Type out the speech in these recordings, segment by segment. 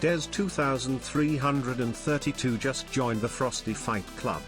Des 2332 just joined the Frosty Fight Club.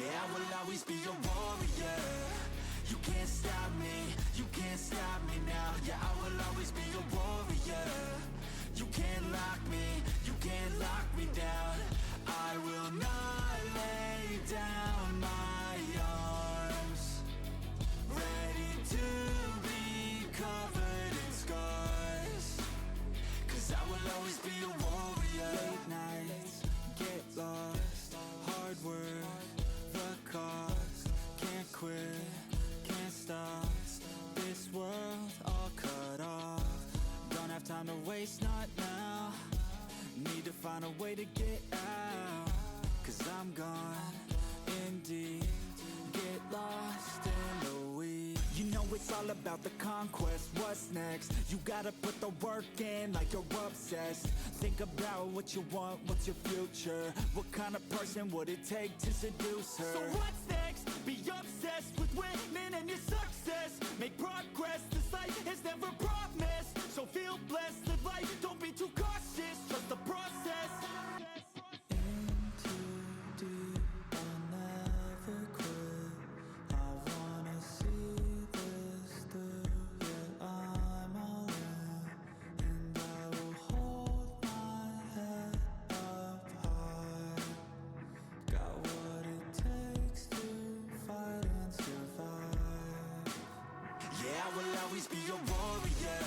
I will always be a warrior. You can't stop me, you can't stop me now. Yeah, I will always be a warrior. You can't lock me, you can't lock me down. I will not lay down my arms, ready to be covered in scars. 'Cause I will always be a warrior. Late nights, get lost, hard work, the cost, can't quit. way to get out, 'cause I'm gone in deep. Get lost in the weeds. You know it's all about the conquest. What's next? You gotta put the work in like you're obsessed. Think about what you want, what's your future? What kind of person would it take to seduce her? So what's next? Be obsessed with winning and your success. Make progress, this life is never promised. So feel blessed, live life, don't be too cautious. Trust the process. In too deep, I'll never quit. I wanna see this through, yeah, I'm all in. And I will hold my head up high. Got what it takes to fight and survive. Yeah, I will always be a warrior.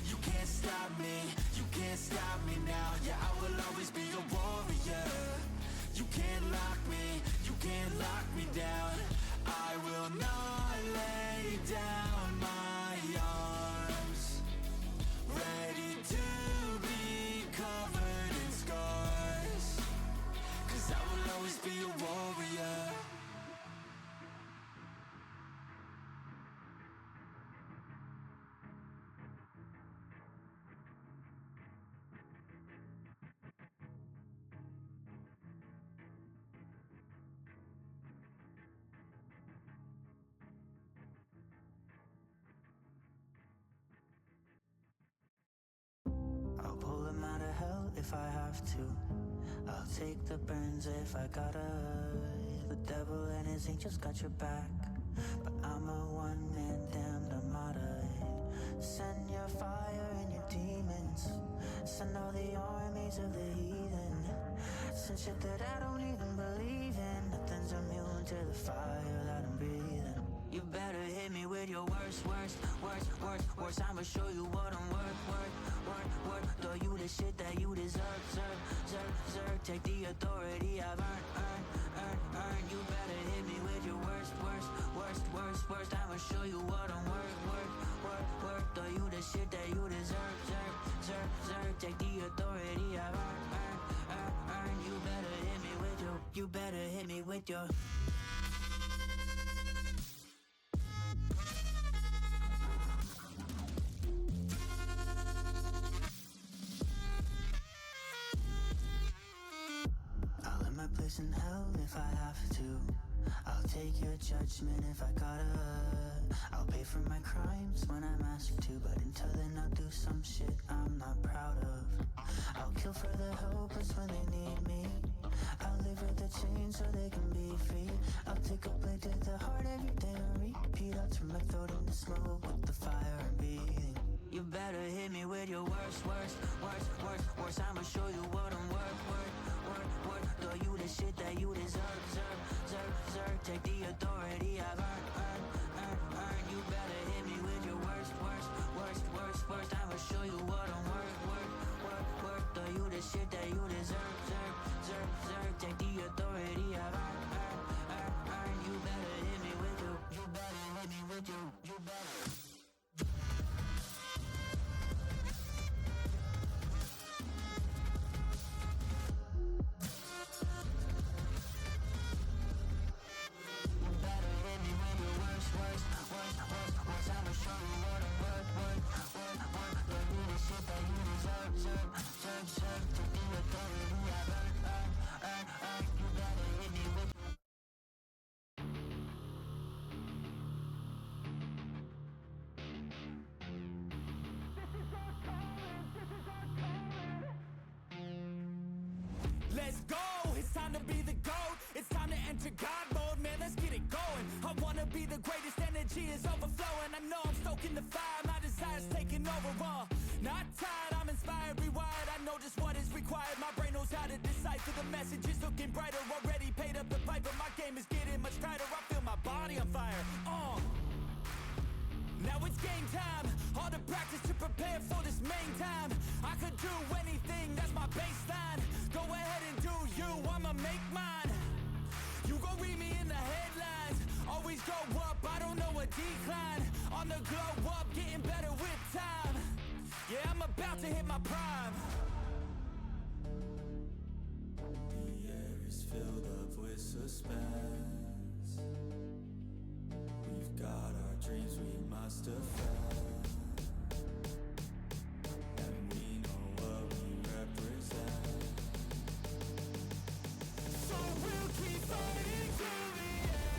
You can't stop me, you can't stop me now. Yeah, I will always be a warrior. You can't lock me, you can't lock me down. I will not lay down my arms. Ready to be covered in scars, 'cause I will always be a warrior. I'll pull him out of hell if I have to. I'll take the burns if I gotta. The devil and his angels got your back, but I'm a one-man damned armada. Send your fire and your demons. Send all the armies of the heathen. Send shit that I don't even believe in. Nothing's immune to the fire that I'm breathing. You better hit me with your worst. I'ma show you what I'm worth. Throw you the shit that you deserve. Take the authority I've earned. You better hit me with your worst. I'ma show you what I'm worth. Throw you the shit that you deserve. Take the authority I've earned. You better hit me with your. You better hit me with your. My place in hell if I have to. I'll take your judgment if I gotta. I'll pay for my crimes when I'm asked to, but until then I'll do some shit I'm not proud of. I'll kill for the helpless when they need me. I'll live with the chains so they can be free. I'll take a blade to the heart every day and repeat. I'll turn my throat into smoke with the fire I'm breathing. You better hit me with your worst. I'ma show you what I'm worth. Throw you the shit that you deserve. Take the authority I've earned. You better hit me with your worst. I'ma show you what I'm worth. Throw you the shit that you deserve. Take the authority I've earned. You better hit me with your. You better hit me with your. You better. I'ma show you what I'm worth. Throw you the shit that you deserve. Take the authority I've earned. You better hit me with. Let's go, it's time to be the GOAT. It's time to enter God mode, man, let's get it going. I wanna be the greatest, energy is overflowing. I know I'm stoking the fire, my desire's taking over. Not tired, I'm inspired, rewired. I know just what is required. My brain knows how to decipher the messages, looking brighter. Already paid up the piper, my game is getting much tighter. I feel my body on fire. Now it's game time. All the practice to prepare for this main time. I could do anything, that's my baseline. Go ahead and do you, I'ma make mine. You gon' read me in the headlines. Always go up, I don't know a decline. On the glow up, getting better with time. Yeah, I'm about to hit my prime. suspense. We've got our dreams we must defend, and we know what we represent. So we'll keep fighting till the end,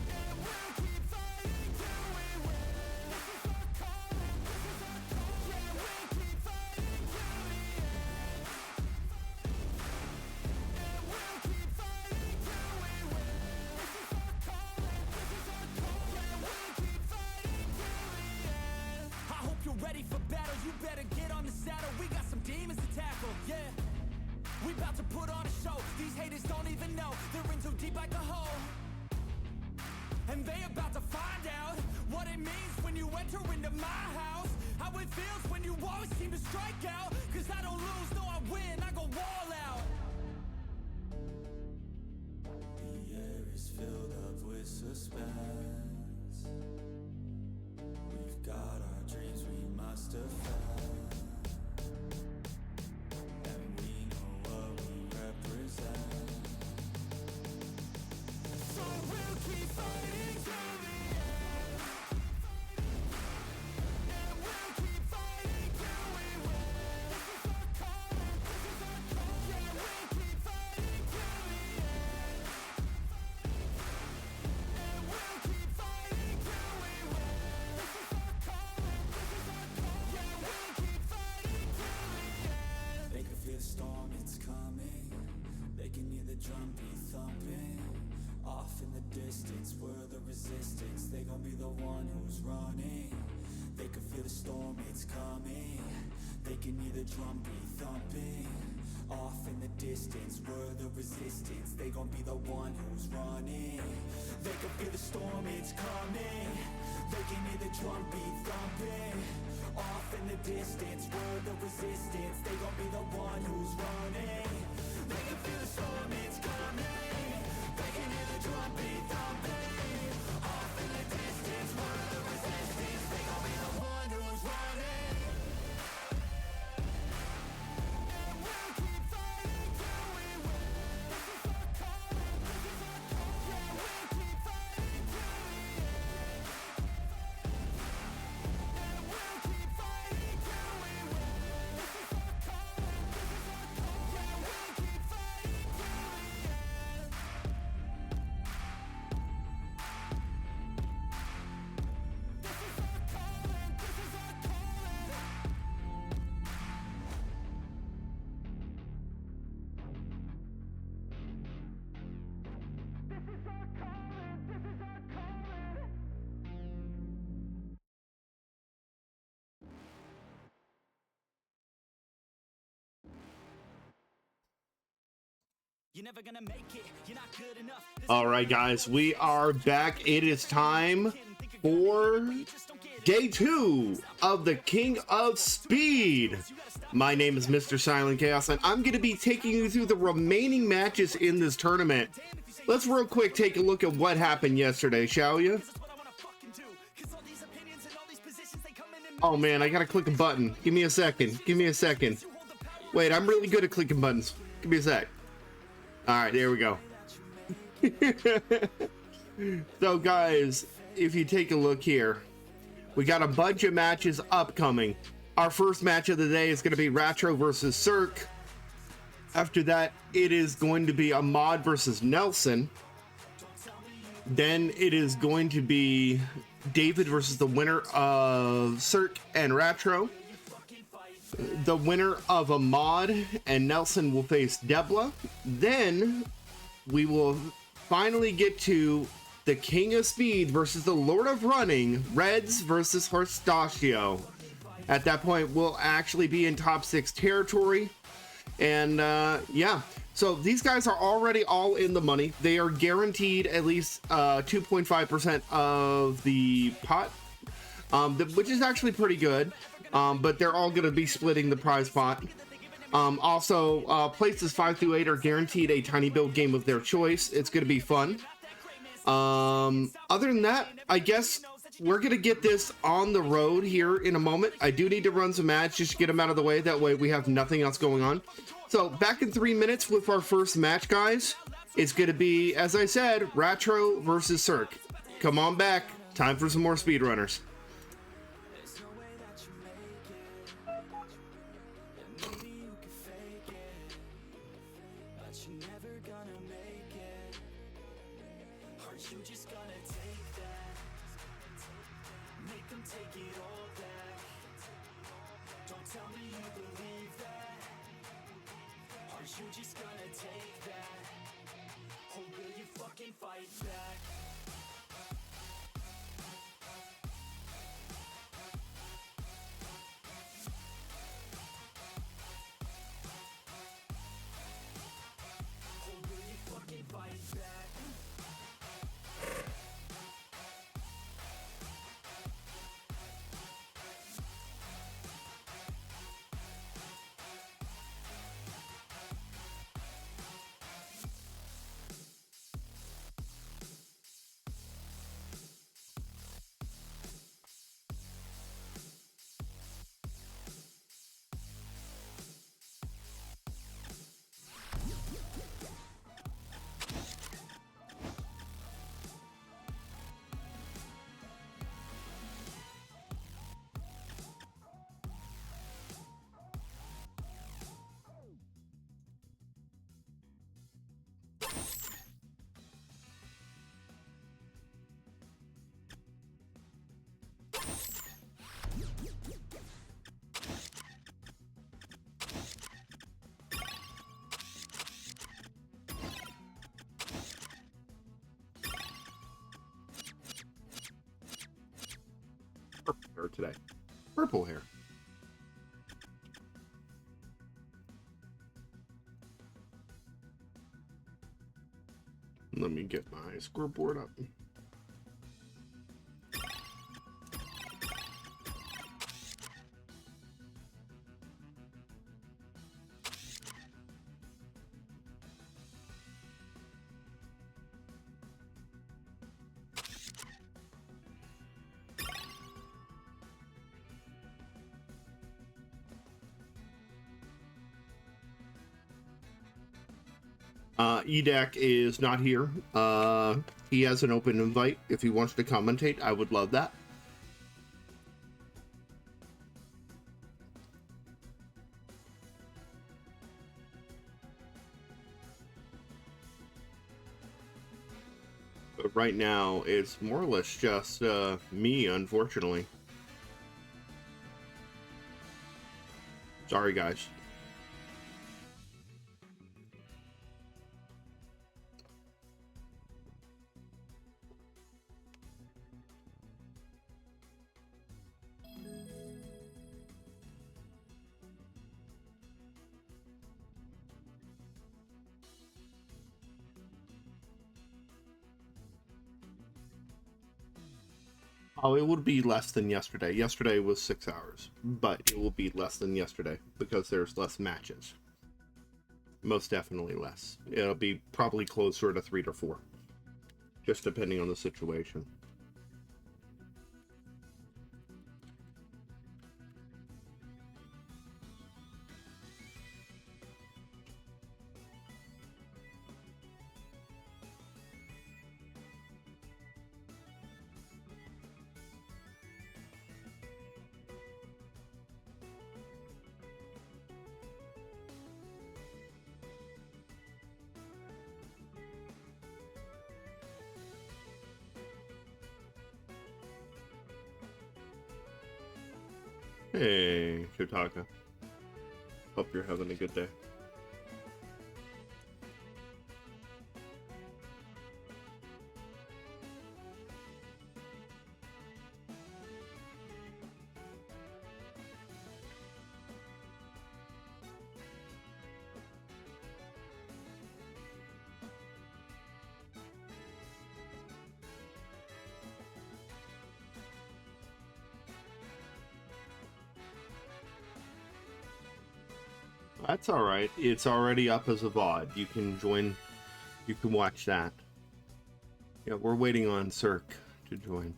and we'll keep fighting till we win. This is our calling, this is our calling. Yeah, we'll keep fighting till the end, and we'll keep fighting till we win. This is our calling, this is our calling. Yeah, we'll keep fighting till the end. I hope you're ready for battle. You better get on the saddle. We got some demons to tackle. Yeah. We about to put on a show. These haters don't even know. They're in too deep like a hole, and they about to find out what it means when you enter into my house. How it feels when you always seem to strike out. Cause I don't lose, no I win, I go all out. The air is filled up with suspense. We've got our dreams we must defend, and we know what we represent. So we'll keep fighting till the end, and we'll keep fighting till we win. This is our calling, this is our calling. Yeah, we'll keep fighting till the end, and we'll keep fighting till we win. This is our calling, this is our calling. Yeah, we'll keep fighting till the end. They can feel the storm, it's coming. They can hear the drum beat thumping. Off in the distance, we're the resistance. They gon' be the one who's running. They can feel the storm, it's coming. They can hear the drum beat thumping. Off in the distance, we're the resistance. They gon' be the one who's running. They can feel the storm, it's coming. They can hear the drum beat thumping. Off in the distance, we're the resistance. They gon' be the one who's running. They can feel the storm, it's coming. They can hear the drum beat thumping. Off in the distance, we're the resistance. They gon' be the one who's running. And we'll keep fighting till we win. This is our calling, this is our calling. Yeah, we'll keep fighting till the end, and we'll keep fighting till we win. This is our calling, this is our calling. Yeah, we'll keep fighting till the end. This is our calling, this is our calling. This is our calling, this is our calling. You're never gonna make it, you're not good enough. All right, guys, we are back. It is time for day 2 of the King of Speed. My name is Mr. Silent Chaos, and I'm going to be taking you through the remaining matches in this tournament. Let's real quick take a look at what happened yesterday, shall you? Oh man, I gotta click a button. Give me a second. Give me a second. Wait, I'm really good at clicking buttons. Give me a sec. All right, there we go. So guys, if you take a look here, we got a bunch of matches upcoming. Our first match of the day is going to be Retro versus Cirque. After that, it is going to be Ahmad versus Nelson. Then it is going to be David versus the winner of Cirque and Retro. The winner of Ahmad and Nelson will face Debla. Then we will finally get to the King of Speed versus the Lord of Running, Reds versus Horstachio. At that point, we'll actually be in top 6 territory. And yeah, so these guys are already all in the money. They are guaranteed at least 2.5% of the pot, which is actually pretty good. But they're all going to be splitting the prize pot. Also, places 5 through 8 are guaranteed a tiny build game of their choice. It's going to be fun. Other than that, I guess we're going to get this on the road here in a moment. I do need to run some ads just to get them out of the way. That way we have nothing else going on. So back in 3 minutes with our first match, guys. It's going to be, as I said, Ratro versus Cirque. Come on back. Time for some more speedrunners. Purple hair today. Purple hair. Let me get my scoreboard up. EDAC is not here. He has an open invite. If he wants to commentate, I would love that. But right now, it's more or less just me, unfortunately. Sorry, guys. Oh, it would be less than yesterday. Yesterday was 6 hours, but it will be less than yesterday because there's less matches. Most definitely less. It'll be probably closer to 3 to 4, just depending on the situation. Hey, Kotaka. Hope you're having a good day. That's all right. It's already up as a VOD. You can join. You can watch that. Yeah, we're waiting on Cirque to join.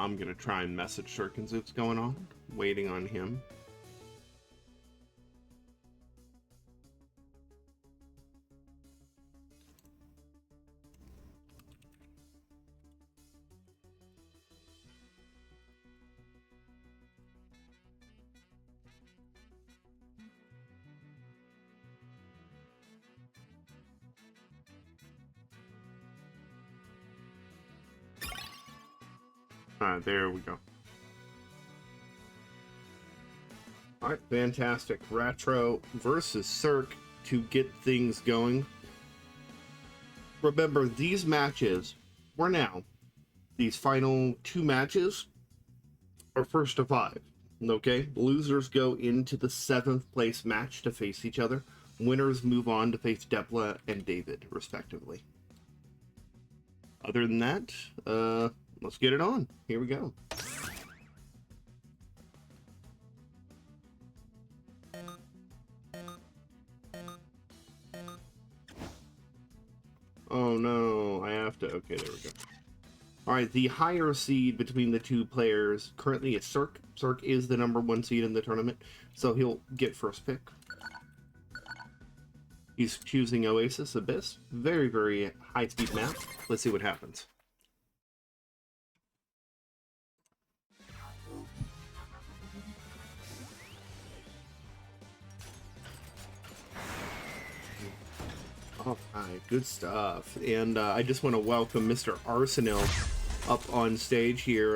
I'm gonna try and message Cirque and see what's going on. Waiting on him. Alright, there we go. Alright, fantastic. Retro versus Cirque to get things going. Remember, these matches, for now, these final 2 matches are first to 5. Okay? Losers go into the 7th place match to face each other. Winners move on to face Depla and David, respectively. Other than that, let's get it on. Here we go. Oh no, I have to. Okay, there we go. Alright, the higher seed between the 2 players currently is Cirque. Cirque is the #1 seed in the tournament, so he'll get first pick. He's choosing Oasis Abyss. Very, very high-speed map. Let's see what happens. All right, good stuff. And I just want to welcome Mr. Arsenal up on stage here.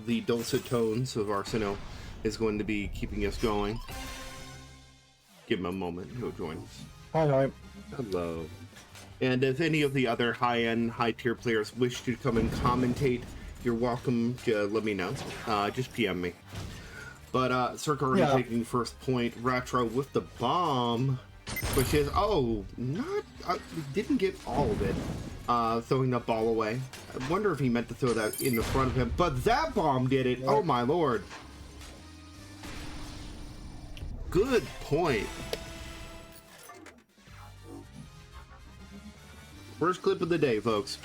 The dulcet tones of Arsenal is going to be keeping us going. Give him a moment. He'll join us. Hi. Hello. And if any of the other high-end, high-tier players wish to come and commentate, you're welcome to let me know. Just PM me. But Cirque already taking first point. Retro with the bomb, which is, didn't get all of it. Throwing that ball away. I wonder if he meant to throw that in the front of him. But that bomb did it. Oh my lord. Good point. First clip of the day, folks.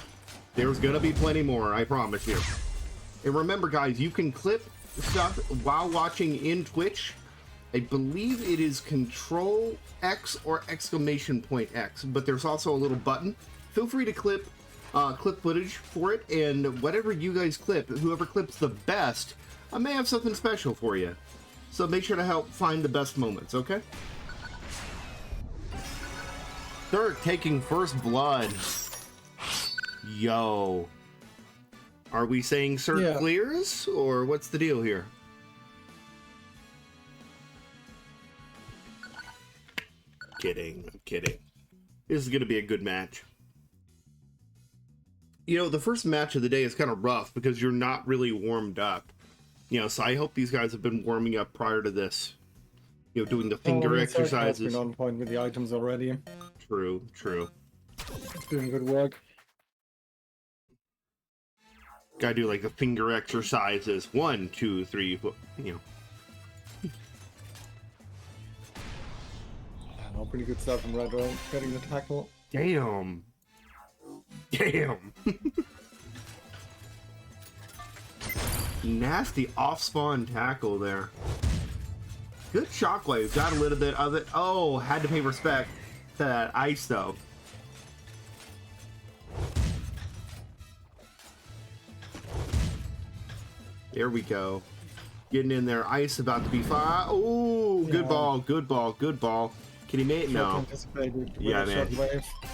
There's gonna be plenty more, I promise you. And remember, guys, you can clip stuff while watching in Twitch. I believe it is Control X or exclamation point X, but there's also a little button. Feel free to clip footage for it, and whatever you guys clip, whoever clips the best, I may have something special for you. So make sure to help find the best moments, okay? Third, taking first blood. Yo. Are we saying Cirque clears, or what's the deal here? Kidding, I'm kidding. This is going to be a good match. You know, the first match of the day is kind of rough because you're not really warmed up. You know, so I hope these guys have been warming up prior to this. You know, doing the finger exercises. Been on point with the items already. True, true. Doing good work. Gotta do like the finger exercises. 1, 2, 3, 4, you know. Oh, pretty good stuff from Retro. Getting the tackle. Damn. Damn. Nasty off-spawn tackle there. Good shockwave. Got a little bit of it. Oh, had to pay respect to that ice, though. There we go. Getting in there. Ice about to be fire. Oh, good ball. Good ball. Good ball. Can he make it? No. Yeah, man.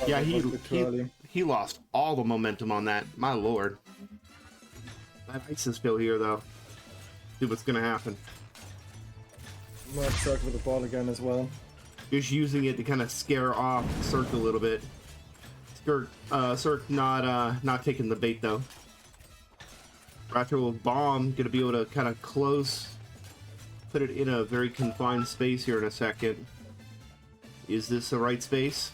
Yeah, he lost all the momentum on that. My lord. That ice is still here, though. See what's going to happen. Might start with the ball again as well. Just using it to kind of scare off Cirque a little bit. Cirque not taking the bait, though. Retro with bomb, going to be able to kind of close, put it in a very confined space here in a second. Is this the right space?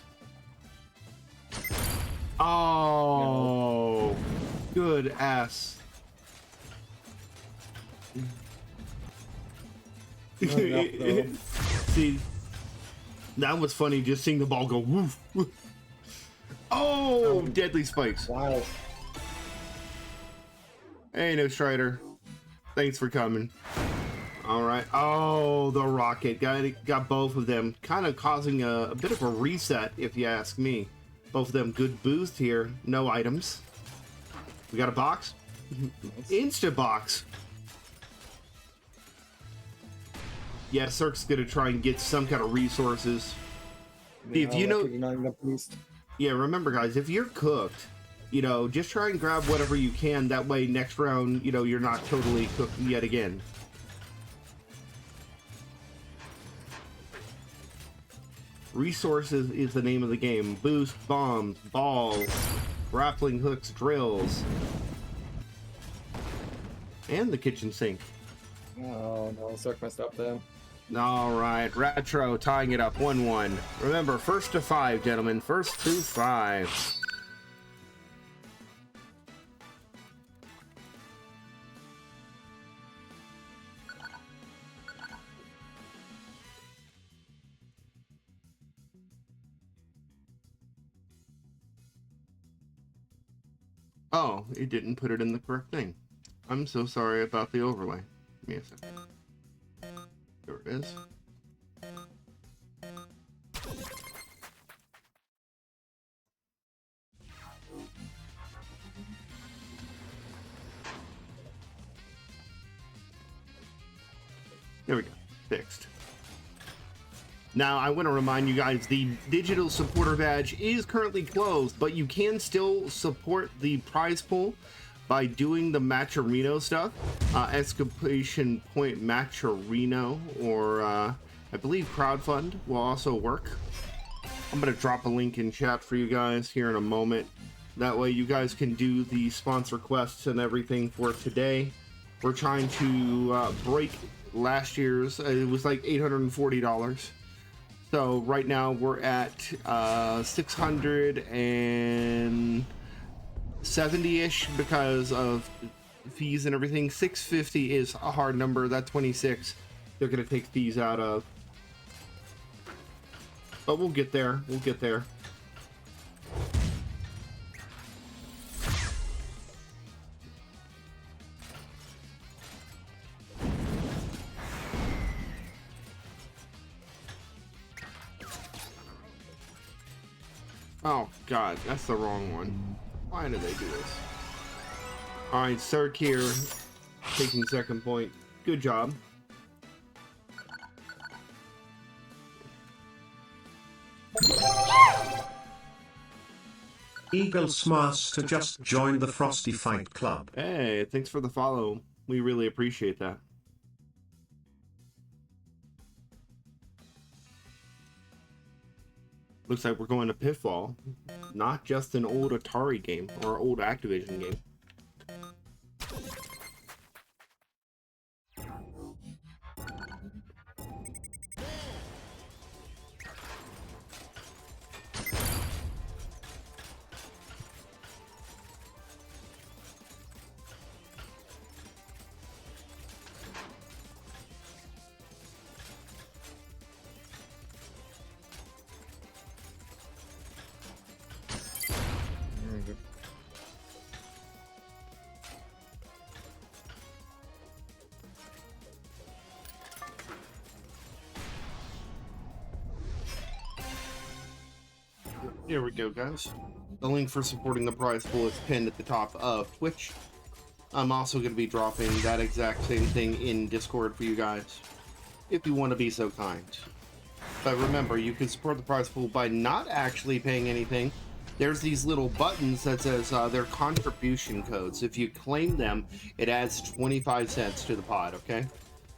Oh, good ass. See, that was funny, just seeing the ball go woof. Oh, deadly spikes. Wow. Hey, No Strider. Thanks for coming. All right. Oh, the rocket got both of them, kind of causing a bit of a reset, if you ask me. Both of them good boost here. No items. We got a box. Insta box. Yeah, Cirque's gonna try and get some kind of resources. Yeah, If you know, not enough boost. yeah, remember guys, if you're cooked, you know, just try and grab whatever you can. That way, next round, you know, you're not totally cooked yet again. Resources is the name of the game. Boost, bombs, balls, grappling hooks, drills, and the kitchen sink. Oh no, Cirque messed up there. All right, Retro tying it up 1-1. Remember, first to 5, gentlemen. First to 5. Oh, it didn't put it in the correct thing. I'm so sorry about the overlay. Give me a second. There it is. There we go. Fixed. Now, I want to remind you guys, the digital supporter badge is currently closed, but you can still support the prize pool by doing the Matcherino stuff. Exclamation point Matcherino, or I believe crowdfund will also work. I'm going to drop a link in chat for you guys here in a moment. That way you guys can do the sponsor quests and everything for today. We're trying to break last year's. It was like $840. So right now we're at 670-ish because of fees and everything. 650 is a hard number. That 26 they're gonna take fees out of. But we'll get there. We'll get there. Oh god, that's the wrong one. Why did they do this? Alright, Cirque here, taking second point. Good job. Eagle Smarts to just join the Frosty Fight Club. Hey, thanks for the follow. We really appreciate that. Looks like we're going to Pitfall. Not just an old Atari game or old Activision game. Here we go, guys. The link for supporting the prize pool is pinned at the top of Twitch. I'm also going to be dropping that exact same thing in Discord for you guys, if you want to be so kind. But remember, you can support the prize pool by not actually paying anything. There's these little buttons that says they're contribution codes. If you claim them, it adds 25 cents to the pod, okay?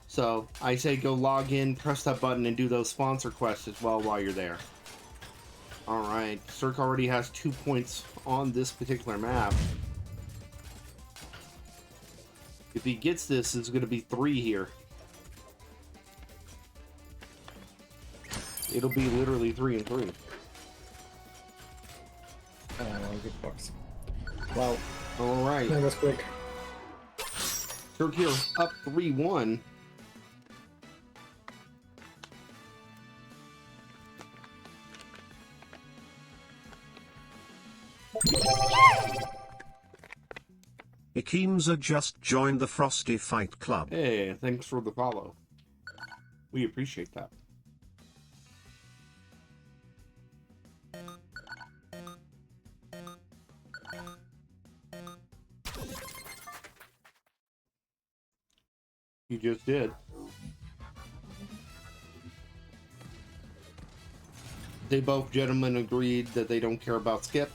So I say go log in, press that button, and do those sponsor quests as well while you're there. Alright, Cirque already has 2 points on this particular map. If he gets this, it's going to be 3 here. It'll be literally 3 and 3. Good box. Wow. Alright. That was quick. Cirque here, up 3-1. Ikimza just joined the Frosty Fight Club. Hey, thanks for the follow. We appreciate that. You just did. They both gentlemen agreed that they don't care about skip.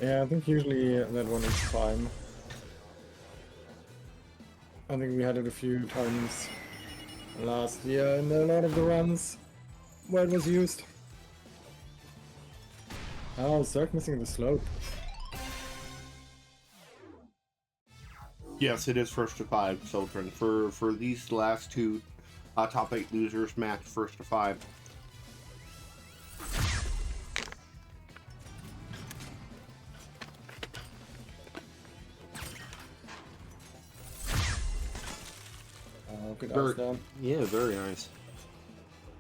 Yeah, I think usually that one is fine. I think we had it a few times last year in a lot of the runs where it was used. Oh, Zerk missing the slope. Yes, it is first to 5, Sultran. For these last two top 8 losers match first to 5. Oh, good Very- ice down. Yeah, very nice.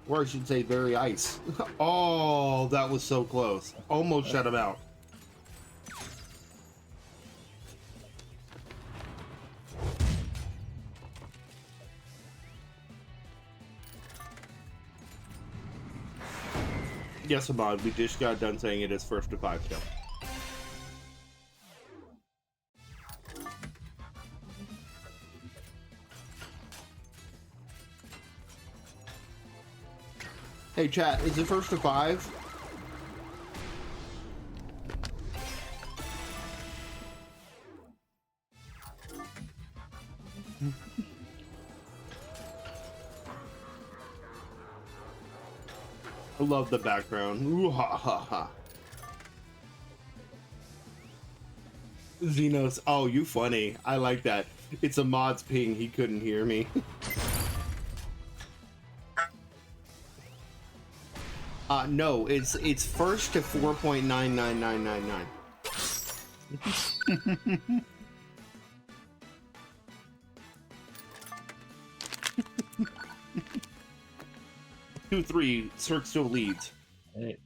Or I should say very ice. Oh, that was so close. Almost shut him out. Yes, Ahmad, we just got done saying it is first to 5 still. Hey chat, is it first to 5? I love the background. Ooh, ha ha ha. Xenos, oh, you funny. I like that. It's a mod's ping, he couldn't hear me. No, it's first to 4.99999. 2-3, Cirque still leads. Hey.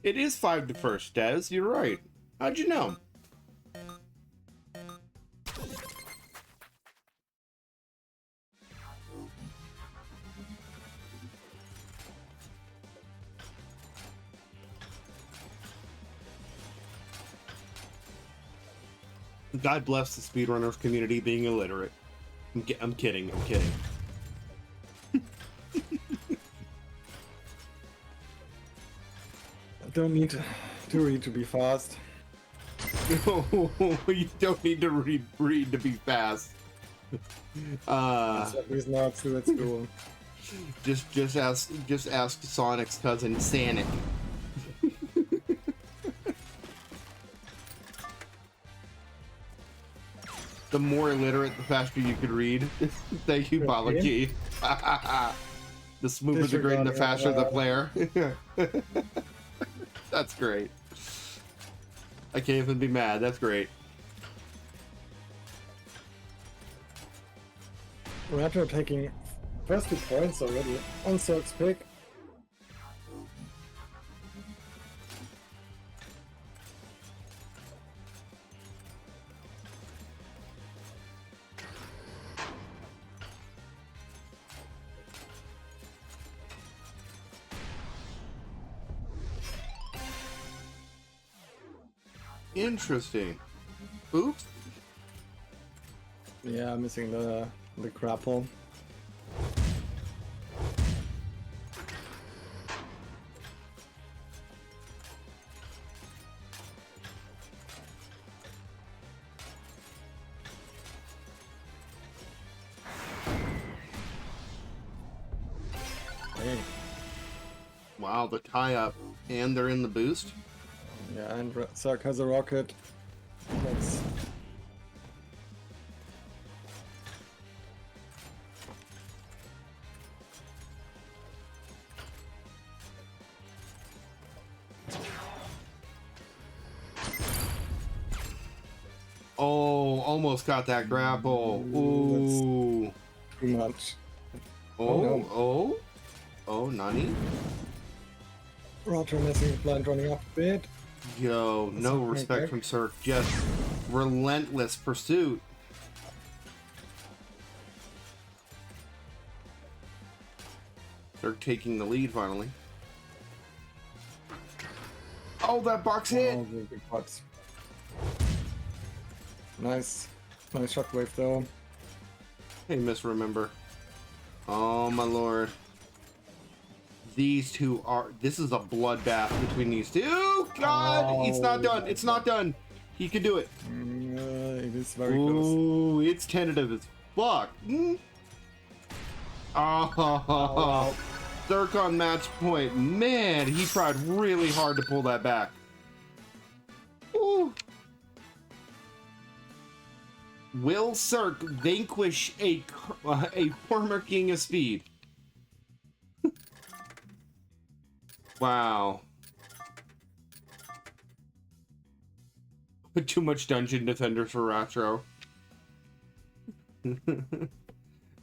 It is 5 to first, Dez. You're right. How'd you know? God bless the speedrunners community being illiterate. I'm kidding. I'm kidding. I don't need to read to be fast. You don't need to read to be fast. That's at least not to at school. Just ask Sonic's cousin Sanic. The more illiterate, the faster you could read. Thank you, Balaki. The smoother the grade, the faster the player. That's great. I can't even be mad. That's great. Retro taking first 2 points already on Zerk's pick. Interesting. Oops. Yeah, missing the grapple. Hey. Wow, the tie up, and they're in the boost. Yeah, and Zerk has a rocket. That's Oh, almost got that grapple. Ooh. Too much. Oh, Nani? Roger missing the blind, running up a bit. Yo, no not respect right. from Cirque. Just relentless pursuit. They're taking the lead finally. Oh, that box hit! Oh, the big box. Nice. Nice shockwave though. Hey, misremember. Oh my lord. These two are... This is a bloodbath between these two. God! It's not done. It's not done. He can do it. It is very close. Ooh, it's tentative as fuck. Oh, Cirque on match point. Man, he tried really hard to pull that back. Ooh. Will Cirque vanquish a former king of speed? Wow. Too much dungeon defender for Ratro.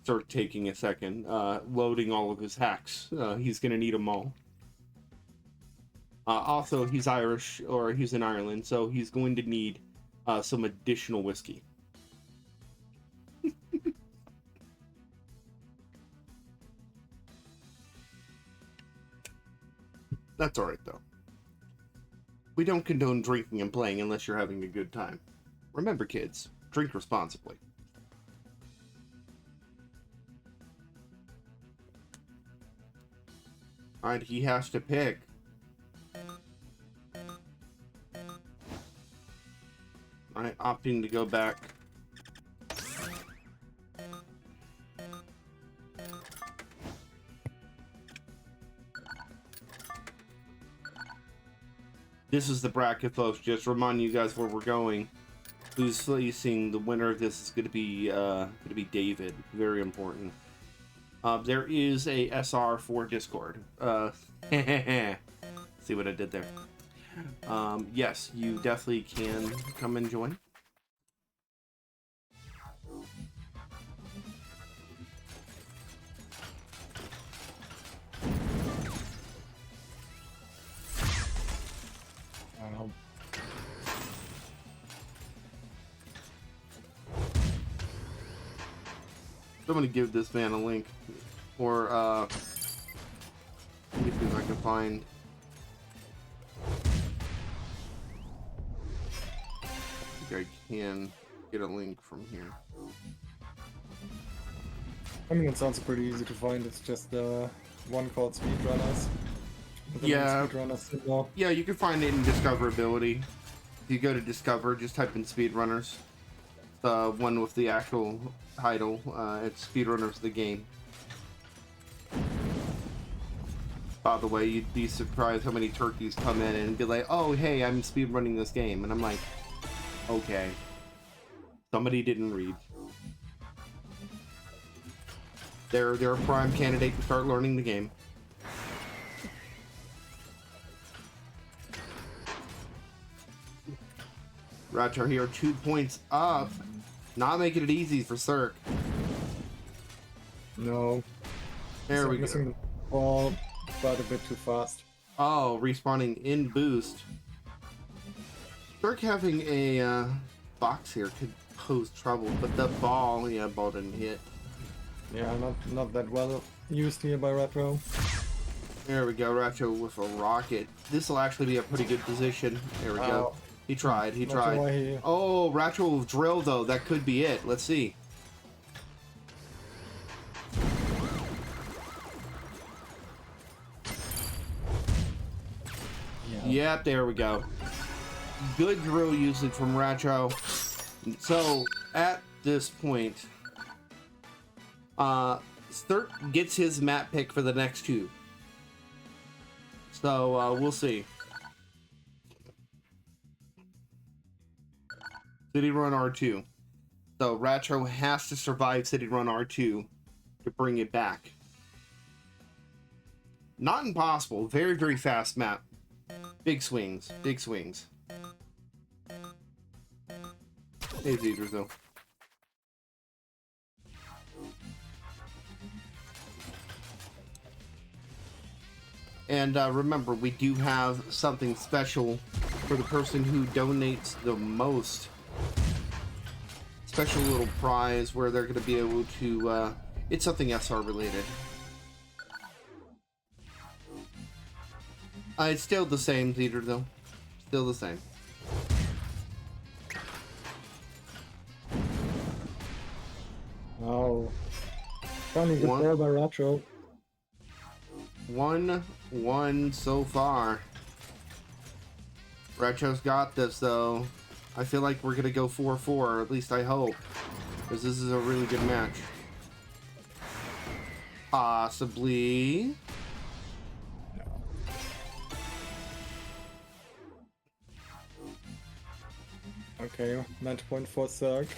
Start taking a second, loading all of his hacks. He's gonna need them all. Also, he's Irish, or he's in Ireland, so he's going to need some additional whiskey. That's alright, though. We don't condone drinking and playing unless you're having a good time. Remember, kids, drink responsibly. Alright, he has to pick. Alright, opting to go back. This is the bracket, folks. Just remind you guys where we're going. Who's facing the winner of this is going to be David. Very important. There is a SR for Discord. See what I did there? Yes, you definitely can come and join. I'm gonna give this man a link, or let me see if I can find. I think I can get a link from here. I mean, it's also pretty easy to find. It's just one called SpeedRunners. Yeah. SpeedRunners symbol. Yeah, you can find it in discoverability. If you go to discover, just type in SpeedRunners. The one with the actual title, it's SpeedRunners the game. By the way, you'd be surprised how many turkeys come in and be like, "Oh, hey, I'm speedrunning this game," and I'm like, "Okay, somebody didn't read." They're a prime candidate to start learning the game. Ratcher here, 2 points up. Not making it easy for Cirque. No. There we Missing go. the ball, but a bit too fast. Oh, respawning in boost. Cirque having a box here could pose trouble, but the ball, yeah, ball didn't hit. Yeah, not that well used here by Retro. There we go, Ratcho with a rocket. This will actually be a pretty good position. There we go. He tried, he Not sure tried. why he- Oh, Ratcho with drill though, that could be it. Let's see. Yep, there we go. Good drill usage from Ratcho. So, at this point, Cirque gets his map pick for the next two. So, we'll see. City Run R2. So, Ratcho has to survive City Run R2 to bring it back. Not impossible. Very, very fast map. Big swings. Big swings. Hey, Zedrizo. And remember, we do have something special for the person who donates the most. Special little prize where they're going to be able to, it's something SR related. It's still the same, Theater, though. Still the same. Oh. Funny, good ball by Retro. 1-1 so far. Retro's got this, though. I feel like we're going to go 4-4, or at least I hope. Because this is a really good match. Possibly. Okay, match point for Zerg.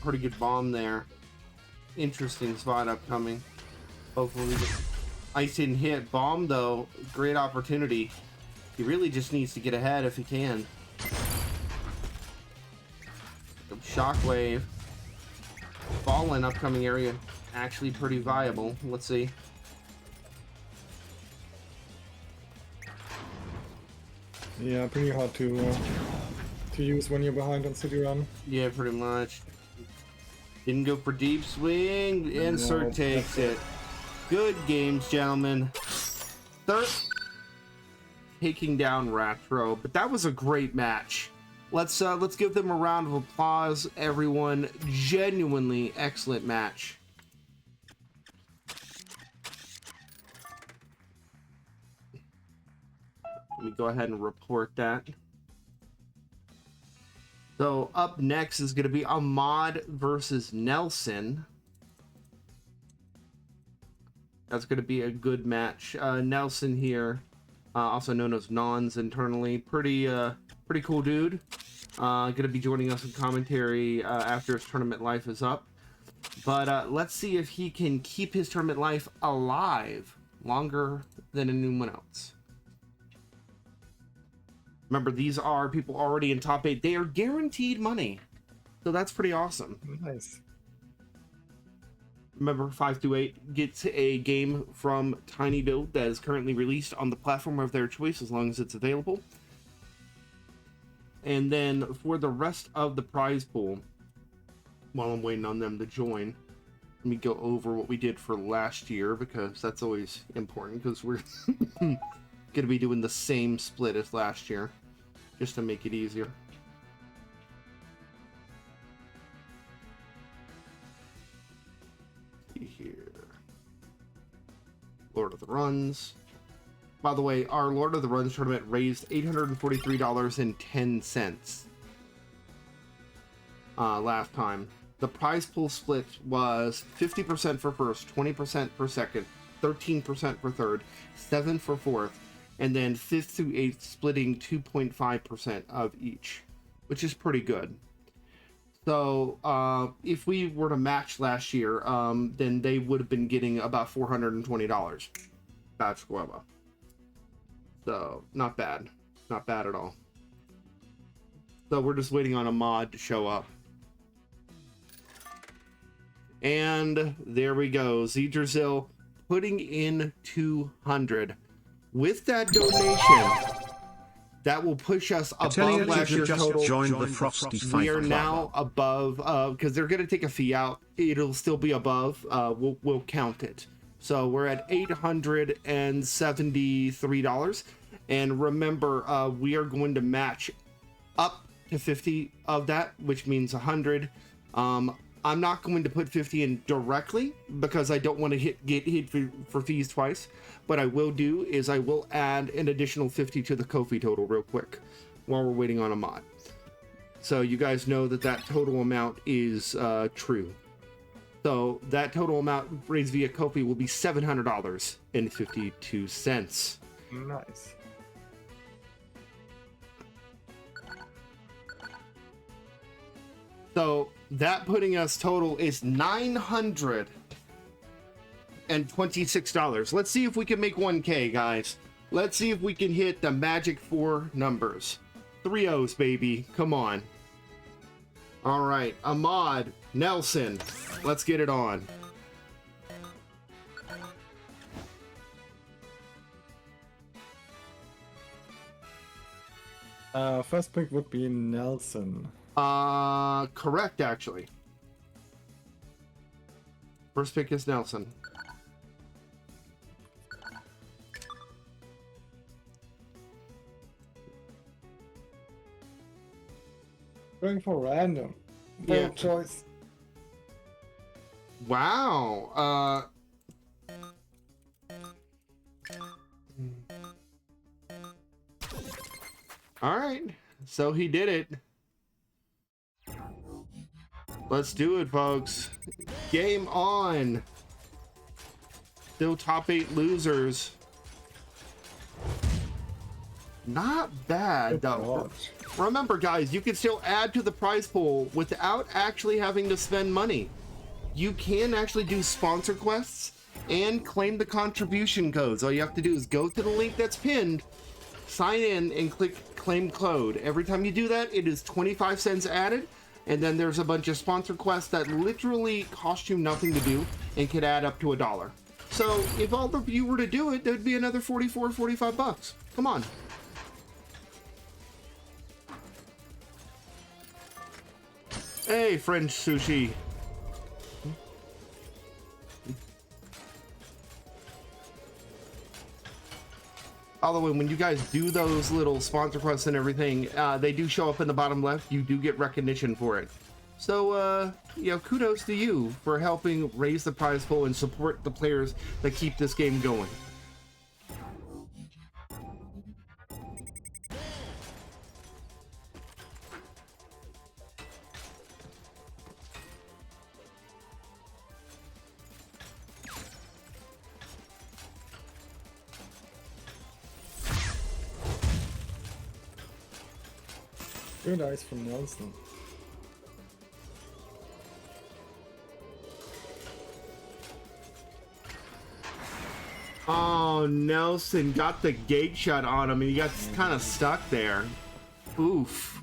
Pretty good bomb there. Interesting spot upcoming. Hopefully ice didn't hit. Bomb, though, great opportunity. He really just needs to get ahead if he can. Shockwave. Fallen upcoming area. Actually pretty viable. Let's see. Yeah, pretty hard to use when you're behind on City Run. Yeah, pretty much. Didn't go for deep swing. Insert takes it. Good games, gentlemen. Third, taking down Retro, but that was a great match. Let's give them a round of applause, everyone. Genuinely excellent match. Let me go ahead and report that. So up next is going to be Ahmad versus Nelson. That's going to be a good match. Nelson here, also known as Nons internally, pretty cool dude. Going to be joining us in commentary after his tournament life is up. But let's see if he can keep his tournament life alive longer than anyone else. Remember, these are people already in top 8. They are guaranteed money. So that's pretty awesome. Nice. Remember, 528 gets a game from Tiny Build that is currently released on the platform of their choice as long as it's available. And then for the rest of the prize pool, while I'm waiting on them to join, let me go over what we did for last year, because that's always important, because we're going to be doing the same split as last year, just to make it easier. See here. Lord of the Runs. By the way, our Lord of the Runs tournament raised $843.10 last time. The prize pool split was 50% for first, 20% for second, 13% for third, 7% for fourth, and then 5th through 8th splitting 2.5% of each, which is pretty good. So if we were to match last year, then they would have been getting about $420. That's Gueva. So not bad. Not bad at all. So we're just waiting on a mod to show up. And there we go. Zedrazil putting in 200. With that donation, that will push us above last year's total. Joined the Frosty Fight We are Club. now above, because they're going to take a fee out. It'll still be above. We'll count it. So we're at $873. And remember, we are going to match up to 50 of that, which means 100. I'm not going to put 50 in directly because I don't want to get hit for fees twice. What I will do is I will add an additional 50 to the Ko-fi total real quick while we're waiting on a mod. So you guys know that that total amount is true. So that total amount raised via Ko-fi will be $700.52. Nice. So that putting us total is $926. Let's see if we can make 1K, guys. Let's see if we can hit the magic 4 numbers. 3 O's, baby. Come on. All right, Ahmad, Nelson. Let's get it on. First pick would be Nelson. Correct, actually. First pick is Nelson. Going for random. Yeah. Bold choice. Wow. All right. So he did it. Let's do it, folks. Game on. Still top 8 losers. Not bad, though. Remember, guys, you can still add to the prize pool without actually having to spend money. You can actually do sponsor quests and claim the contribution codes. All you have to do is go to the link that's pinned, sign in, and click claim code. Every time you do that, it is 25 cents added, and then there's a bunch of sponsor quests that literally cost you nothing to do and could add up to $1. So if all of you were to do it, there'd be another 44, 45 bucks. Come on. Hey, French sushi. By the way, when you guys do those little sponsor quests and everything, they do show up in the bottom left. You do get recognition for it. So, you know, kudos to you for helping raise the prize pool and support the players that keep this game going. Good eyes from Nelson. Oh, Nelson got the gate shut on him and he got kind of stuck there. Oof.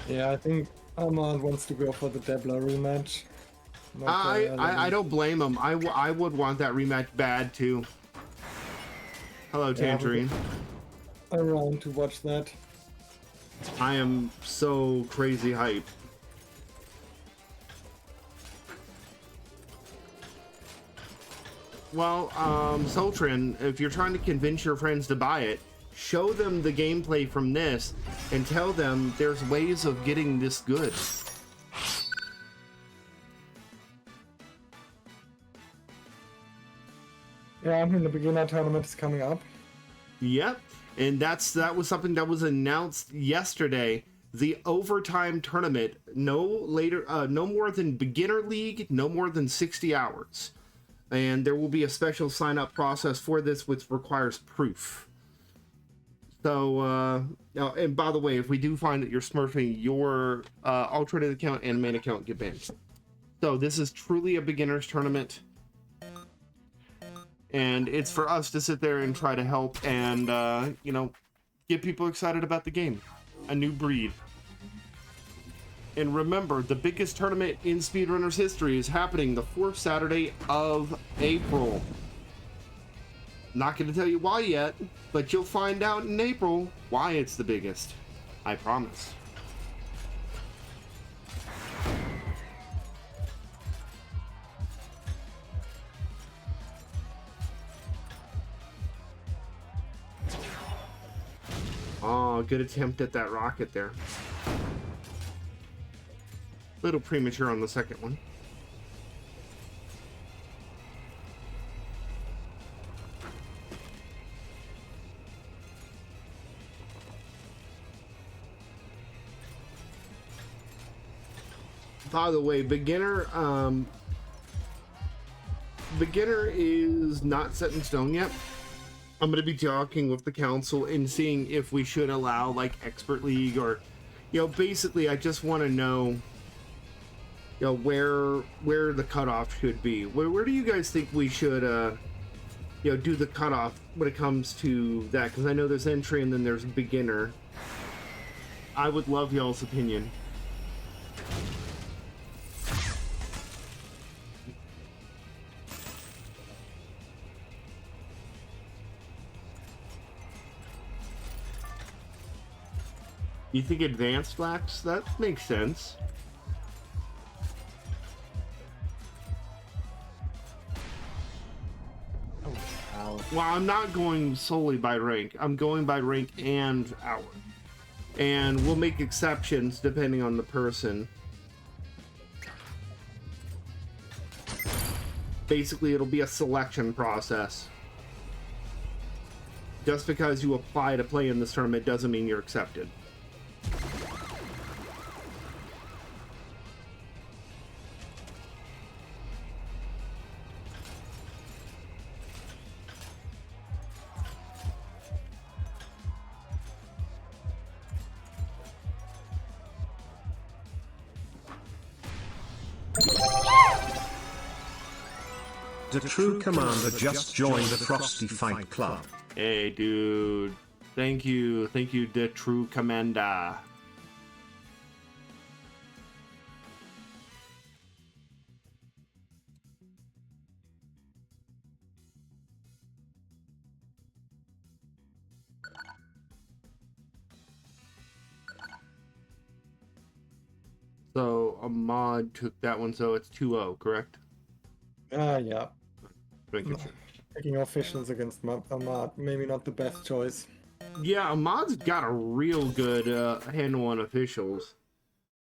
Yeah, I think Ahmad wants to go for the Debla rematch. I don't blame him. I would want that rematch bad too. Hello, Tangerine. Around to watch that. I am so crazy hype. Well, Sultran, if you're trying to convince your friends to buy it, show them the gameplay from this and tell them there's ways of getting this good. Yeah, I mean the beginner tournament is coming up. Yep, and that was something that was announced yesterday. The overtime tournament, no more than beginner league, no more than 60 hours. And there will be a special sign-up process for this, which requires proof. So, and by the way, if we do find that you're smurfing, your alternate account and main account get banned. So this is truly a beginner's tournament. And it's for us to sit there and try to help and, you know, get people excited about the game. A new breed. And remember, the biggest tournament in SpeedRunners history is happening the 4th Saturday of April. Not going to tell you why yet, but you'll find out in April why it's the biggest. I promise. Oh, good attempt at that rocket there. Little premature on the second one. By the way, beginner is not set in stone yet. I'm going to be talking with the council and seeing if we should allow like expert league or, you know, basically I just want to know, you know, where the cutoff should be. Where do you guys think we should do the cutoff when it comes to that, because I know there's entry and then there's beginner. I would love y'all's opinion. You think advanced flax? That makes sense. Ow. Well, I'm not going solely by rank. I'm going by rank and hour. And we'll make exceptions depending on the person. Basically, it'll be a selection process. Just because you apply to play in this tournament doesn't mean you're accepted. The true commander just joined the Frosty Fight Club. Hey, dude. Thank you, the true commander. So a mod took that one, so it's 2-0, correct? Yeah. Making sure. Taking officials against Ahmad, maybe not the best choice. Yeah, Ahmad's got a real good handle on officials.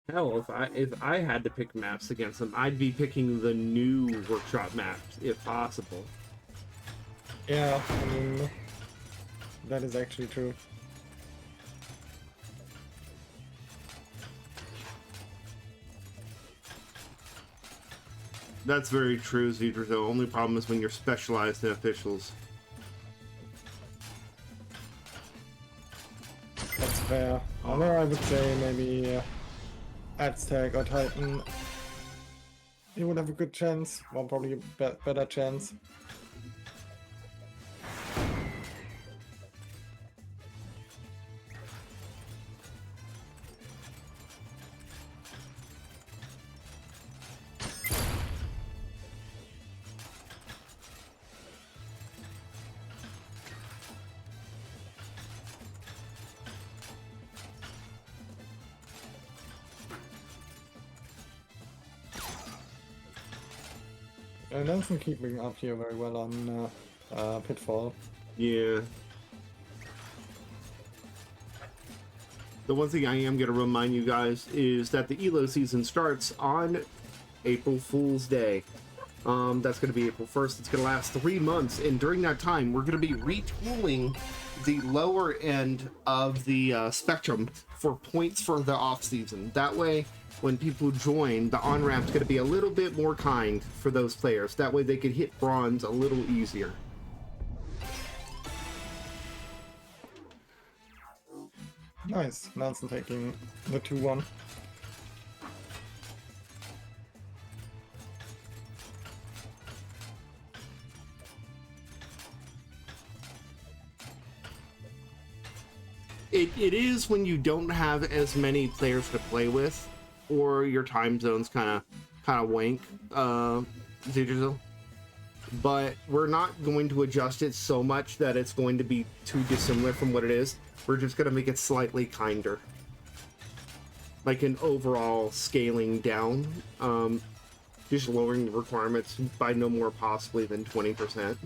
Hell, if I had to pick maps against them, I'd be picking the new workshop maps if possible. Yeah, I mean, that is actually true. That's very true, Zedra. The only problem is when you're specialized in officials. That's fair. Although I would say maybe Aztec or Titan, you would have a good chance, or probably a better chance. Nelson keeping up here very well on Pitfall. Yeah. The one thing I am going to remind you guys is that the ELO season starts on April Fool's Day. That's going to be April 1st. It's going to last 3 months, and during that time, we're going to be retooling the lower end of the spectrum for points for the off-season. That way, when people join, the on-ramp's going to be a little bit more kind for those players. That way they could hit bronze a little easier. Nice, Nelson taking the 2-1. It is when you don't have as many players to play with, or your time zone's kind of wank, Zedra. But we're not going to adjust it so much that it's going to be too dissimilar from what it is. We're just going to make it slightly kinder, like an overall scaling down, just lowering the requirements by no more possibly than 20%.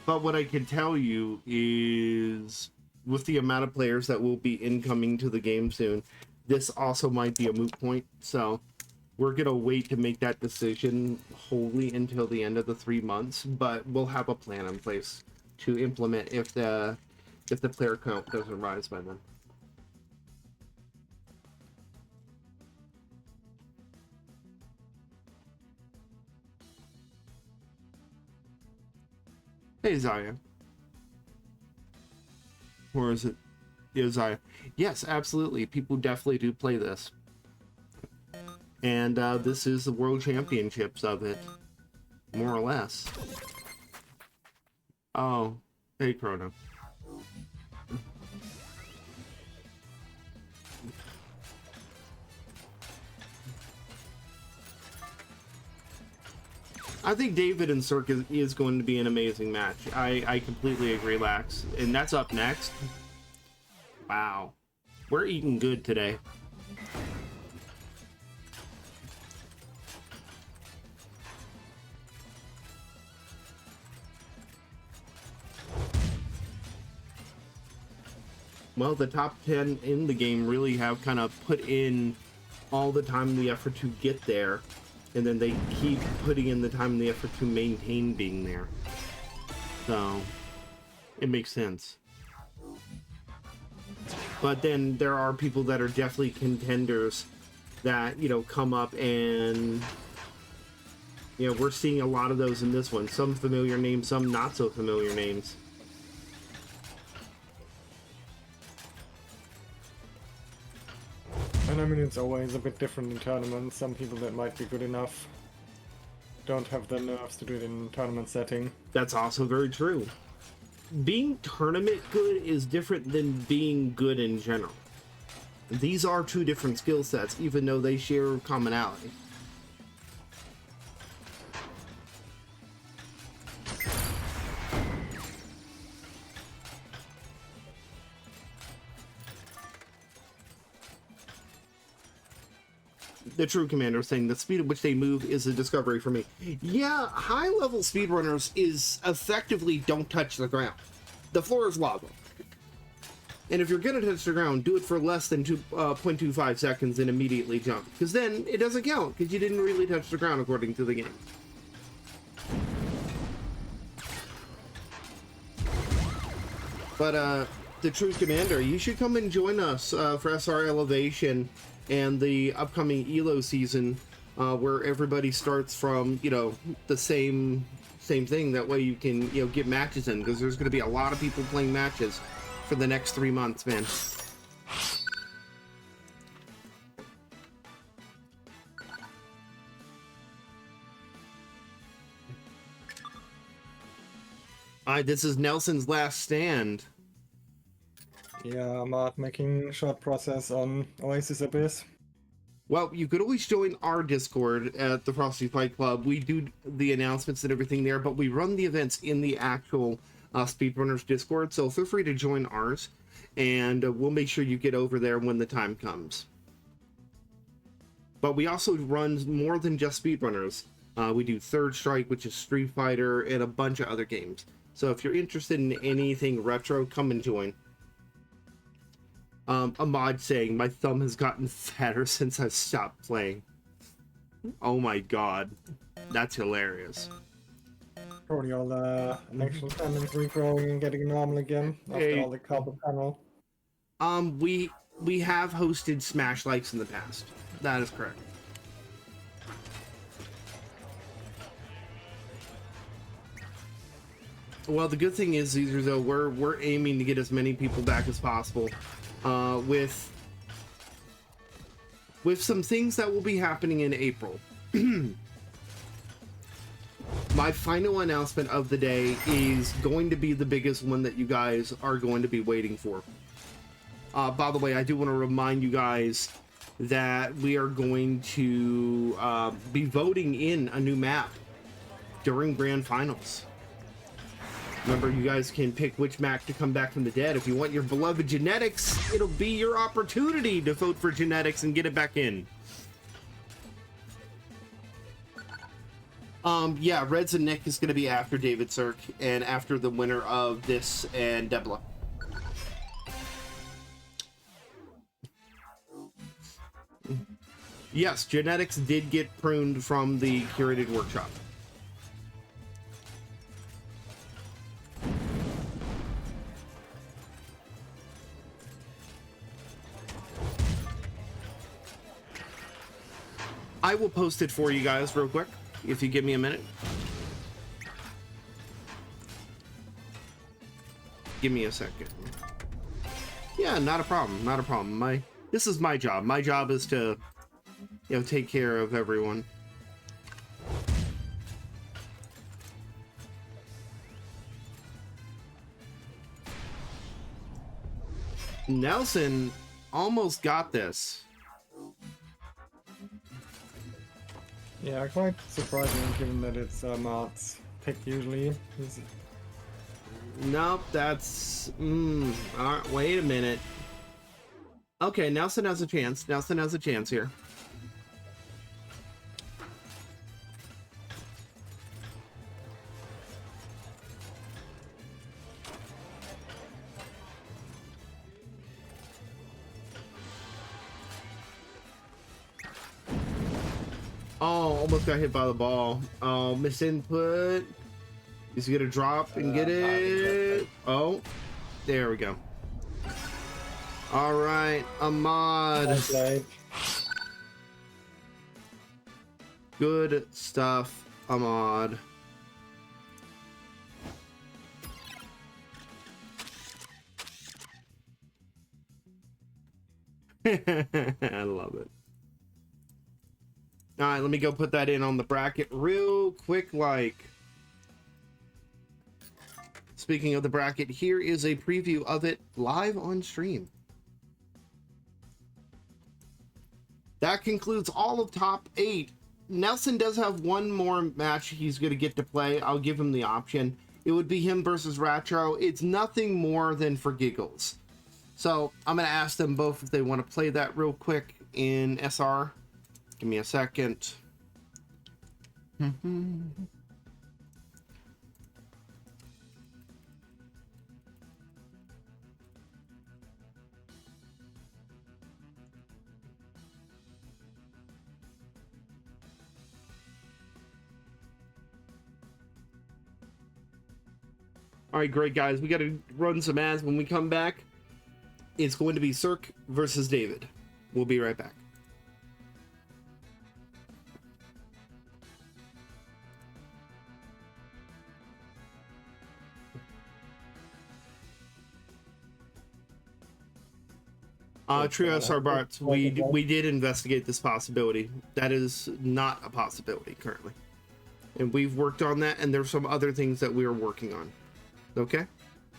But what I can tell you is, with the amount of players that will be incoming to the game soon, this also might be a moot point. So we're going to wait to make that decision wholly until the end of the 3 months. But we'll have a plan in place to implement if the player count doesn't rise by then. Hey, Zaya. Or is it Zaya? Yes, absolutely. People definitely do play this. And this is the World Championships of it. More or less. Oh, hey, Chrono. I think David and Cirque is going to be an amazing match. I completely agree, Lax. And that's up next. Wow. We're eating good today. Well, the top 10 in the game really have kind of put in all the time and the effort to get there. And then they keep putting in the time and the effort to maintain being there. So, it makes sense. But then there are people that are definitely contenders that, you know, come up and, you know, we're seeing a lot of those in this one. Some familiar names, some not so familiar names. And I mean, it's always a bit different in tournaments. Some people that might be good enough don't have the nerves to do it in tournament setting. That's also very true. Being tournament good is different than being good in general. These are two different skill sets, even though they share commonality. The true commander saying the speed at which they move is a discovery for me. Yeah, high-level speedrunners is effectively don't touch the ground. The floor is lava. And if you're gonna touch the ground, do it for less than 0.25 seconds and immediately jump. Because then it doesn't count, because you didn't really touch the ground according to the game. But the true commander, you should come and join us for SR Elevation and the upcoming ELO season, where everybody starts from, you know, the same thing. That way you can, you know, get matches in, because there's going to be a lot of people playing matches for the next 3 months, man. Alright, this is Nelson's last stand. Yeah, I'm not making short process on Oasis Abyss. Well, you could always join our Discord at the Frosty Fight Club. We do the announcements and everything there, but we run the events in the actual SpeedRunners Discord, so feel free to join ours, and we'll make sure you get over there when the time comes. But we also run more than just Speedrunners. We do Third Strike, which is Street Fighter, and a bunch of other games. So if you're interested in anything retro, come and join. A mod saying, my thumb has gotten fatter since I stopped playing. Oh my god. That's hilarious. Probably all the actual tendons regrowing and getting normal again after all the carpal tunnel. We have hosted Smash Likes in the past. That is correct. Well, the good thing is, Caesar, though, we're aiming to get as many people back as possible. With some things that will be happening in April. My final announcement of the day is going to be the biggest one that you guys are going to be waiting for. By the way, I do want to remind you guys that we are going to be voting in a new map during Grand Finals. Remember, you guys can pick which map to come back from the dead. If you want your beloved genetics, it'll be your opportunity to vote for genetics and get it back in. Yeah, Reds and Nick is going to be after David Cirque and after the winner of this and Debla. Yes, genetics did get pruned from the curated workshop. I will post it for you guys real quick, if you give me a minute. Give me a second. Yeah, not a problem. Not a problem. This is my job. My job is to, you know, take care of everyone. Nelson almost got this. Yeah, quite surprising given that it's Mart's pick usually. Nope, that's... Alright, wait a minute. Okay, Nelson has a chance. Nelson has a chance here. Oh, almost got hit by the ball. Oh, missed input. He's gonna drop and get it. Oh, there we go. All right, Ahmad. Good stuff, Ahmad. I love it. All right, let me go put that in on the bracket real quick. Speaking of the bracket, here is a preview of it live on stream. That concludes all of top 8. Nelson does have one more match he's going to get to play. I'll give him the option. It would be him versus Ratro. It's nothing more than for giggles. So I'm going to ask them both if they want to play that real quick in SR. Give me a second. All right, great guys. We got to run some ads. When we come back, it's going to be Cirque versus David. We'll be right back. Trio SR Barts, we did investigate this possibility. That is not a possibility currently. And we've worked on that, and there's some other things that we are working on. Okay?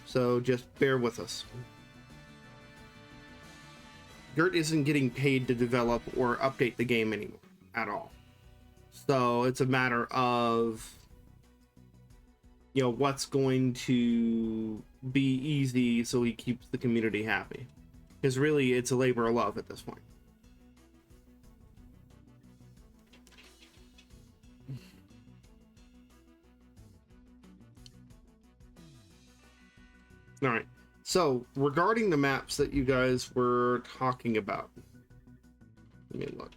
So just bear with us. Gert isn't getting paid to develop or update the game anymore at all. So it's a matter of, you know, what's going to be easy so he keeps the community happy. Because really, it's a labor of love at this point. All right. So, regarding the maps that you guys were talking about, let me look.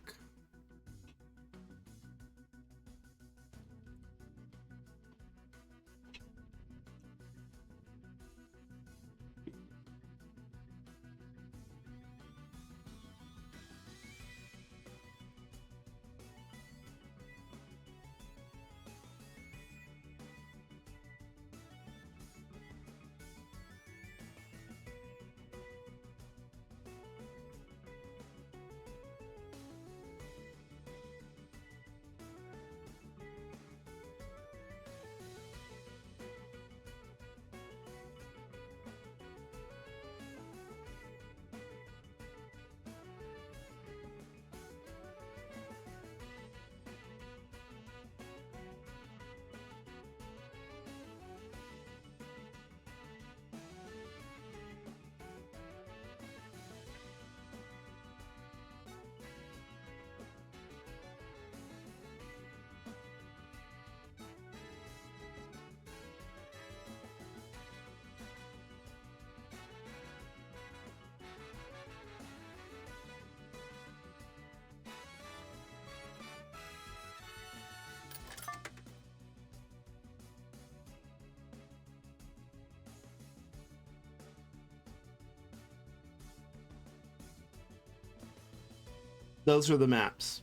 Those are the maps.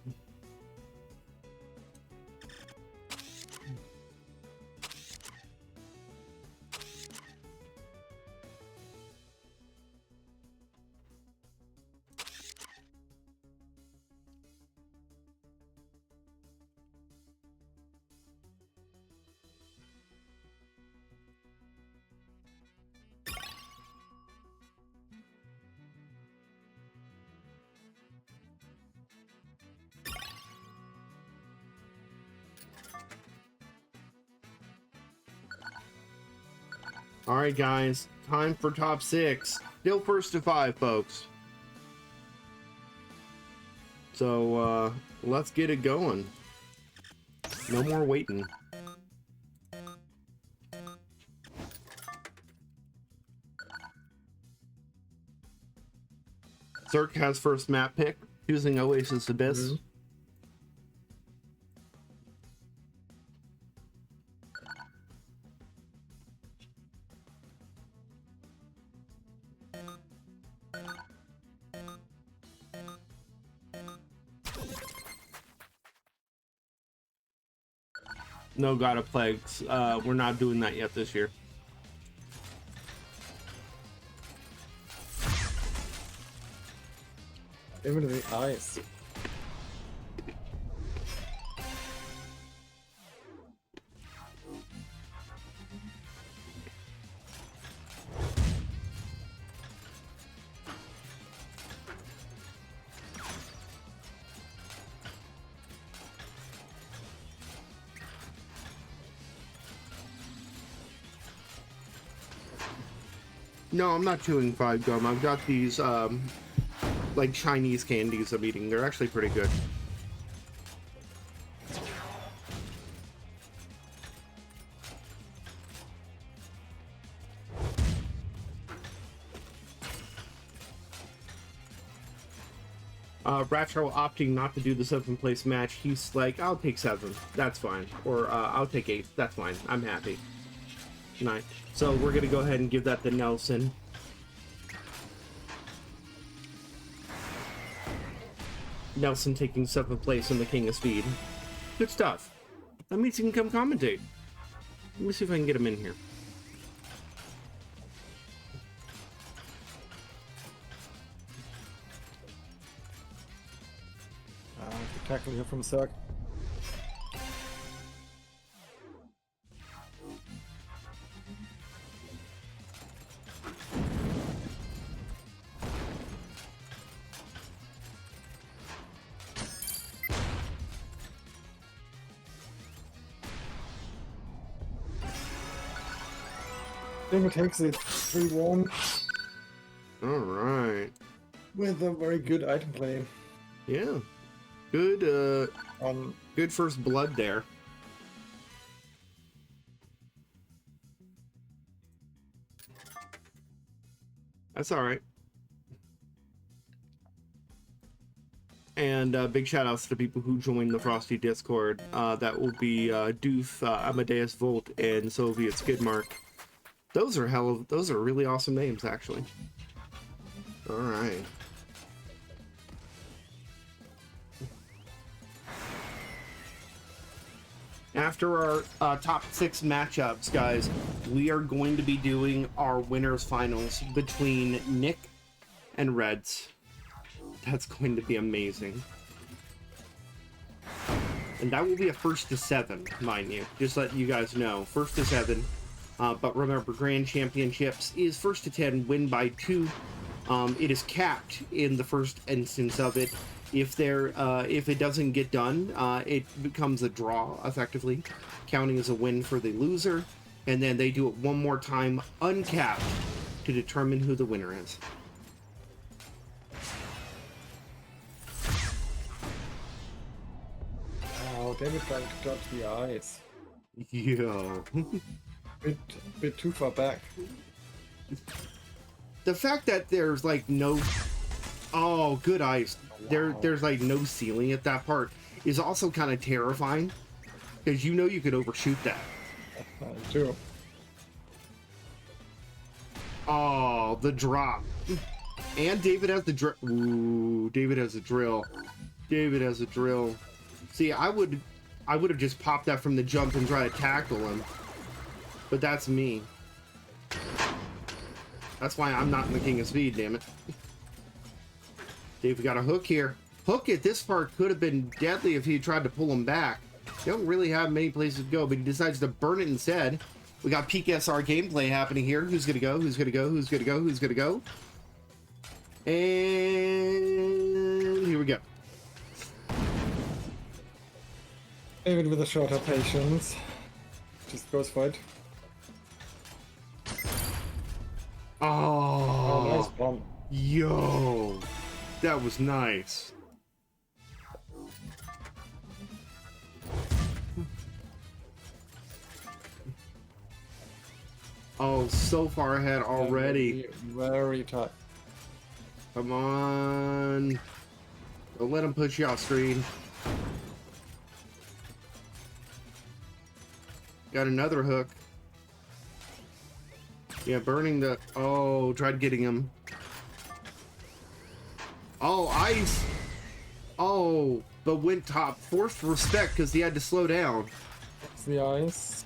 All right, guys, time for top 6. Still first to 5, folks. So let's get it going. No more waiting. Zerk has first map pick, choosing Oasis Abyss. No God of Plagues. We're not doing that yet this year. Even the eyes. No, I'm not chewing 5 gum. I've got these like Chinese candies I'm eating. They're actually pretty good. Ratro opting not to do the 7th place match. He's like, I'll take 7. That's fine. Or I'll take 8. That's fine. I'm happy. 9. So we're going to go ahead and give that to Nelson. Nelson taking 7th place in the King of Speed. Good stuff. That means he can come commentate. Let me see if I can get him in here. Tackle here from Zerk. David takes it 3-1 All right. with a very good item play. Yeah. Good, good first blood there. That's all right. And big shout outs to people who joined the Frosty Discord. That will be Doof, Amadeus Volt, and Soviet Skidmark. Those are really awesome names, actually. All right. After our top 6 matchups, guys, we are going to be doing our winners finals between Nick and Reds. That's going to be amazing. And that will be a 1st to 7, mind you. Just let you guys know. 1st to 7. But remember, Grand Championships is 1st to 10, win by 2. It is capped in the first instance of it. If it doesn't get done, it becomes a draw, effectively, counting as a win for the loser. And then they do it one more time, uncapped, to determine who the winner is. Oh, David trying to dodge the eyes. Yo. Bit too far back. The fact that there's like no... Oh, good eyes. Wow. There's like no ceiling at that part is also kind of terrifying. Because you know you could overshoot that. True. Oh, the drop. And David has the drill. Ooh, David has a drill. David has a drill. See, I would have just popped that from the jump and tried to tackle him. But that's me. That's why I'm not in the King of Speed, damn it. David got a hook here. Hook at this part could have been deadly if he tried to pull him back. You don't really have many places to go, but he decides to burn it instead. We got peak SR gameplay happening here. Who's gonna go? Who's gonna go? Who's gonna go? Who's gonna go? And here we go. David with a shorter patience. Just goes for it. Oh, nice Oh, bomb. yo, that was nice. Oh, so far ahead already. Very tight. Come on. Don't let him push you off screen. Got another hook. Yeah, burning the... Oh, tried getting him. Oh, ice. Oh, but went top. Forced respect because he had to slow down. It's the ice.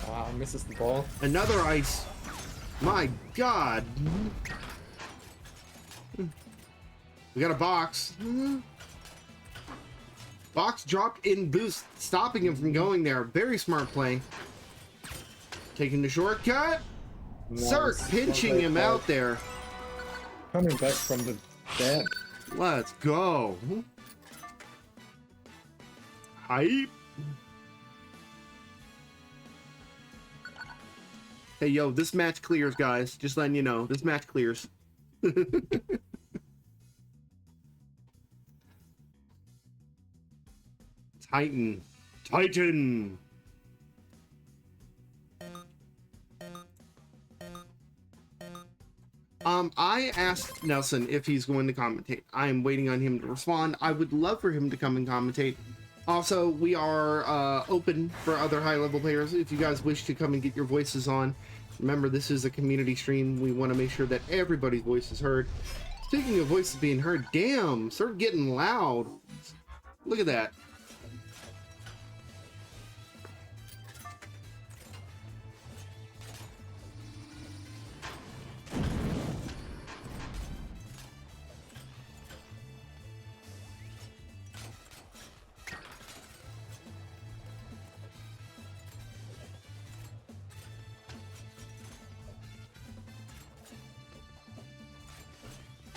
Ah, misses the ball. Another ice. My God. We got a box. Box dropped in boost, stopping him from going there. Very smart play. Taking the shortcut. Nice. Cirque pinching him out there. Coming back from the dead. Let's go. Hype. Hey, yo, this match clears, guys. Just letting you know, this match clears. Titan. Titan. I asked Nelson if he's going to commentate. I am waiting on him to respond. I would love for him to come and commentate. Also, we are open for other high-level players. If you guys wish to come and get your voices on, remember this is a community stream. We want to make sure that everybody's voice is heard. Speaking of voices being heard, damn, start getting loud. Look at that.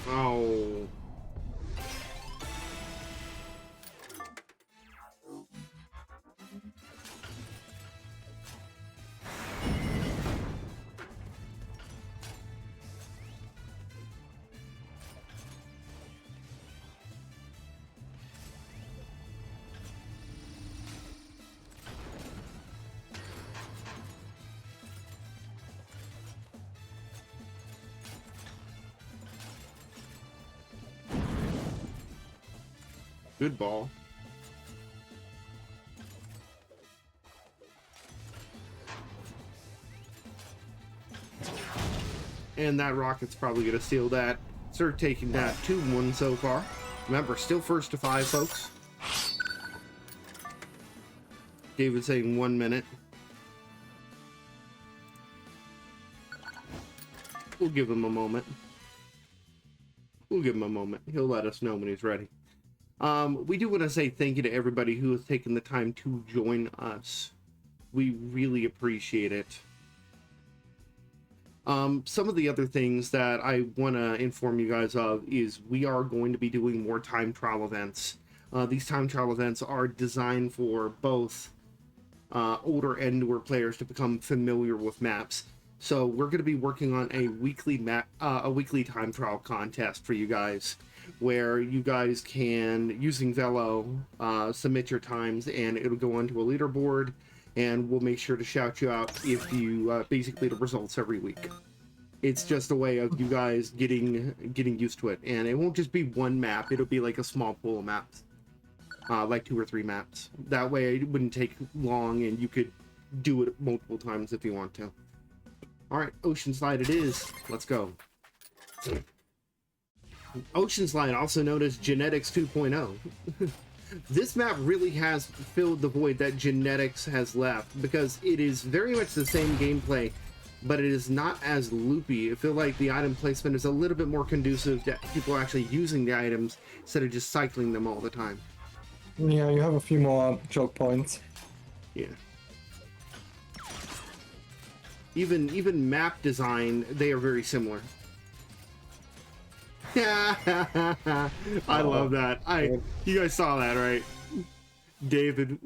Oh. Good ball. And that rocket's probably going to steal that. Sir taking that 2-1 so far. Remember, still first to 5, folks. David saying 1 minute. We'll give him a moment. We'll give him a moment. He'll let us know when he's ready. We do want to say thank you to everybody who has taken the time to join us. We really appreciate it. Some of the other things that I want to inform you guys of is we are going to be doing more time trial events. These time trial events are designed for both older and newer players to become familiar with maps. So we're going to be working on a weekly time trial contest for you guys, where you guys can, using Velo, submit your times, and it'll go onto a leaderboard, and we'll make sure to shout you out if you basically the results every week. It's just a way of you guys getting used to it, and it won't just be one map. It'll be like a small pool of maps, like 2 or 3 maps. That way it wouldn't take long, and you could do it multiple times if you want to. All right, Ocean Slide it is. Let's go. Ocean Slide, also known as Genetics 2.0. This map really has filled the void that Genetics has left, because it is very much the same gameplay, but it is not as loopy. I feel like the item placement is a little bit more conducive to people actually using the items instead of just cycling them all the time. Yeah, you have a few more choke points. Yeah. Even map design, they are very similar. I love that. You guys saw that, right? David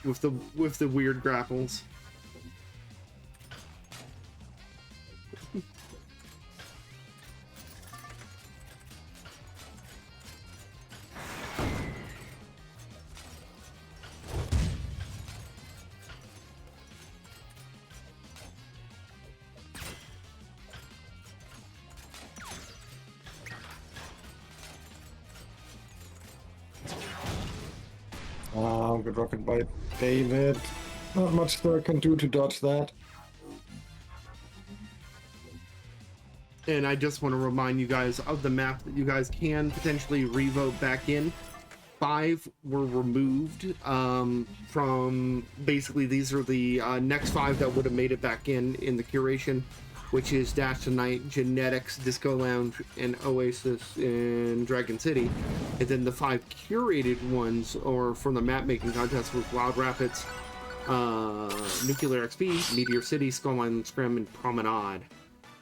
with the weird grapples. good rocket by David. Not much Sir can do to dodge that. And I just want to remind you guys of the map that you guys can potentially revote back in. 5 were removed from, basically these are the next 5 that would have made it back in the curation, which is Dash Tonight, Genetics, Disco Lounge, and Oasis in Dragon City. And then the 5 curated ones, or from the map making contest, was Wild Rapids, Nuclear XP, Meteor City, Skull Island, Scrim, and Promenade.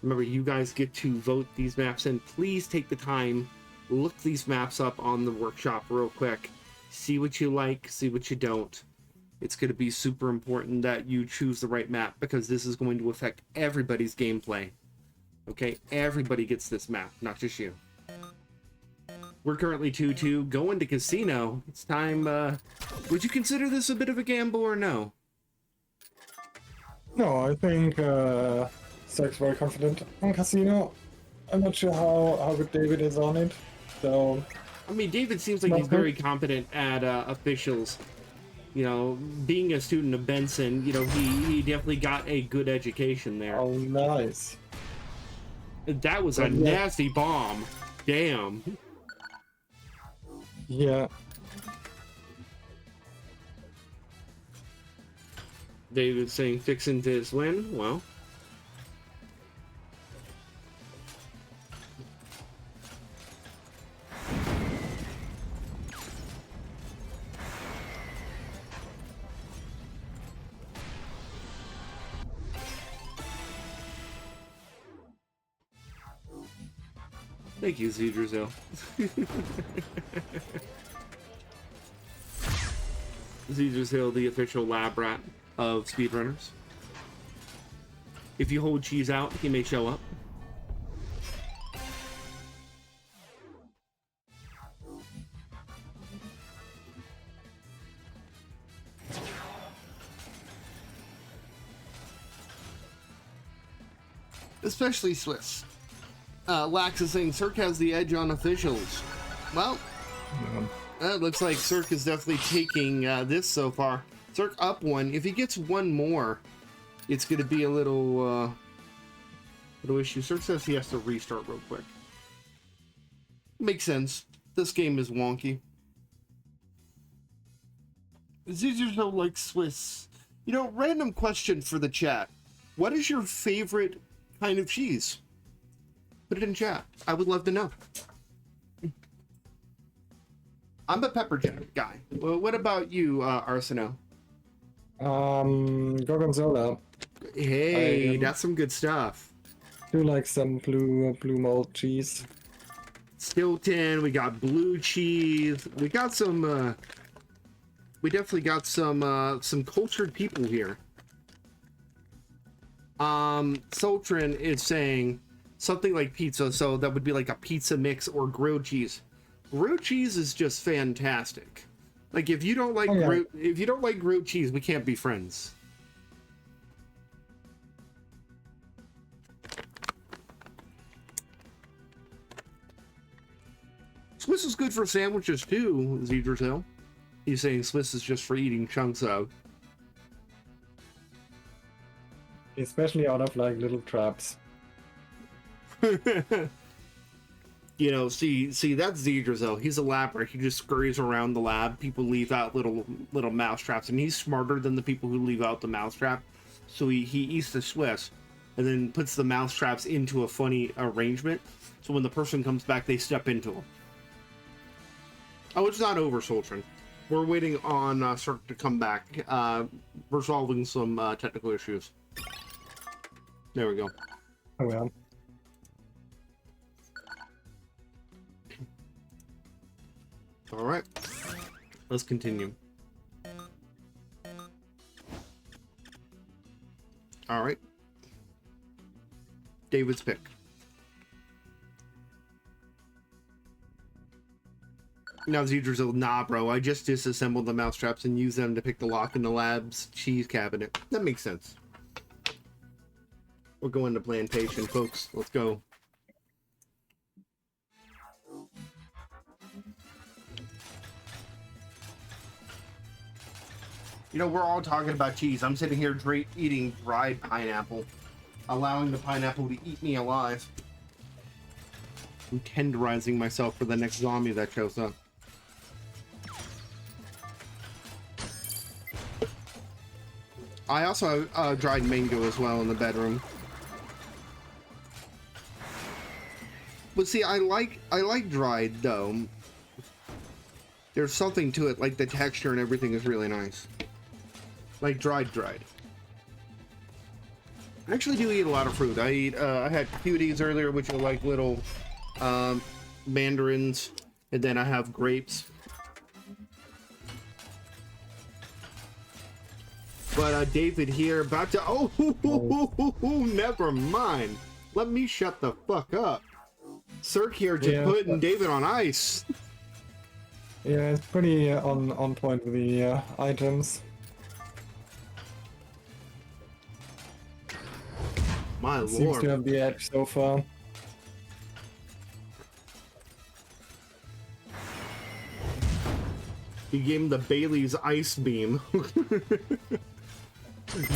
Remember, you guys get to vote these maps in. Please take the time, look these maps up on the workshop real quick. See what you like, see what you don't. It's going to be super important that you choose the right map, because this is going to affect everybody's gameplay. Okay? Everybody gets this map, not just you. We're currently 2-2, going to Casino. It's time, would you consider this a bit of a gamble or no? No, I think Sirk's very confident on Casino. I'm not sure how good David is on it, so... I mean, David seems like he's very competent at officials. You know, being a student of Benson, you know, he definitely got a good education there. Oh, nice. That was a nasty bomb. Damn. Yeah. David saying fixing to his win. Well. Thank you, Zedrazil. Zedrazil, the official lab rat of SpeedRunners. If you hold cheese out, he may show up. Especially Swiss. Lax is saying Cirque has the edge on officials. Well, it looks like Cirque is definitely taking this so far. Cirque up 1. If he gets 1 more, it's going to be a little issue. Cirque says he has to restart real quick. Makes sense. This game is wonky. Zizers don't like Swiss. You know, random question for the chat. What is your favorite kind of cheese? Put it in chat. I would love to know. I'm a pepper jack guy. Well, what about you, Arsenault? Gorgonzola. Hey, that's some good stuff. Do like some blue mold cheese. Stilton, we got blue cheese. We got some. We definitely got some cultured people here. Sultran is saying something like pizza, so that would be like a pizza mix or grilled cheese. Grilled cheese is just fantastic. Like if you don't like grilled cheese, we can't be friends. Swiss is good for sandwiches too, Zedrazil. He's saying Swiss is just for eating chunks of. Especially out of like little traps. You know, see that's Zedrazil. He's a lapper. He just scurries around the lab. People leave out little mouse traps, and he's smarter than the people who leave out the mouse trap. So he eats the Swiss, and then puts the mouse traps into a funny arrangement. So when the person comes back, they step into them. Oh, it's not over, Sultran. We're waiting on Cirque to come back. We're solving some technical issues. There we go. Oh yeah. All right, let's continue. All right, David's pick. Now Zedrazil, nah, bro. I just disassembled the mousetraps and used them to pick the lock in the lab's cheese cabinet. That makes sense. We're going to Plantation, folks. Let's go. You know, we're all talking about cheese. I'm sitting here eating dried pineapple, allowing the pineapple to eat me alive. I'm tenderizing myself for the next zombie that shows up. I also have dried mango as well in the bedroom. But see, I like dried though. There's something to it, like the texture and everything is really nice. Like dried. I actually do eat a lot of fruit. I had cuties earlier, which are like little mandarins, and then I have grapes. But David here about to never mind. Let me shut the fuck up. Cirque here just putting David on ice. Yeah, it's pretty on point with the items. My It seems lord. to have the edge so far. He gave him the Bailey's ice beam.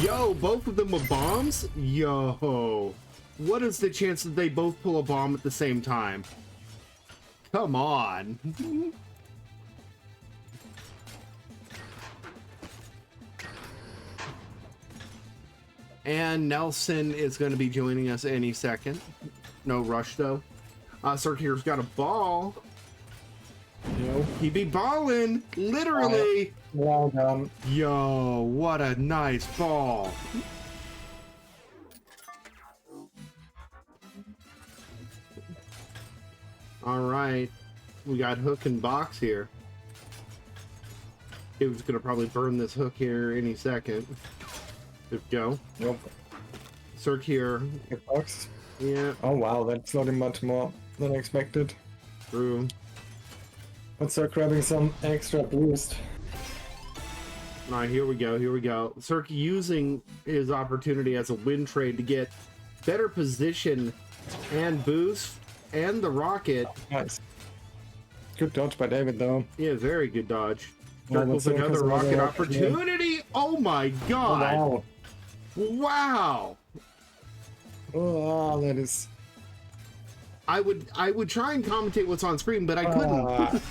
Yo, both of them with bombs? Yo. What is the chance that they both pull a bomb at the same time? Come on. And Nelson is going to be joining us any second. No rush, though. Cirque here's got a ball. Yo. He be balling, literally. Well done. Yo, what a nice ball. All right, we got hook and box here. It was gonna probably burn this hook here any second. There we go. Yep. Cirque here. Good box. Yeah, Oh wow, that's not much more than expected. true. But start grabbing some extra boost. All right, here we go. Here we go. Cirque using his opportunity as a win trade to get better position and boost and the rocket. Nice. Good dodge by David though. Yeah, very good dodge. Well, Circles that's another another rocket opportunity. opportunity. Oh my god! Oh, Wow. wow. Oh, that is. I would try and commentate what's on screen, but I couldn't.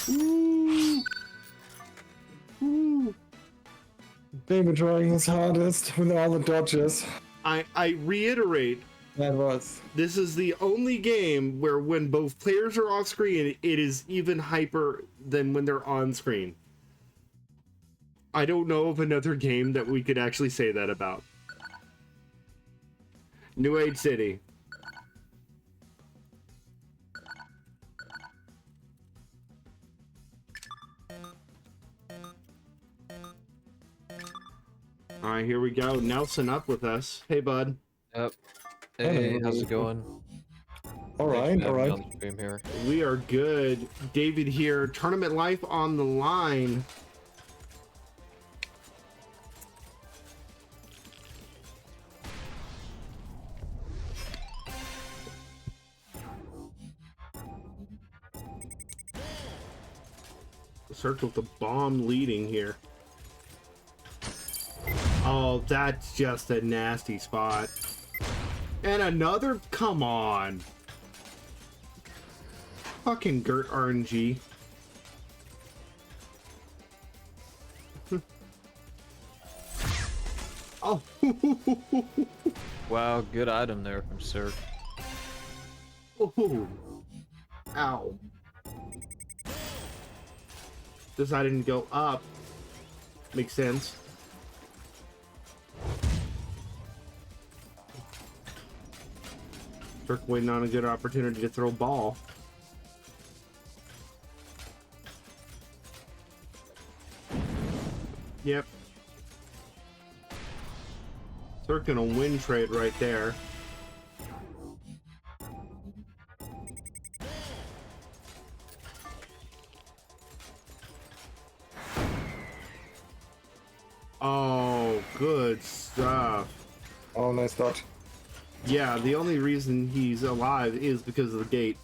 Ooh. Ooh. David trying his hardest with all the dodges. I reiterate, That was. this is the only game where when both players are off screen, it is even hyper than when they're on screen. I don't know of another game that we could actually say that about. New Age City. All right, here we go. Nelson up with us. Hey, bud. Yep. Hey, how's it going? Alright, alright. On stream here. We are good. David here. Tournament life on the line. Circle the bomb leading here. Oh, that's just a nasty spot. And another, come on. Fucking Gert RNG. Oh. Wow, good item there from Sir. Ooh. Ow. This I didn't go up. Makes sense. Turk waiting on a good opportunity to throw ball. Yep. Turk gonna win trade right there. Oh, good stuff. Oh, nice dodge. Yeah, the only reason he's alive is because of the gate.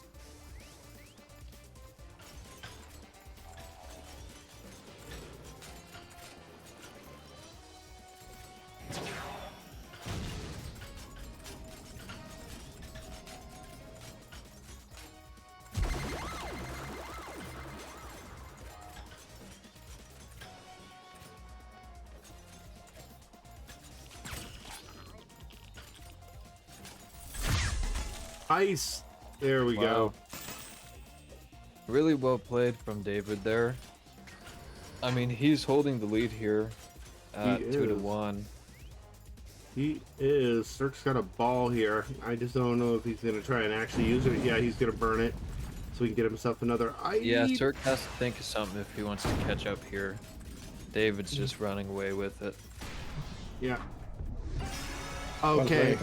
Ice. There we go. Really well played from David there. I mean, he's holding the lead here, He 2-1. He is. Cirque's got a ball here. I just don't know if he's going to try and actually use it. Yeah, he's going to burn it so he can get himself another ice. Yeah, Cirque has to think of something if he wants to catch up here. David's just running away with it. Yeah. Okay. Okay.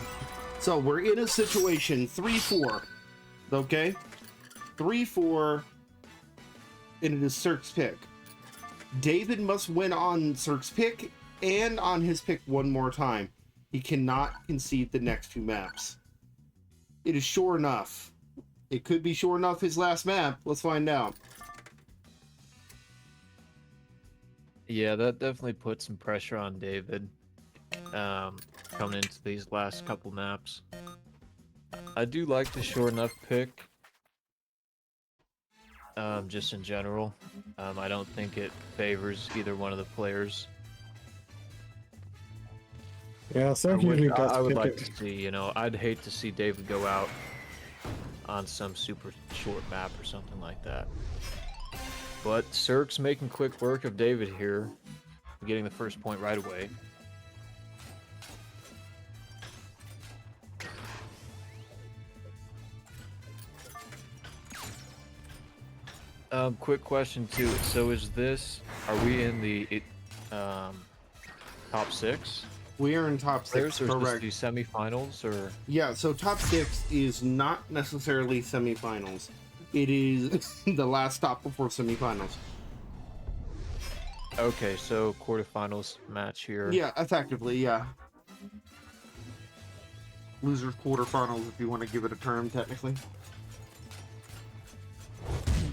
So we're in a situation 3-4. Okay? 3-4. And it is Cirque's pick. David must win on Cirque's pick and on his pick one more time. He cannot concede the next two maps. It is sure enough. It could be sure enough his last map. Let's find out. Yeah, that definitely puts some pressure on David coming into these last couple maps. I do like the sure enough pick, just in general. I don't think it favors either one of the players. Yeah, Cirque usually does I would pick like it. to see, I'd hate to see David go out on some super short map or something like that. But Cirque's making quick work of David here, getting the first point right away. Quick question too. So are we in the top 6 We are in top players, 6, or is correct? this the semifinals, or? Yeah, so top 6 is not necessarily semifinals. It is the last stop before semifinals. Okay, so quarterfinals match here. Yeah, effectively, yeah. Losers quarterfinals, if you want to give it a term, technically.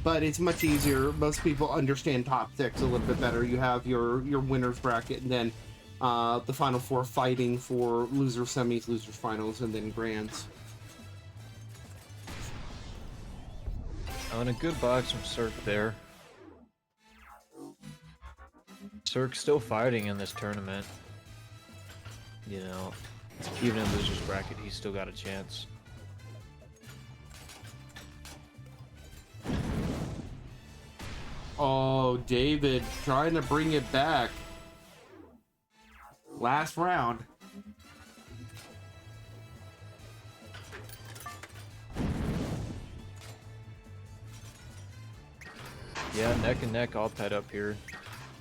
But it's much easier. Most people understand top 6 a little bit better. You have your winners bracket, and then the final 4 fighting for loser semis, losers finals, and then grands. Oh, and a good box from Cirque there. Cirque's still fighting in this tournament. Even in losers bracket, he's still got a chance. Oh, David trying to bring it back. Last round. Yeah, neck and neck, all tied up here.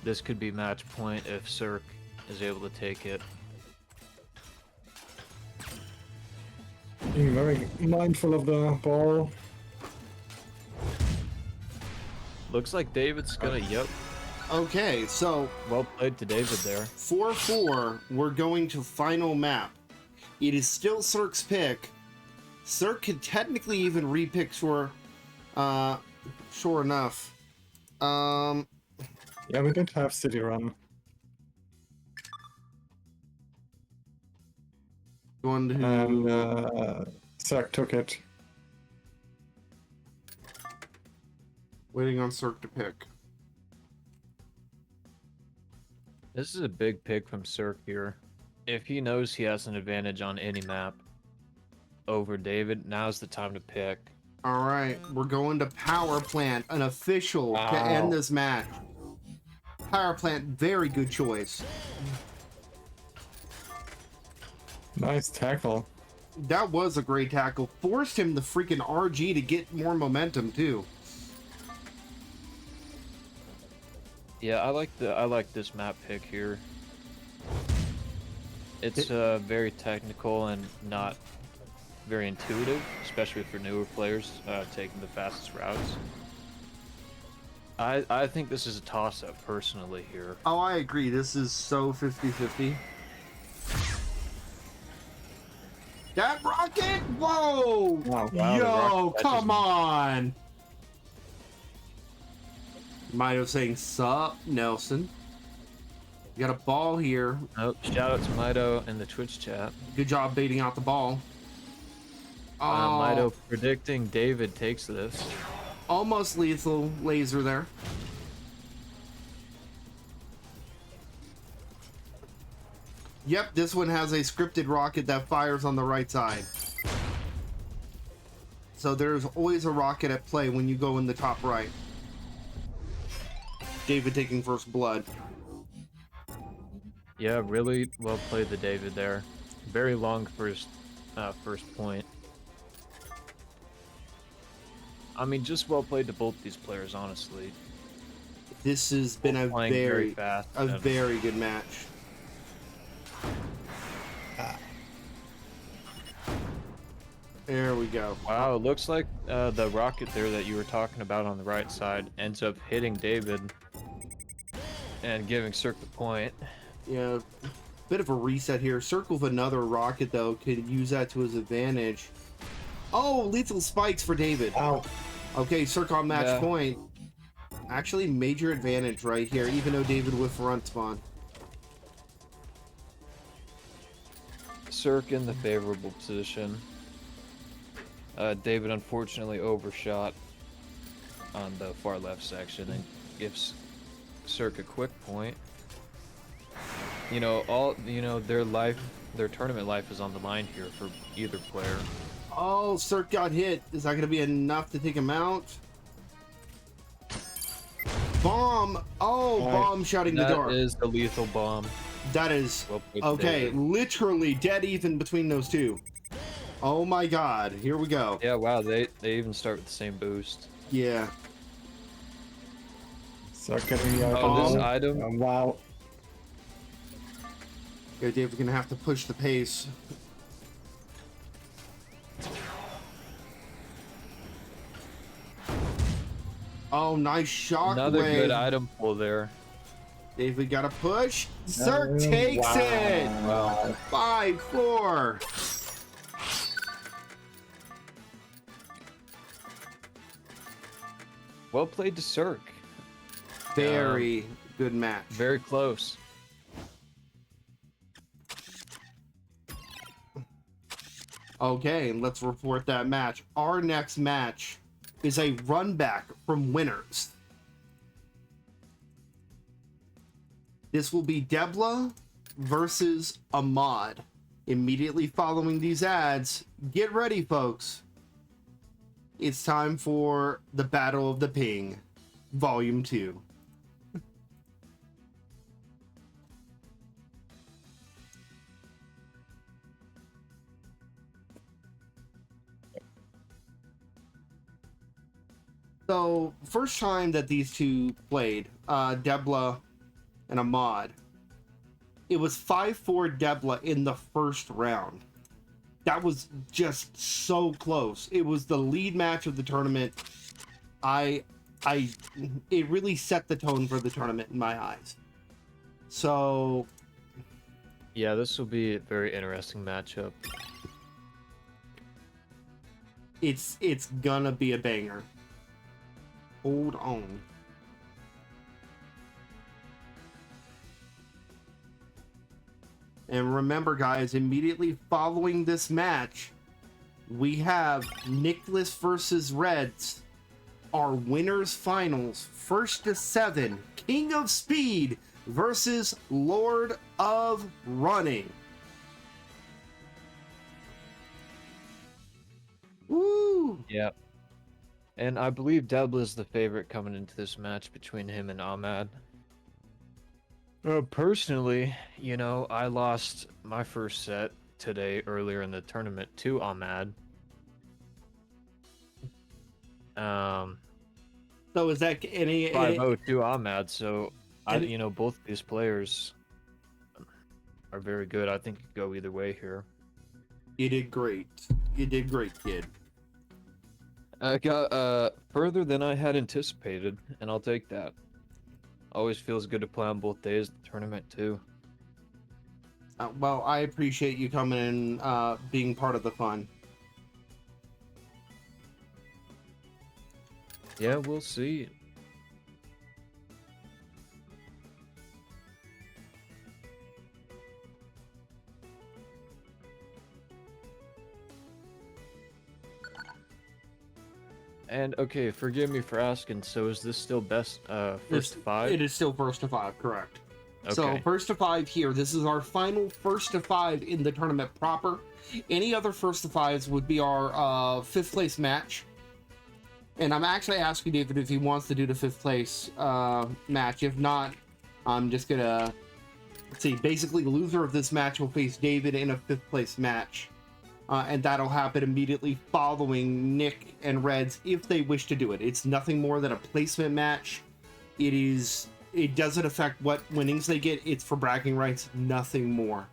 This could be match point if Cirque is able to take it. Being very mindful of the ball. Looks like David's gonna, yep. Okay, so Well played to David there. 4-4, we're going to final map. It is still Cirque's pick. Cirque could technically even repick sure enough. Yeah, we did have City Run. Going to And Cirque took it. waiting on Cirque to pick. This is a big pick from Cirque here. If he knows he has an advantage on any map over David, now's the time to pick. All right, we're going to Power Plant, an official to end this match. Power Plant, very good choice. Nice tackle. That was a great tackle. Forced him the freaking RG to get more momentum too. Yeah, I like this map pick here. It's very technical and not very intuitive, especially for newer players taking the fastest routes. I think this is a toss-up personally here. Oh, I agree. This is so 50-50. That rocket! Whoa! Wow. Wow, the Yo, rocket catches come me. on! Mito saying, sup, Nelson. You got a ball here. Oh, shout out to Mito in the Twitch chat. Good job baiting out the ball. Oh, Mito predicting David takes this. almost lethal laser there. Yep, this one has a scripted rocket that fires on the right side. So there's always a rocket at play when you go in the top right. David taking first blood. Yeah, really well played the David there. Very long first point. I mean, just well played to both these players, honestly. This has been a Playing very fast. very good match. There we go. Wow, it looks like the rocket there that you were talking about on the right side ends up hitting David and giving Cirque the point. Yeah, bit of a reset here. Circle with another rocket, though, could use that to his advantage. Oh, lethal spikes for David. Ow. Okay, Cirque on match Yeah. point. Actually, major advantage right here, even though David with front spawn. Cirque in the favorable position. David unfortunately overshot on the far left section and gives Cirque a quick point. You know, their tournament life is on the line here for either player. Oh, Cirque got hit. Is that going to be enough to take him out? Bomb! Oh, bomb shutting the door. That is the lethal bomb. That is Well played, okay. David. Literally dead even between those two. Oh my God! Here we go. Yeah, wow, they even start with the same boost. Yeah. So getting the Oh, this item. item. Wow. Yeah, David's gonna have to push the pace. Oh, nice shockwave. Another good item pull there. David got a push. Cirque takes it. Wow. 5-4. Well played to Cirque. Very good match. Very close. Okay, let's report that match. Our next match is a run back from winners. This will be Debla versus Ahmad. Immediately following these ads, get ready, folks. It's time for the Battle of the Ping, Volume 2. So, first time that these two played, Debla and Ahmad, it was 5-4 Debla in the first round. That was just so close. It was the lead match of the tournament. It really set the tone for the tournament in my eyes. So, Yeah, this will be a very interesting matchup. it's gonna be a banger. Hold on. And remember, guys, immediately following this match, we have Nicholas versus Reds, our winners finals, 1st to 7, King of Speed versus Lord of Running. Woo! Yep. And I believe Debla is the favorite coming into this match between him and Ahmad. Personally, you know, I lost my first set today earlier in the tournament to Ahmad. So is that any 5-0 to Ahmad, so you know, both these players are very good. I think it could go either way here. You did great. You did great, kid. I got further than I had anticipated, and I'll take that. Always feels good to play on both days of the tournament too. Well, I appreciate you coming and being part of the fun. Yeah, we'll see. And okay, forgive me for asking. So is this still best first to 5? It is still 1st to 5, correct? So Okay. first to 5 here. This is our final first to 5 in the tournament proper. Any other first to 5s would be our 5th place match. And I'm actually asking David if he wants to do the 5th place match. If not, I'm just gonna, let's see, basically the loser of this match will face David in a 5th place match. And that'll happen immediately following Nick and Reds if they wish to do it. It's nothing more than a placement match. It doesn't affect what winnings they get. It's for bragging rights, nothing more.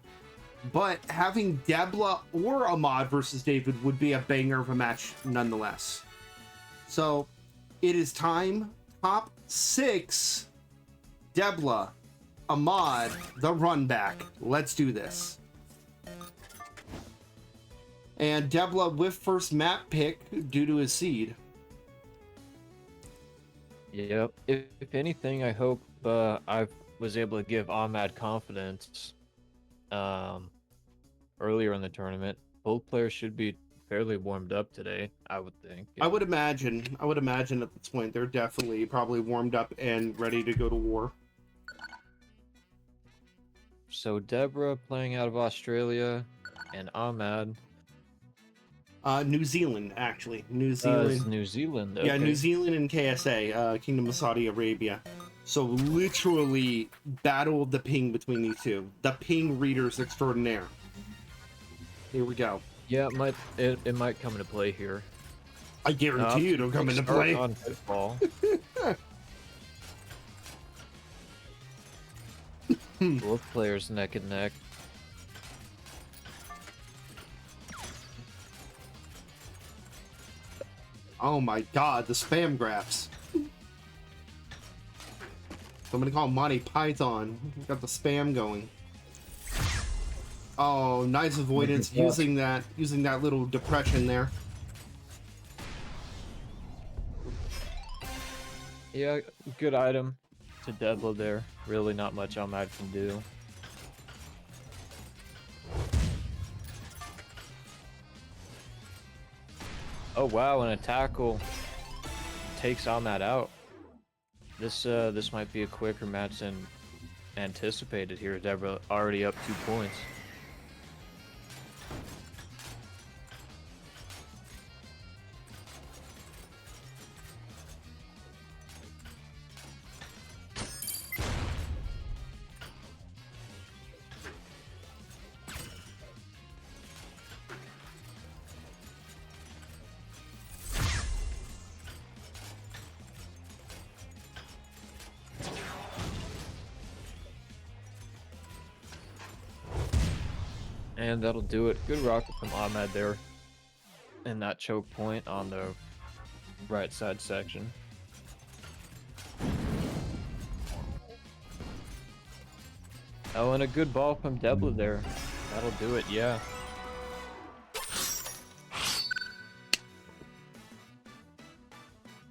But having Debla or Ahmad versus David would be a banger of a match nonetheless. So it is time. Top 6. Debla, Ahmad, the run back. Let's do this. And Debla with first map pick due to his seed. Yep. If anything, I hope I was able to give Ahmad confidence earlier in the tournament. Both players should be fairly warmed up today, I would think. I would imagine at this point they're definitely probably warmed up and ready to go to war. So Deborah playing out of Australia and Ahmad. New Zealand, actually. New It's Zealand. New Zealand. Yeah, Okay. New Zealand and KSA, Kingdom of Saudi Arabia. So literally battle of the ping between these two. The ping readers extraordinaire. Here we go. Yeah, it might come into play here. I guarantee you it'll come into Start play. on Pitfall. Both players neck and neck. Oh my god, the spam graphs. Somebody call Monty Python. Got the spam going. Oh, nice avoidance using that little depression there. Yeah, good item to Debla there. Really not much Ahmad can do. Oh wow, and a tackle takes Ahmad out. This might be a quicker match than anticipated here. Debra already up 2 points. And that'll do it. Good rocket from Ahmad there. And that choke point on the right side section. Oh, and a good ball from Debla there. That'll do it, yeah.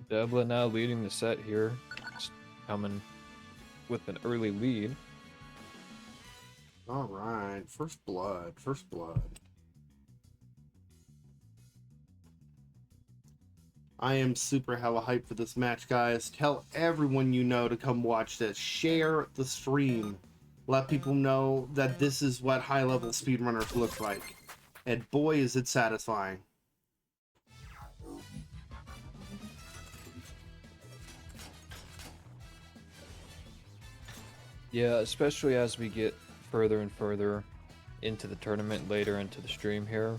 Debla now leading the set here. Just coming with an early lead. All right, first blood, first blood. I am super hella hyped for this match, guys. Tell everyone you know to come watch this. Share the stream. Let people know that this is what high-level speedrunners look like. And boy, is it satisfying. Yeah, especially as we get further and further into the tournament, later into the stream here,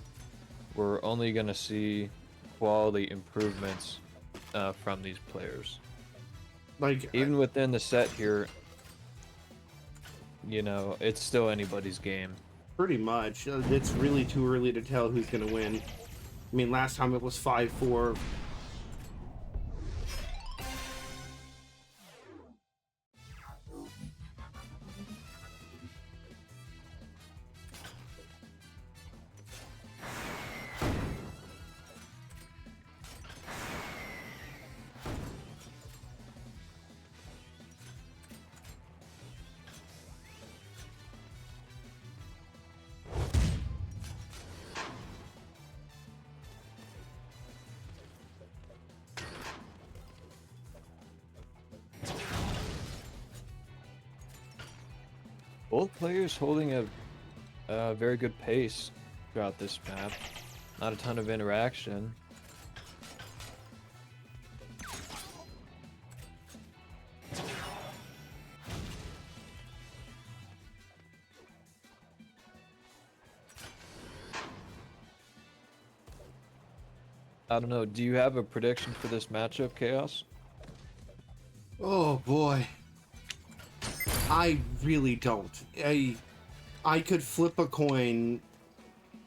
we're only going to see quality improvements from these players. Like, Even within the set here, you know, it's still anybody's game. pretty much. It's really too early to tell who's going to win. I mean, last time it was 5-4. both players holding a very good pace throughout this map. Not a ton of interaction. I don't know. Do you have a prediction for this matchup, Chaos? Oh boy. I really don't. I could flip a coin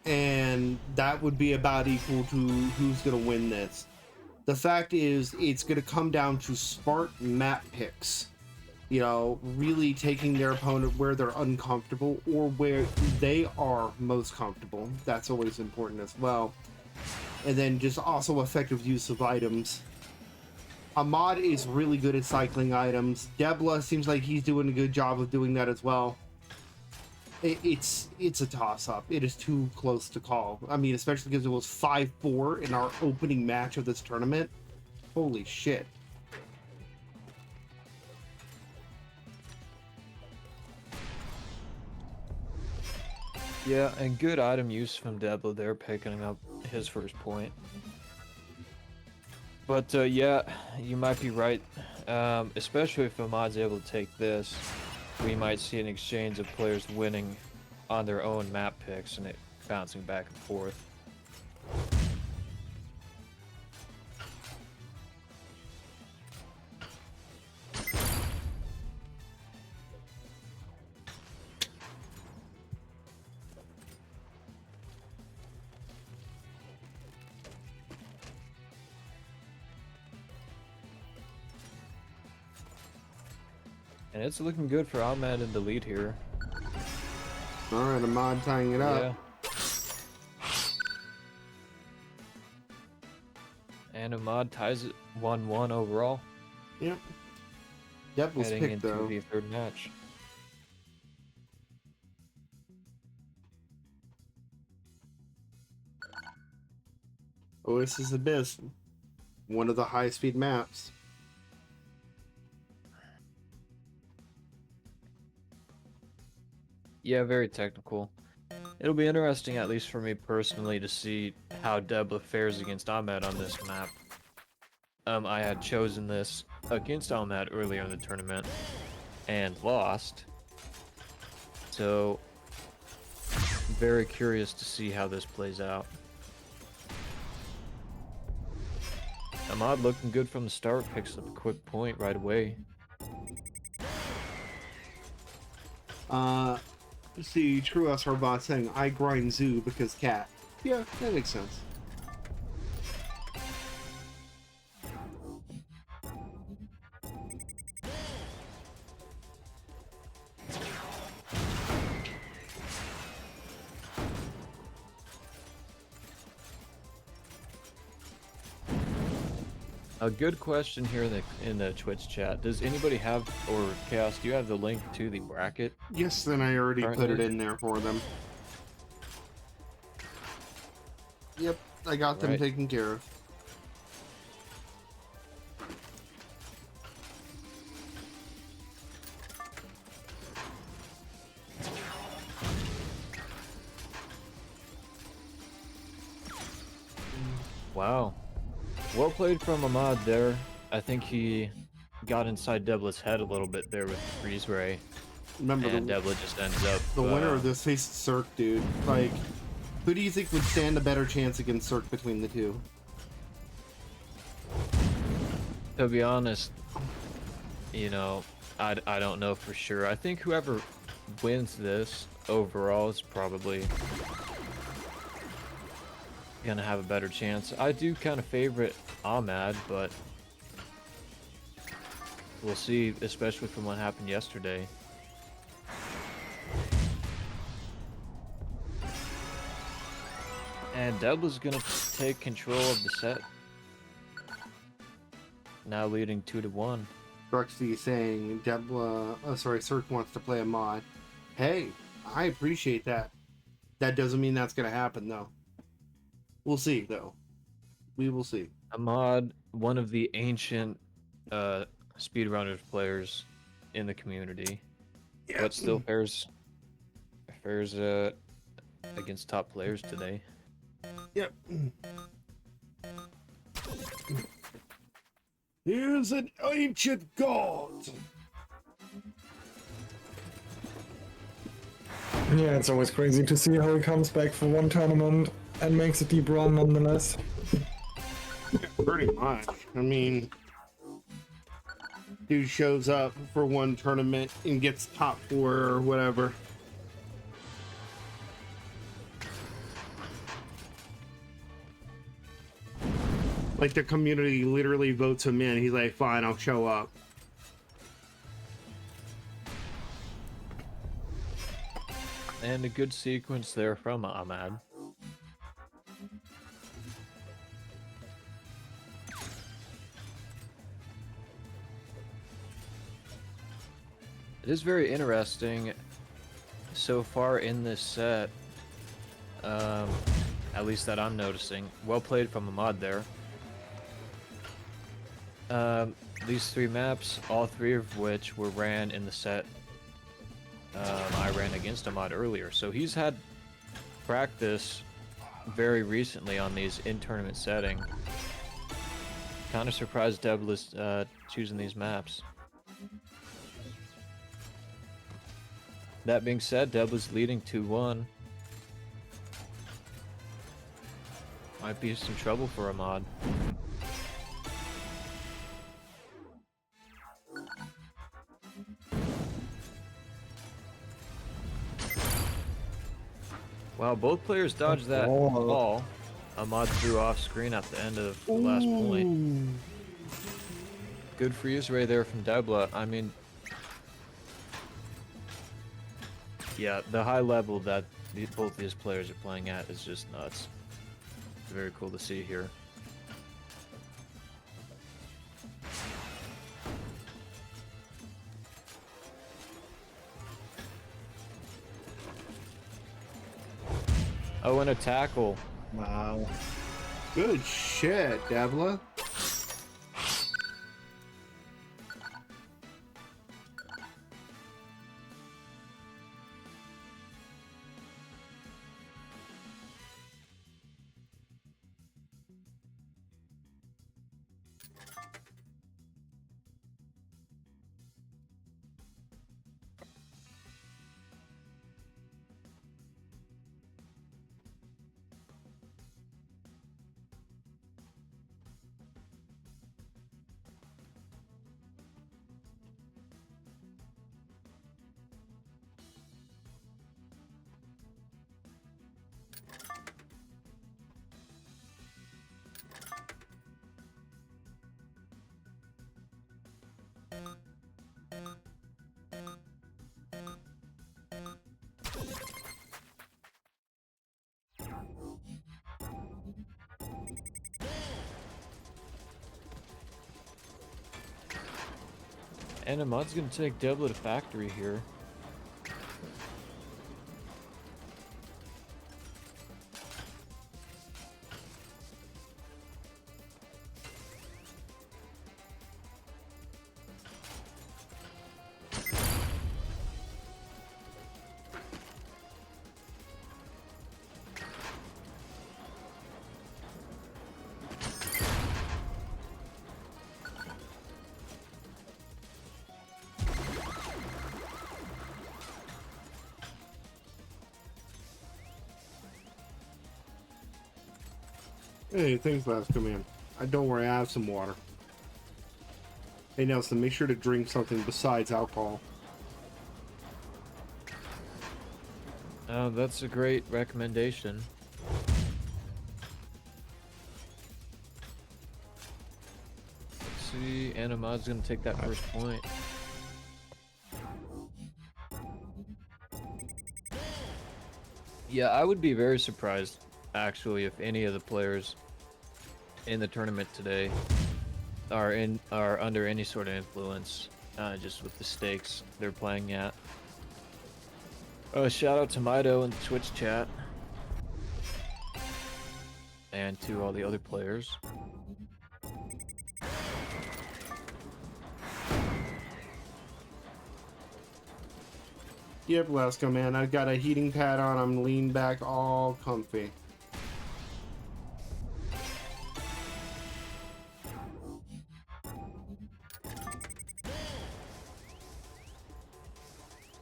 and that would be about equal to who's going to win this. The fact is, it's going to come down to smart map picks. You know, really taking their opponent where they're uncomfortable or where they are most comfortable. That's always important as well. And then just also effective use of items. Ahmad is really good at cycling items. Debla seems like he's doing a good job of doing that as well. It's a toss-up. It is too close to call. I mean, especially because it was 5-4 in our opening match of this tournament. Holy shit. Yeah, and good item use from Debla there, picking up his first point. But yeah, you might be right. Especially if Ahmad's able to take this, we might see an exchange of players winning on their own map picks and it bouncing back and forth. And it's looking good for Ahmed in the lead here. Alright, Ahmad tying it up. Yeah. And Ahmad ties it 1-1 overall. Yep. Debla's Heading pick, into though. the third match. Oasis Abyss. One of the high-speed maps. Yeah, very technical. It'll be interesting, at least for me personally, to see how Debla fares against Ahmed on this map. I had chosen this against Ahmed earlier in the tournament and lost. So, very curious to see how this plays out. Ahmad looking good from the start, picks up a quick point right away. See, True Us Robot saying, I grind Zoo because cat. Yeah, that makes sense. A good question here in the Twitch chat. Does anybody have, or Chaos, do you have the link to the bracket? Yes, then I already put it Currently? in there for them. Yep, I got them Right. taken care of. Wow. Well played from Ahmad there. I think he got inside Debla's head a little bit there with the freeze ray. Remember, And the Debla just ends up... winner of this faces Cirque, dude. Like, who do you think would stand a better chance against Cirque between the two? To be honest, you know, I don't know for sure. I think whoever wins this overall is probably gonna have a better chance. I do kind of favorite Ahmad, but we'll see, especially from what happened yesterday. And Debla's gonna take control of the set. Now leading 2-1. Bruxy saying, Cirque wants to play a mod. Hey, I appreciate that. That doesn't mean that's gonna happen, though. We'll see, though. We will see. Ahmad, one of the ancient SpeedRunners players in the community, but still fares Fair's against top players today. Yep. Here's an ancient god. Yeah, it's always crazy to see how he comes back for one tournament and makes a deep run nonetheless. Pretty much. I mean, dude shows up for one tournament and gets top 4 or whatever. Like the community literally votes him in. He's like, fine, I'll show up. And a good sequence there from Ahmad. It is very interesting so far in this set, at least that I'm noticing. Well played from Ahmad there. These 3 maps, all 3 of which were ran in the set I ran against Ahmad earlier, so he's had practice very recently on these in-tournament setting. Kind of surprised Debla's choosing these maps. That being said, Debla's leading 2-1. Might be some trouble for Ahmad. Wow, both players dodged that ball. Ahmad threw off screen at the end of the last point. Good freeze ray there from Debla. I mean, yeah, the high level that both these players are playing at is just nuts. Very cool to see here. Oh, and a tackle. Wow. Good shit, Devla. And Ahmad's gonna take Debla to factory here. Hey, thanks, last come in. Don't worry, I have some water. Hey, Nelson, make sure to drink something besides alcohol. Oh, that's a great recommendation. Let's see, and Ahmad's gonna take that first point. Yeah, I would be very surprised, actually, if any of the players in the tournament today are under any sort of influence, just with the stakes they're playing at. Shout out to Mido in the Twitch chat, and to all the other players. Yep, Lasco, man. I've got a heating pad on. I'm leaned back all comfy.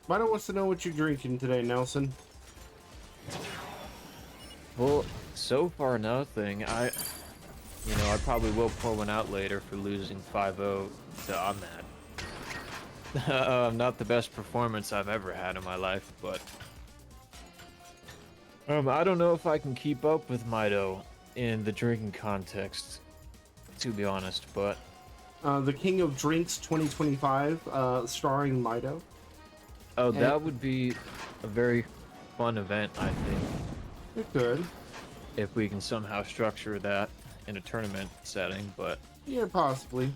Mido wants to know what you're drinking today, Nelson. Well, so far nothing. I probably will pour one out later for losing 5-0 to Ahmed. Not the best performance I've ever had in my life, but I don't know if I can keep up with Mido in the drinking context, to be honest. But The King of Drinks 2025, starring Mido. oh, that would be a very fun event, I think, It could. if we can somehow structure that in a tournament setting. But Yeah, possibly.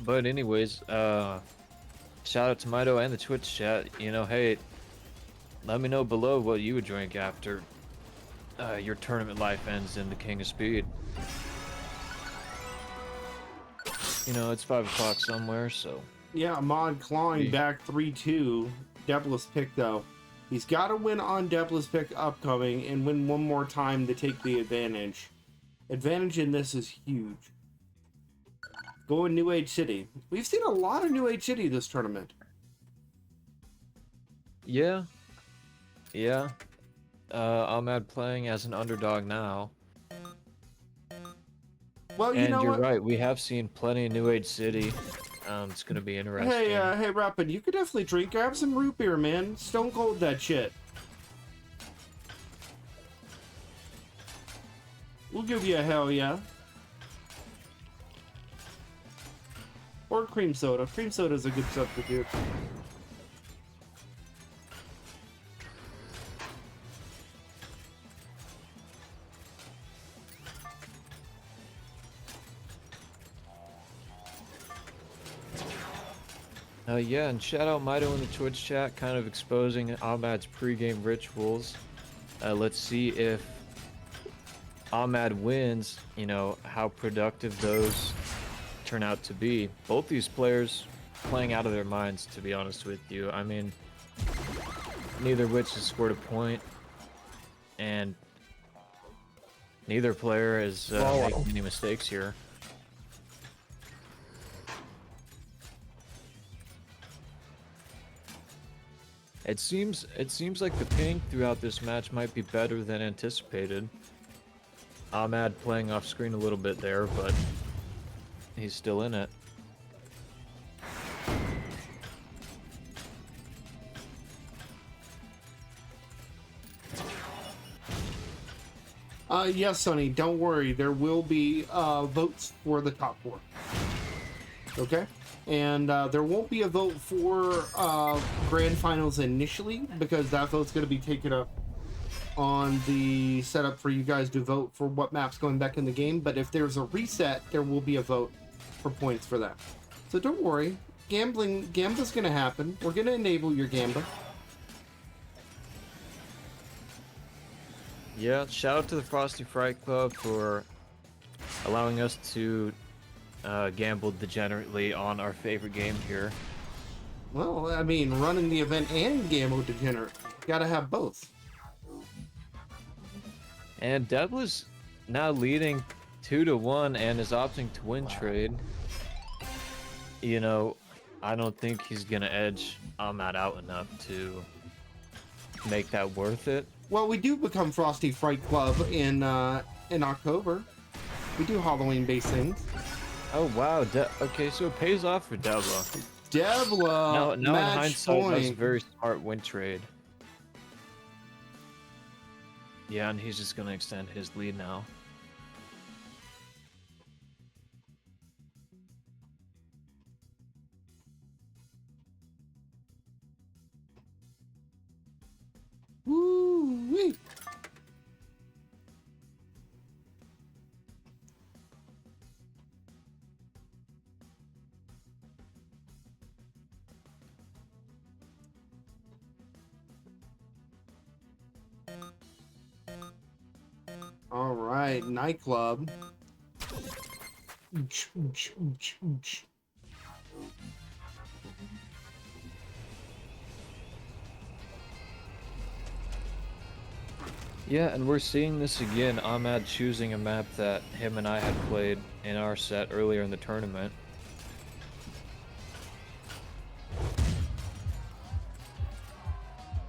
anyways, shout out to Mido and the Twitch chat. Hey, let me know below what you would drink after your tournament life ends in the King of Speed. It's 5 o'clock somewhere, so. Yeah, Mod clawing Yeah. back 3-2. Depla's pick, though. He's got to win on Depla's pick upcoming and win one more time to take the advantage. Advantage in this is huge. Going New Age City. We've seen a lot of New Age City this tournament. Yeah. Ahmad playing as an underdog now. Well, you And know you're what? right, we have seen plenty of New Age City. It's gonna be interesting. Hey, Rapid, you could definitely drink. Grab some root beer, man. Stone cold that shit. We'll give you a hell yeah. Or cream soda. Cream soda is a good substitute. Yeah, and shout out Mido in the Twitch chat, kind of exposing Ahmad's pregame rituals. Let's see if Ahmad wins, how productive those turn out to be. Both these players playing out of their minds, to be honest with you. I mean, neither of which has scored a point, and neither player is making any mistakes here. It seems like the ping throughout this match might be better than anticipated. Ahmad playing off screen a little bit there, but he's still in it. Yes, Sonny, don't worry. There will be votes for the top 4. Okay? And there won't be a vote for Grand Finals initially, because that vote's going to be taken up on the setup for you guys to vote for what map's going back in the game. But if there's a reset, there will be a vote for points for that. So don't worry. Gamba's going to happen. We're going to enable your Gamba. Yeah, shout out to the Frosty Fright Club for allowing us to gamble degenerately on our favorite game here. Well, I mean, running the event and Gamble Degenerate. Gotta have both. And Devla's now leading 2-1 and is opting to win trade. I don't think he's gonna edge Ahmad out enough to make that worth it. Well, we do become Frosty Fright Club in October. We do Halloween-based things. Oh wow, okay, so it pays off for Devla. Devla, Now in match hindsight, that was a point. very smart win trade. Yeah, and he's just gonna extend his lead now. Woo-wee. All right, nightclub. Yeah, and we're seeing this again. Ahmad choosing a map that him and I had played in our set earlier in the tournament.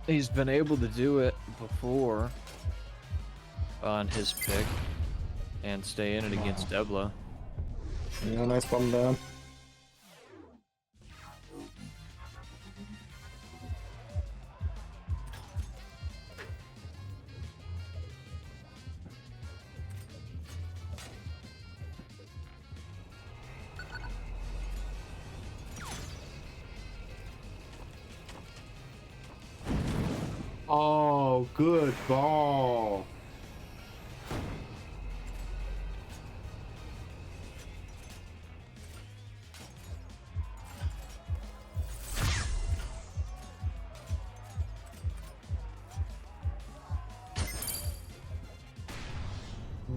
He's been able to do it before on his pick and stay in it against Debla. Yeah, nice bomb there. Oh, good ball.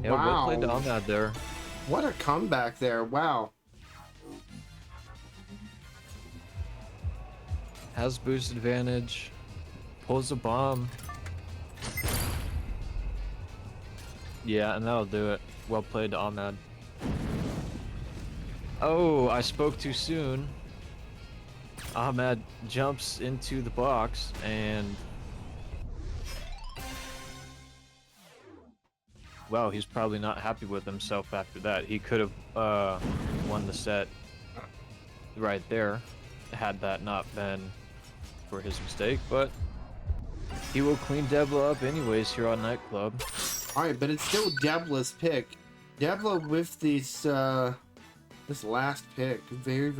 Yeah, well played to Ahmad there. What a comeback there. Wow. Has boost advantage. Pulls a bomb. Yeah, and that'll do it. Well played to Ahmad. Oh, I spoke too soon. Ahmad jumps into the box and... Wow, he's probably not happy with himself after that. He could have won the set right there had that not been for his mistake, but he will clean Debla up anyways here on Nightclub. Alright, but it's still Debla's pick. Debla with this this last pick, very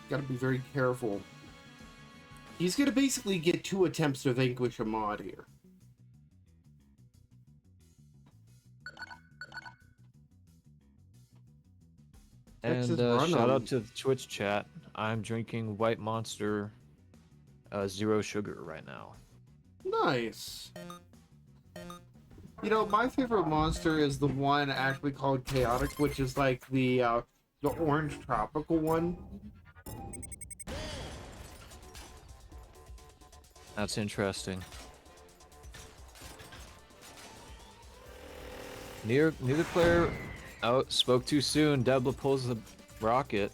gotta be very careful. He's gonna basically get 2 attempts to vanquish Ahmad here. And Texas run shout on. out to the Twitch chat. I'm drinking White Monster Zero Sugar right now. Nice. You know, my favorite monster is the one actually called Chaotic, which is like the orange tropical one. That's interesting. Neither player spoke too soon. Debla pulls the rocket.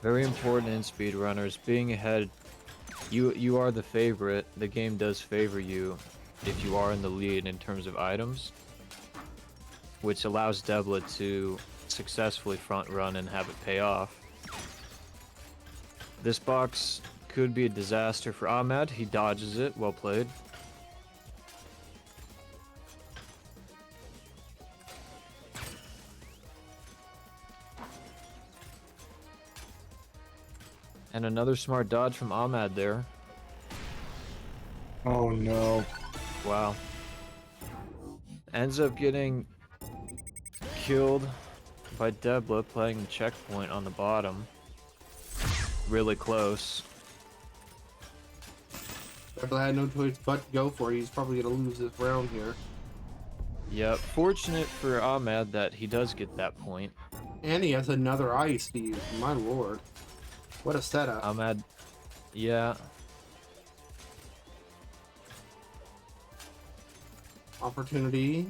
Very important in SpeedRunners. Being ahead, you are the favorite. The game does favor you if you are in the lead in terms of items, which allows Debla to successfully front run and have it pay off. This box could be a disaster for Ahmad. He dodges it. Well played. And another smart dodge from Ahmad there. Oh no. Wow. Ends up getting killed by Debla playing the checkpoint on the bottom. Really close. Debla had no choice but to go for it. He's probably gonna lose this round here. Yep, fortunate for Ahmad that he does get that point. And he has another ice to use. My lord. What a setup. Ahmad, yeah. Opportunity.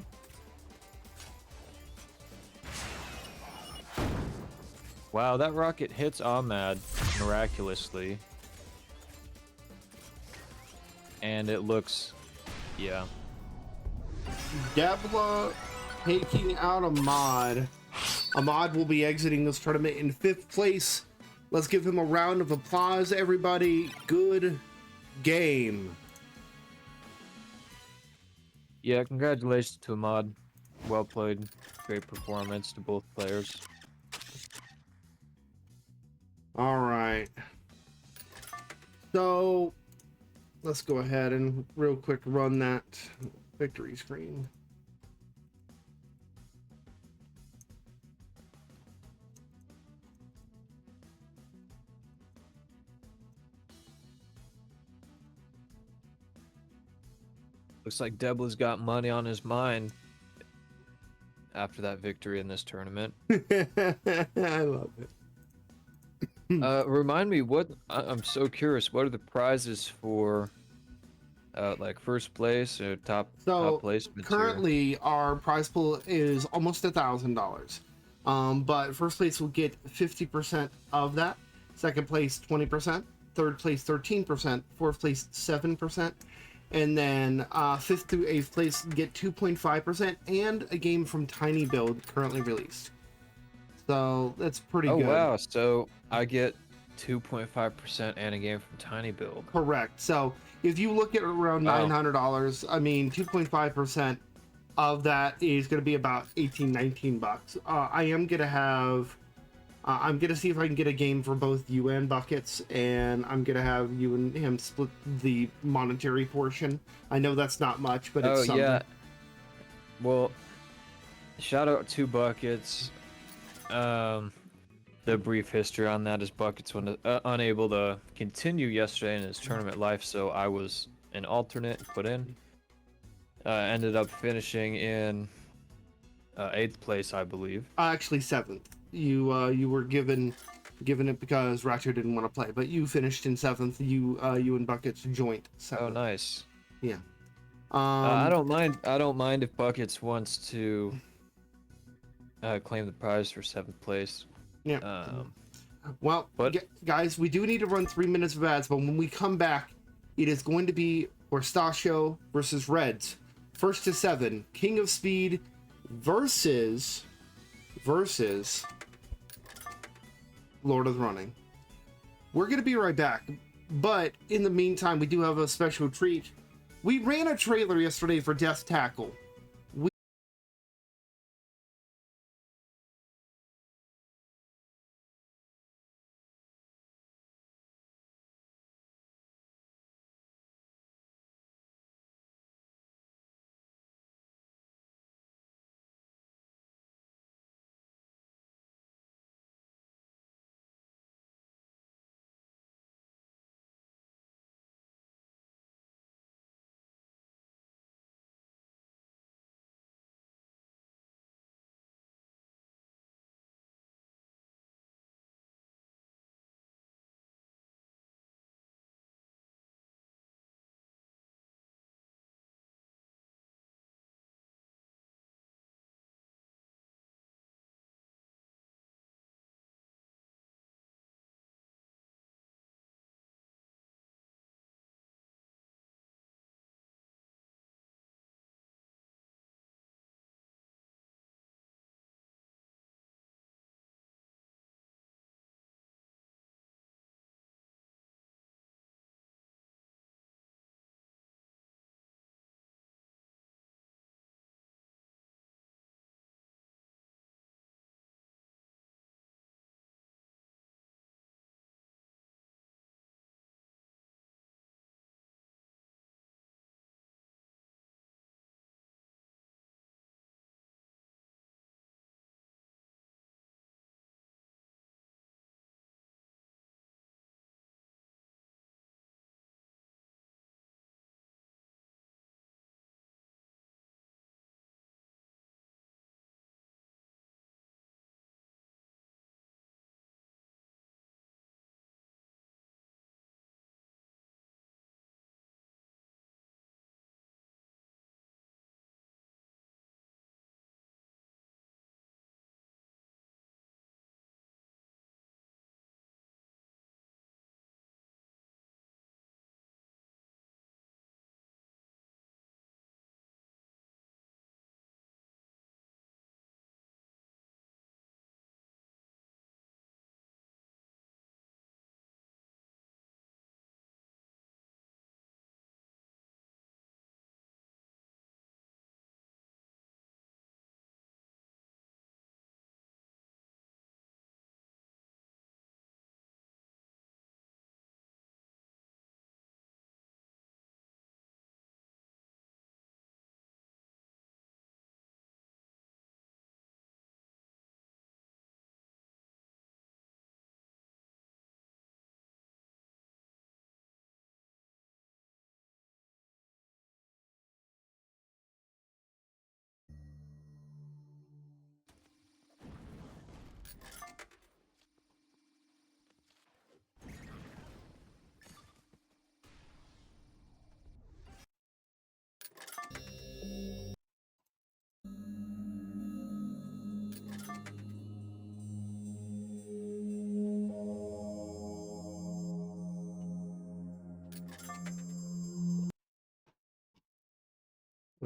Wow, that rocket hits Ahmad miraculously. And it looks, yeah. Debla taking out Ahmad. Ahmad will be exiting this tournament in 5th place. Let's give him a round of applause, everybody. Good game. Yeah, congratulations to Ahmad. Well played. Great performance to both players. All right. So let's go ahead and real quick run that victory screen. Looks like Debla's got money on his mind. after that victory in this tournament. I love it. Remind me I'm so curious. What are the prizes for like first place or top So placements here? currently, our prize pool is almost $1,000. But first place will get 50% of that. Second place 20%. Third place 13%. Fourth place 7%. And then fifth through eighth place get 2.5% and a game from Tiny Build currently released. So that's pretty Oh good. wow! So I get 2.5% and a game from Tiny Build. Correct. So if you look at around Wow. $900, I mean 2.5% of that is going to be about 18, 19 bucks. I am going to have I'm going to see if I can get a game for both you and Buckets, and I'm going to have you and him split the monetary portion. I know that's not much, but it's something. Yeah. Well, shout out to Buckets. The brief history on that is Buckets was unable to continue yesterday in his tournament life, so I was an alternate put in. Ended up finishing in 8th place, I believe. Actually, 7th. You were given it because Ratcho didn't want to play, but you finished in 7th. You and Buckets joint 7th. Oh, nice. Yeah. I don't mind. I don't mind if Buckets wants to claim the prize for 7th place. Yeah. Well, guys, we do need to run 3 minutes of ads, but when we come back, it is going to be Orstachio versus Reds. 1st to 7, King of Speed versus Lord of the Running. We're going to be right back, but in the meantime, we do have a special treat. We ran a trailer yesterday for Death Tackle.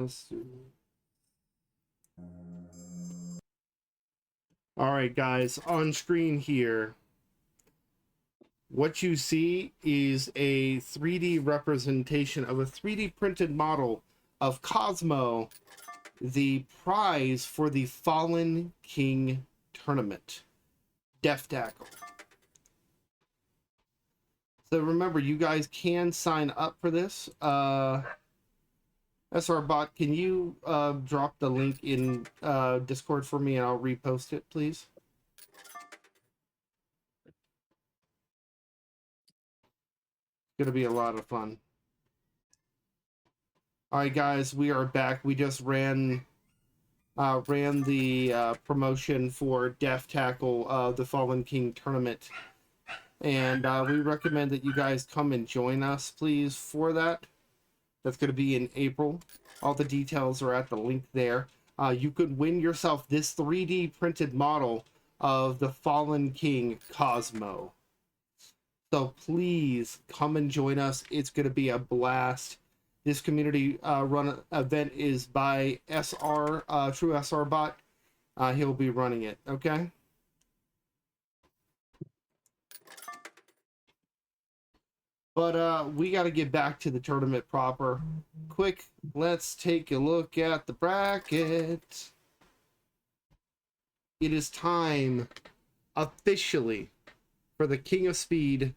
Let's see. All right, guys, on screen here, what you see is a 3D representation of a 3D printed model of Cosmo, the prize for the Fallen King tournament. Death Tackle. So remember, you guys can sign up for this. SR Bot, can you drop the link in Discord for me and I'll repost it, please? It's gonna be a lot of fun. All right, guys, we are back. We just ran the promotion for Death Tackle, the Fallen King tournament, and we recommend that you guys come and join us, please, for that. That's going to be in April. All the details are at the link there. You could win yourself this 3D printed model of the Fallen King Cosmo. So please come and join us. It's going to be a blast. This community run event is by SR, True SR Bot. He'll be running it, okay? But we got to get back to the tournament proper. Quick, let's take a look at the bracket. It is time, officially, for the King of Speed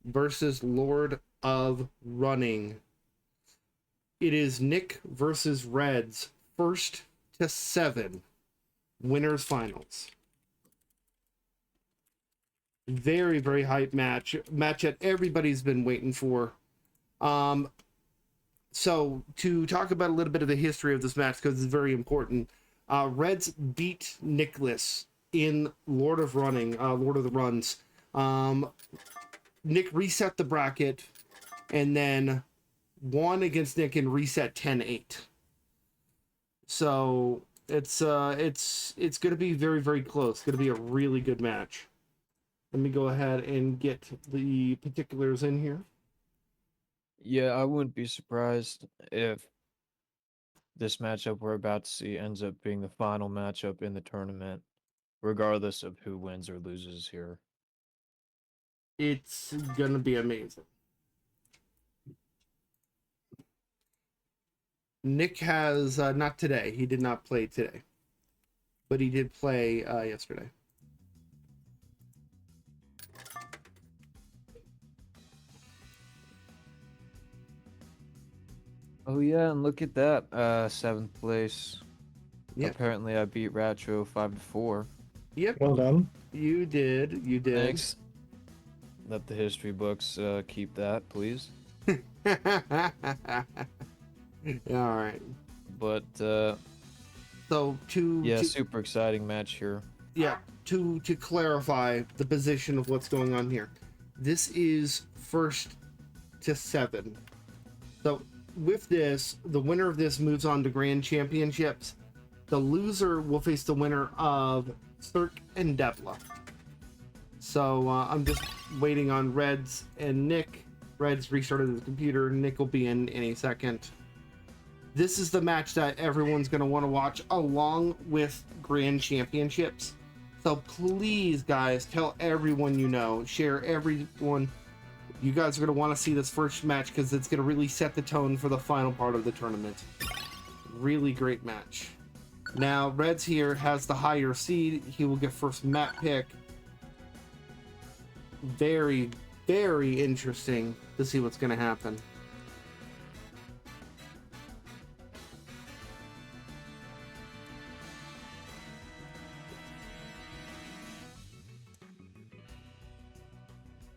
versus Lord of Running. It is Nick versus Reds, 1st to 7, winners finals. Very, very hype match that everybody's been waiting for. So to talk about a little bit of the history of this match, because it's very important, Reds beat Nicholas in Lord of Running, Lord of the Runs. Nick reset the bracket and then won against Nick and reset 10-8. So it's going to be very, very close. It's going to be a really good match. Let me go ahead and get the particulars in here. Yeah, I wouldn't be surprised if this matchup we're about to see ends up being the final matchup in the tournament, regardless of who wins or loses here. It's going to be amazing. Nick has, not today, he did not play today, but he did play yesterday. Oh yeah, and look at that, 7th place. Yep. Apparently I beat Ratro 5-4. Yep. Well done. You did. You did. Thanks. Let the history books keep that, please. All right. But So yeah, super exciting match here. Yeah, to clarify the position of what's going on here. This is 1st to 7. So with this, the winner of this moves on to Grand Championships. The loser will face the winner of Cirque and Devla. So I'm just waiting on Reds and Nick. Reds restarted the computer. Nick will be in any second. This is the match that everyone's going to want to watch along with Grand Championships. So please, guys, tell everyone you know. Share everyone. You guys are going to want to see this first match because it's going to really set the tone for the final part of the tournament. Really great match. Now, Reds here has the higher seed. He will get first map pick. Very, very interesting to see what's going to happen.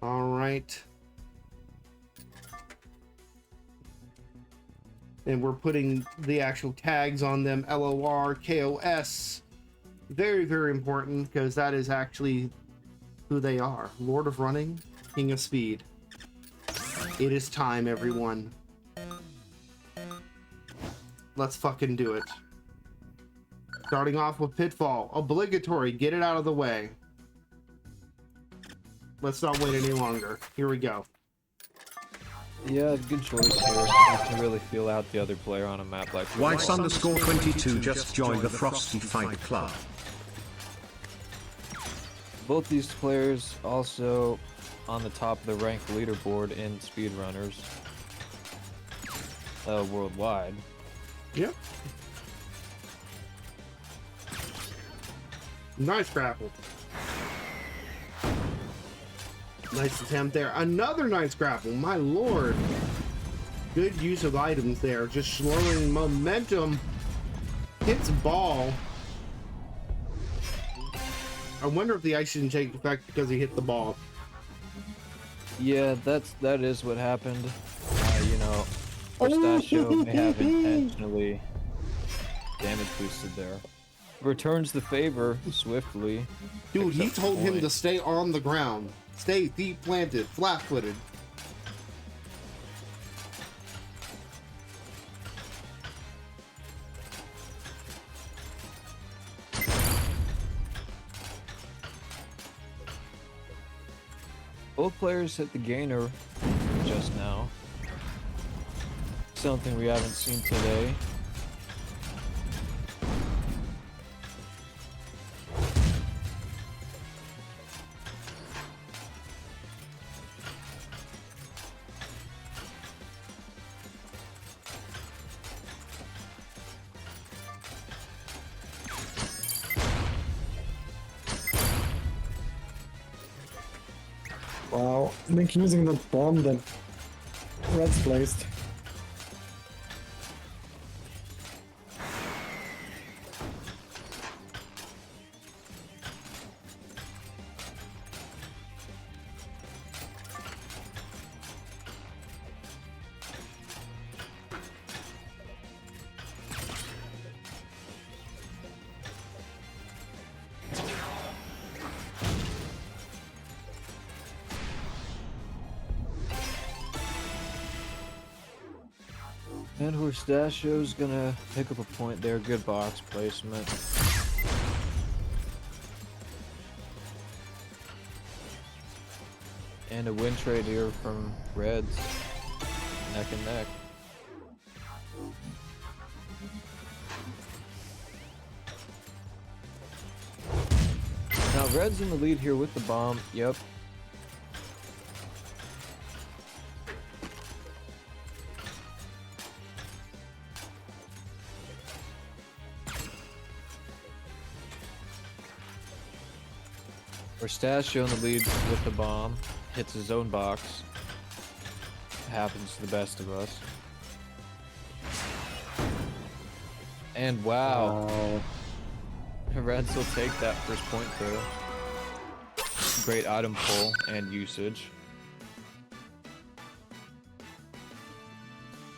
All right. And we're putting the actual tags on them, LOR, KOS. Very, very important because that is actually who they are. Lord of Running, King of Speed. It is time, everyone. Let's fucking do it. Starting off with Pitfall. Obligatory, get it out of the way. Let's not wait any longer. Here we go. Yeah, good choice here. You can really feel out the other player on a map like Whites underscore 22 just joined the Frosty Fight Club. Both these players also on the top of the ranked leaderboard in SpeedRunners worldwide. Yep. Nice grapple. Nice attempt there. Another nice grapple. My lord. Good use of items there. Just slowing momentum. Hits ball. I wonder if the ice didn't take effect because he hit the ball. Yeah, that is what happened. You know, Pistachio may have intentionally damage boosted there. Returns the favor swiftly. Dude, he Picks up told the him point. to stay on the ground. Stay feet planted, flat-footed. Both players hit the gainer just now. Something we haven't seen today. Wow, Link using that bomb that Red's placed. And Pistachio's gonna pick up a point there. Good box placement. And a win trade here from Reds. Neck and neck. Now Red's in the lead here with the bomb. Yep. Pistachio in the lead with the bomb. Hits his own box. Happens to the best of us. And wow. Reds will take that first point there. Great item pull and usage.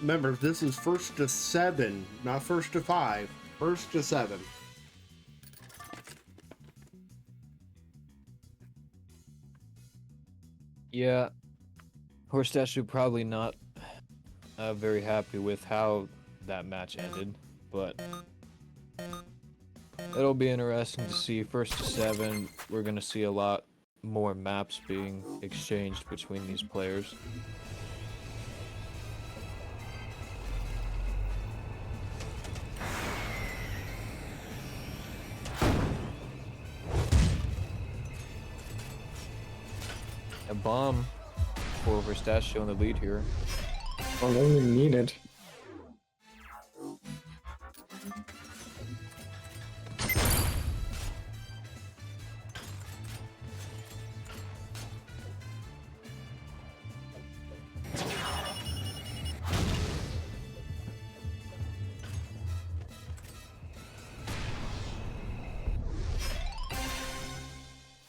Remember, this is first to 7, not first to 5. First to 7. Yeah, Pistachio probably not very happy with how that match ended, but it'll be interesting to see. First to 7, we're gonna see a lot more maps being exchanged between these players. A bomb for Pistachio in the lead here. I'll only need it.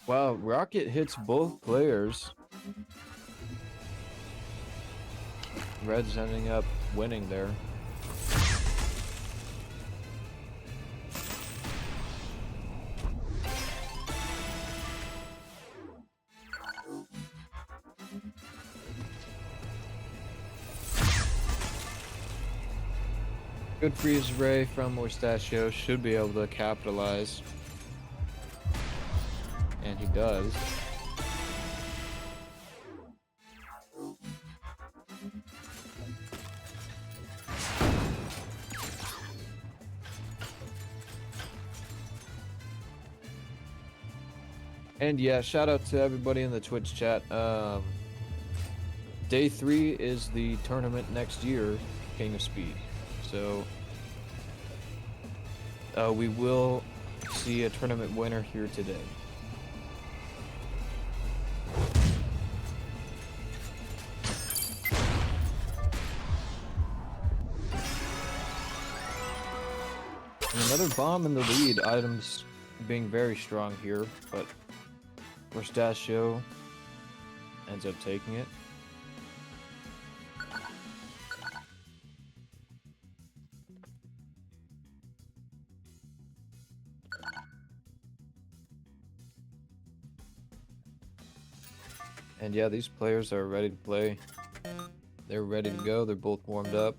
Wow, Rocket hits both players. Red's ending up winning there. Good freeze ray from Pistachio, should be able to capitalize. And he does. And yeah, shout out to everybody in the Twitch chat. Day 3 is the tournament next year, King of Speed. So we will see a tournament winner here today. And another bomb in the lead. Items being very strong here, but Rustachio ends up taking it. And yeah, these players are ready to play. They're ready to go. They're both warmed up.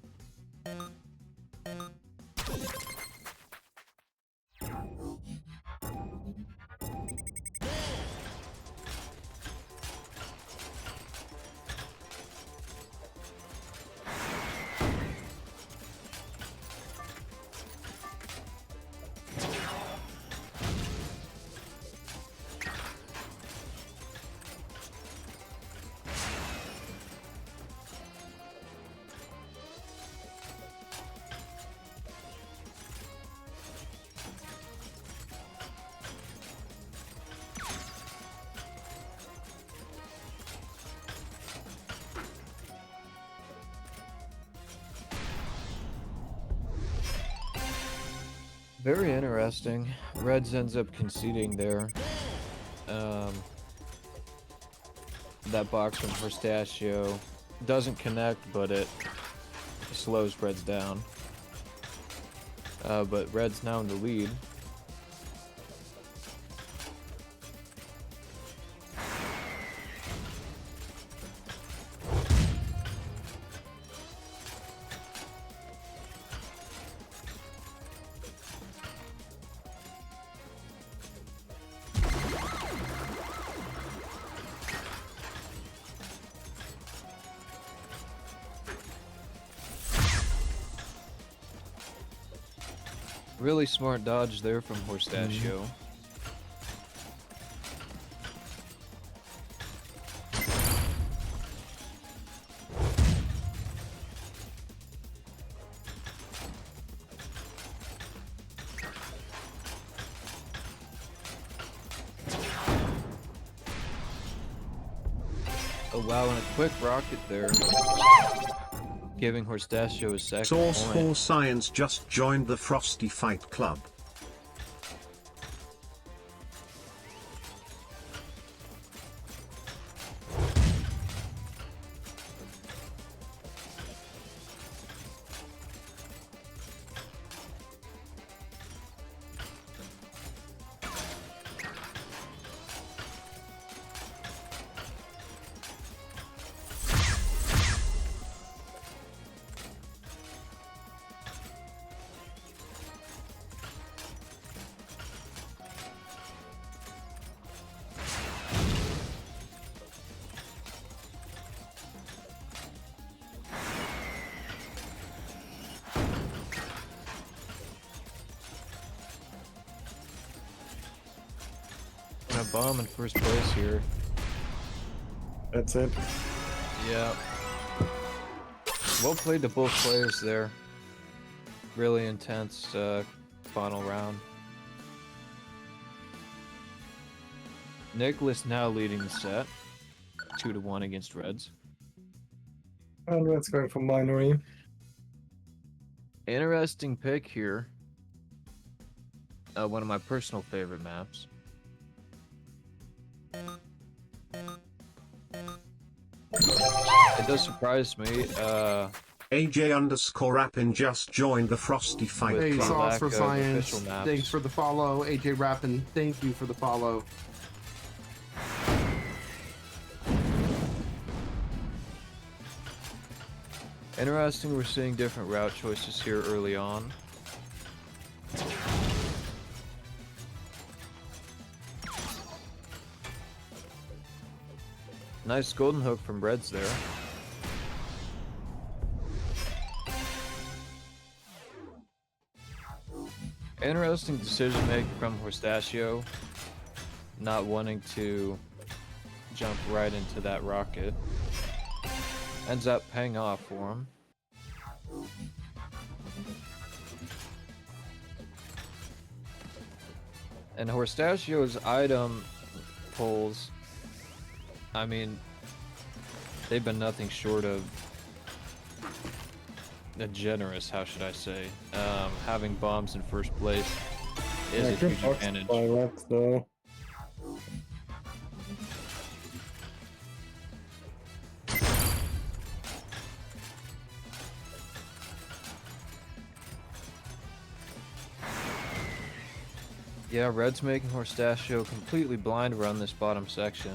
Very interesting. Reds ends up conceding there. That box from Pistachio doesn't connect, but it slows Reds down. But Red's now in the lead. Really smart dodge there from Pistachio. Oh wow, and a quick rocket there. Giving Pistachio his second Source point. for Science just joined the Frosty Fight Club. And a bomb in first place here. That's it. Yeah. Well played to both players there. Really intense final round. Nicholas now leading the set. 2-1 against Reds. And Red's going for Minory. Interesting pick here. One of my personal favorite maps. It does surprise me. AJ_Rappin just joined the Frosty Fight Hey, Club. Sauce for Lack of Science. official maps. Thanks for the follow. AJ Rappin, thank you for the follow. Interesting, we're seeing different route choices here early on. Nice golden hook from Reds there. Interesting decision making from Pistachio. not wanting to jump right into that rocket. Ends up paying off for him. And Horstachio's item pulls, I mean, they've been nothing short of generous, how should I say. Having bombs in first place is a good huge box advantage. by Reds though. Yeah, Red's making Horstachio completely blind run this bottom section.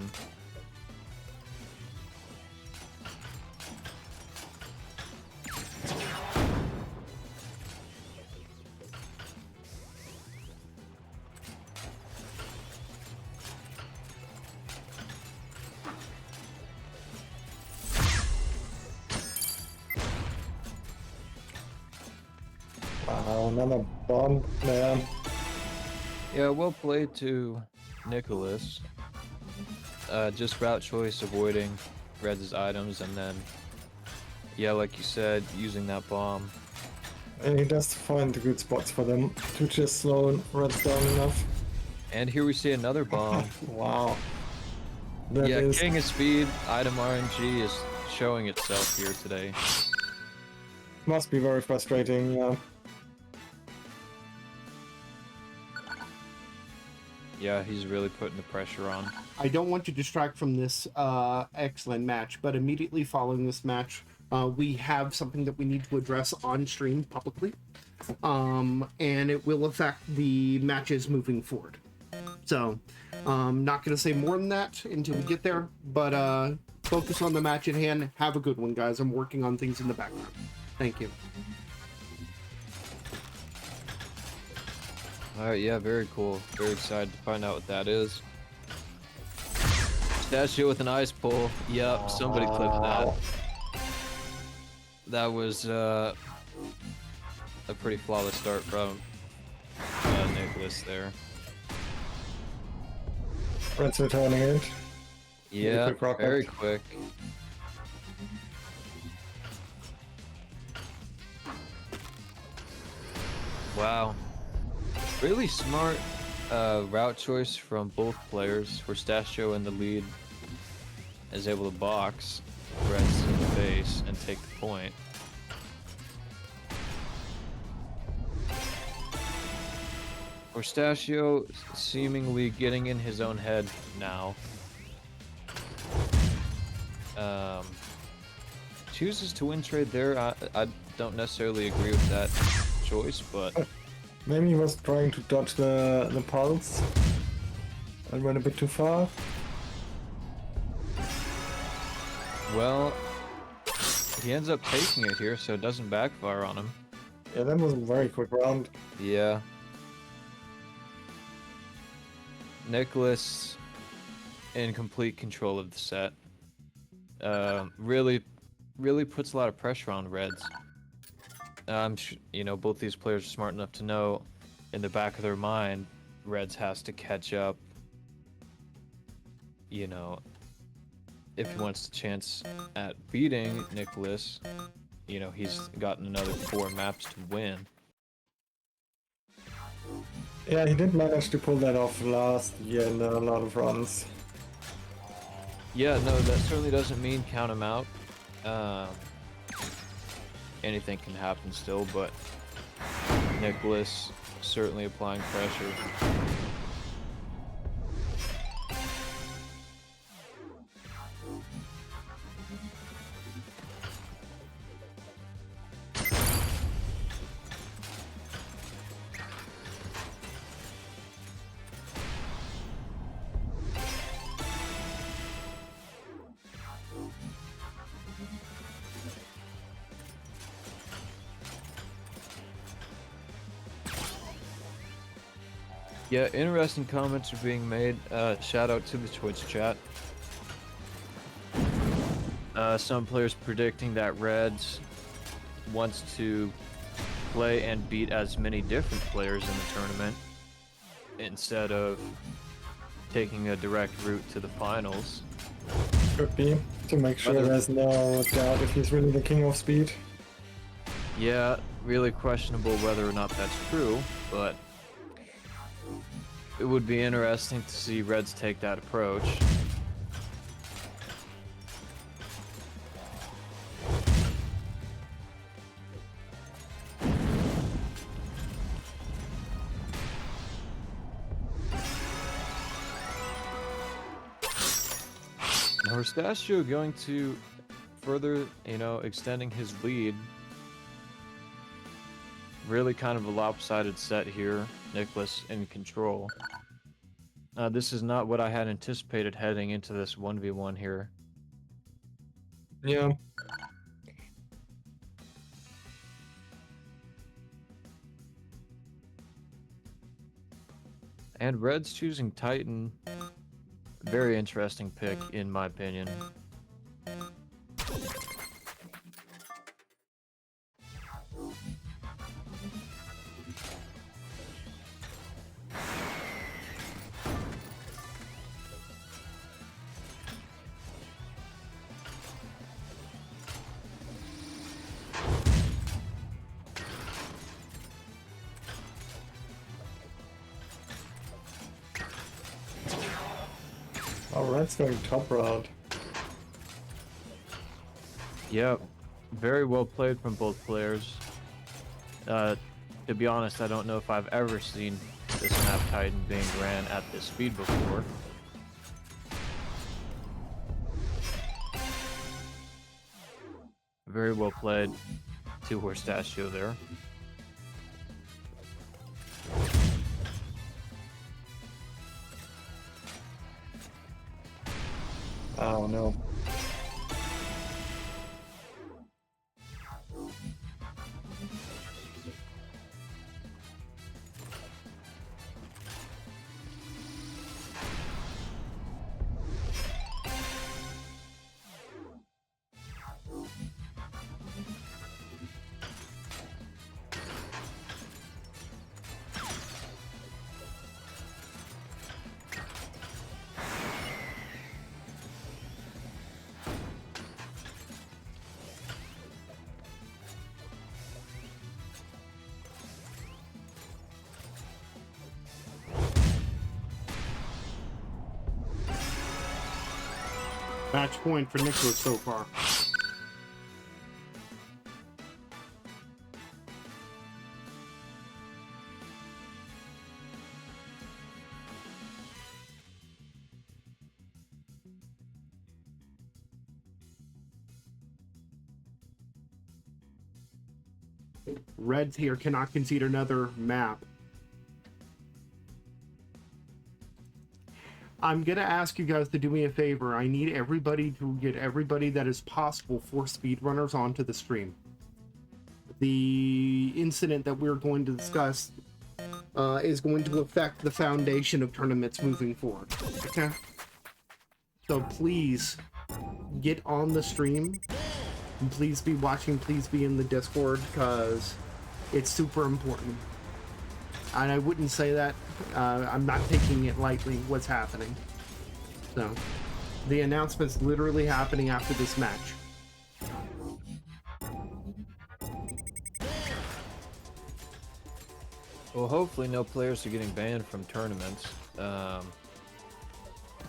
Wow, another bomb, man. Yeah, well played to Nicholas. Just route choice, avoiding Red's items, and then, yeah, like you said, using that bomb. And he does find the good spots for them to just slow Reds down enough. And here we see another bomb. Wow. That Yeah, is- King of Speed, item RNG is showing itself here today. must be very frustrating, yeah. Yeah, he's really putting the pressure on. I don't want to distract from this excellent match, but immediately following this match, we have something that we need to address on stream publicly, and it will affect the matches moving forward. So, not going to say more than that until we get there, but focus on the match at hand. Have a good one, guys. I'm working on things in the background. Thank you. Alright, yeah, very cool. Very excited to find out what that is. Statue with an ice pull. Yep, somebody clipped that. That was a pretty flawless start from Nicholas there. Reds returning it. Yeah, quick rocket. very quick. Wow. Really smart route choice from both players. Horstachio in the lead is able to box Reds in the face and take the point. Horstachio seemingly getting in his own head now. Chooses to win trade there. I don't necessarily agree with that choice, but Maybe he was trying to dodge the pulse and went a bit too far. well, he ends up taking it here, so it doesn't backfire on him. Yeah, that was a very quick round. Yeah. Nicholas in complete control of the set. Really puts a lot of pressure on Reds. You know, both these players are smart enough to know in the back of their mind, Reds has to catch up. You know, if he wants a chance at beating Nicholas, you know, he's gotten another 4 maps to win. Yeah, he did manage to pull that off last year in a lot of runs. Yeah, no, that certainly doesn't mean count him out. Anything can happen still, but Nicholas certainly applying pressure. Yeah, interesting comments are being made. Shout out to the Twitch chat. Some players predicting that Reds wants to play and beat as many different players in the tournament instead of taking a direct route to the finals. Could be, to make sure Whether- there's no doubt if he's really the king of speed. Yeah, really questionable whether or not that's true, but it would be interesting to see Reds take that approach. Now, Rustachio going to further, extending his lead. Really kind of a lopsided set here. Nicholas in control. This is not what I had anticipated heading into this 1v1 here. Yeah. And Reds choosing Titan. Very interesting pick, in my opinion. Oh, Red's going top round. Yep, very well played from both players. To be honest, I don't know if I've ever seen this map Titan being ran at this speed before. Very well played to Rustachio there. Oh no. Match point for Nicholas so far. Reds here cannot concede another map. I'm gonna ask you guys to do me a favor. I need everybody to get everybody that is possible for SpeedRunners onto the stream. The incident that we're going to discuss is going to affect the foundation of tournaments moving forward. Okay? So please get on the stream. And please be watching. Please be in the Discord because it's super important. And I wouldn't say that. I'm not taking it lightly what's happening. So, the announcement's literally happening after this match. Well, hopefully no players are getting banned from tournaments.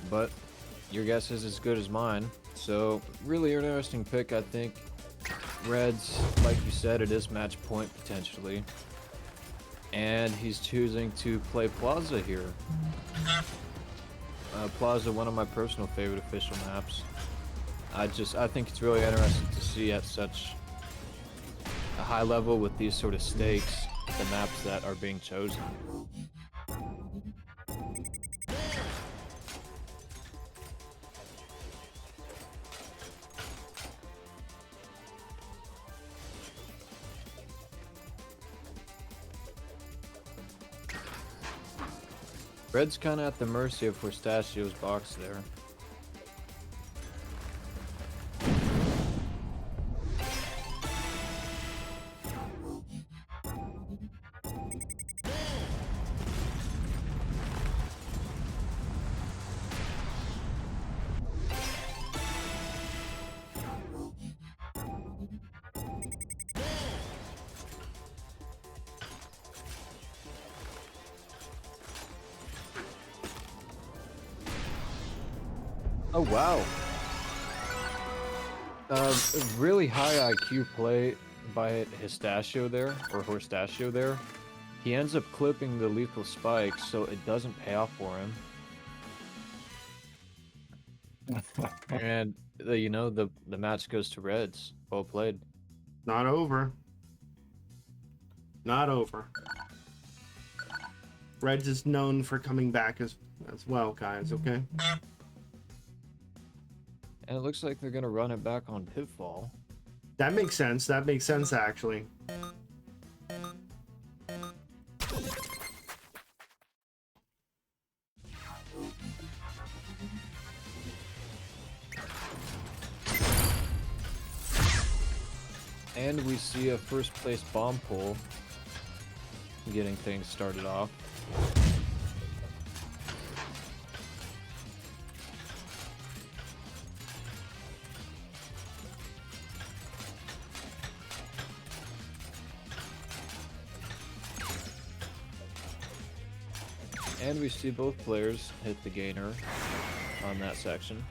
But your guess is as good as mine. So, really interesting pick, I think. Reds, like you said, it is match point potentially. And he's choosing to play Plaza here. Plaza, one of my personal favorite official maps. I think it's really interesting to see at such a high level with these sort of stakes, the maps that are being chosen. Red's kind of at the mercy of Rustachio's box there. Oh wow. Really high IQ play by Histachio there, or Horstachio there. He ends up clipping the lethal spike, so it doesn't pay off for him. And the match goes to Reds. Well played. Not over. Not over. Reds is known for coming back as well, guys, okay? And it looks like they're gonna run it back on Pitfall. That makes sense. That makes sense, actually. And we see a first place bomb pull getting things started off. And we see both players hit the gainer on that section.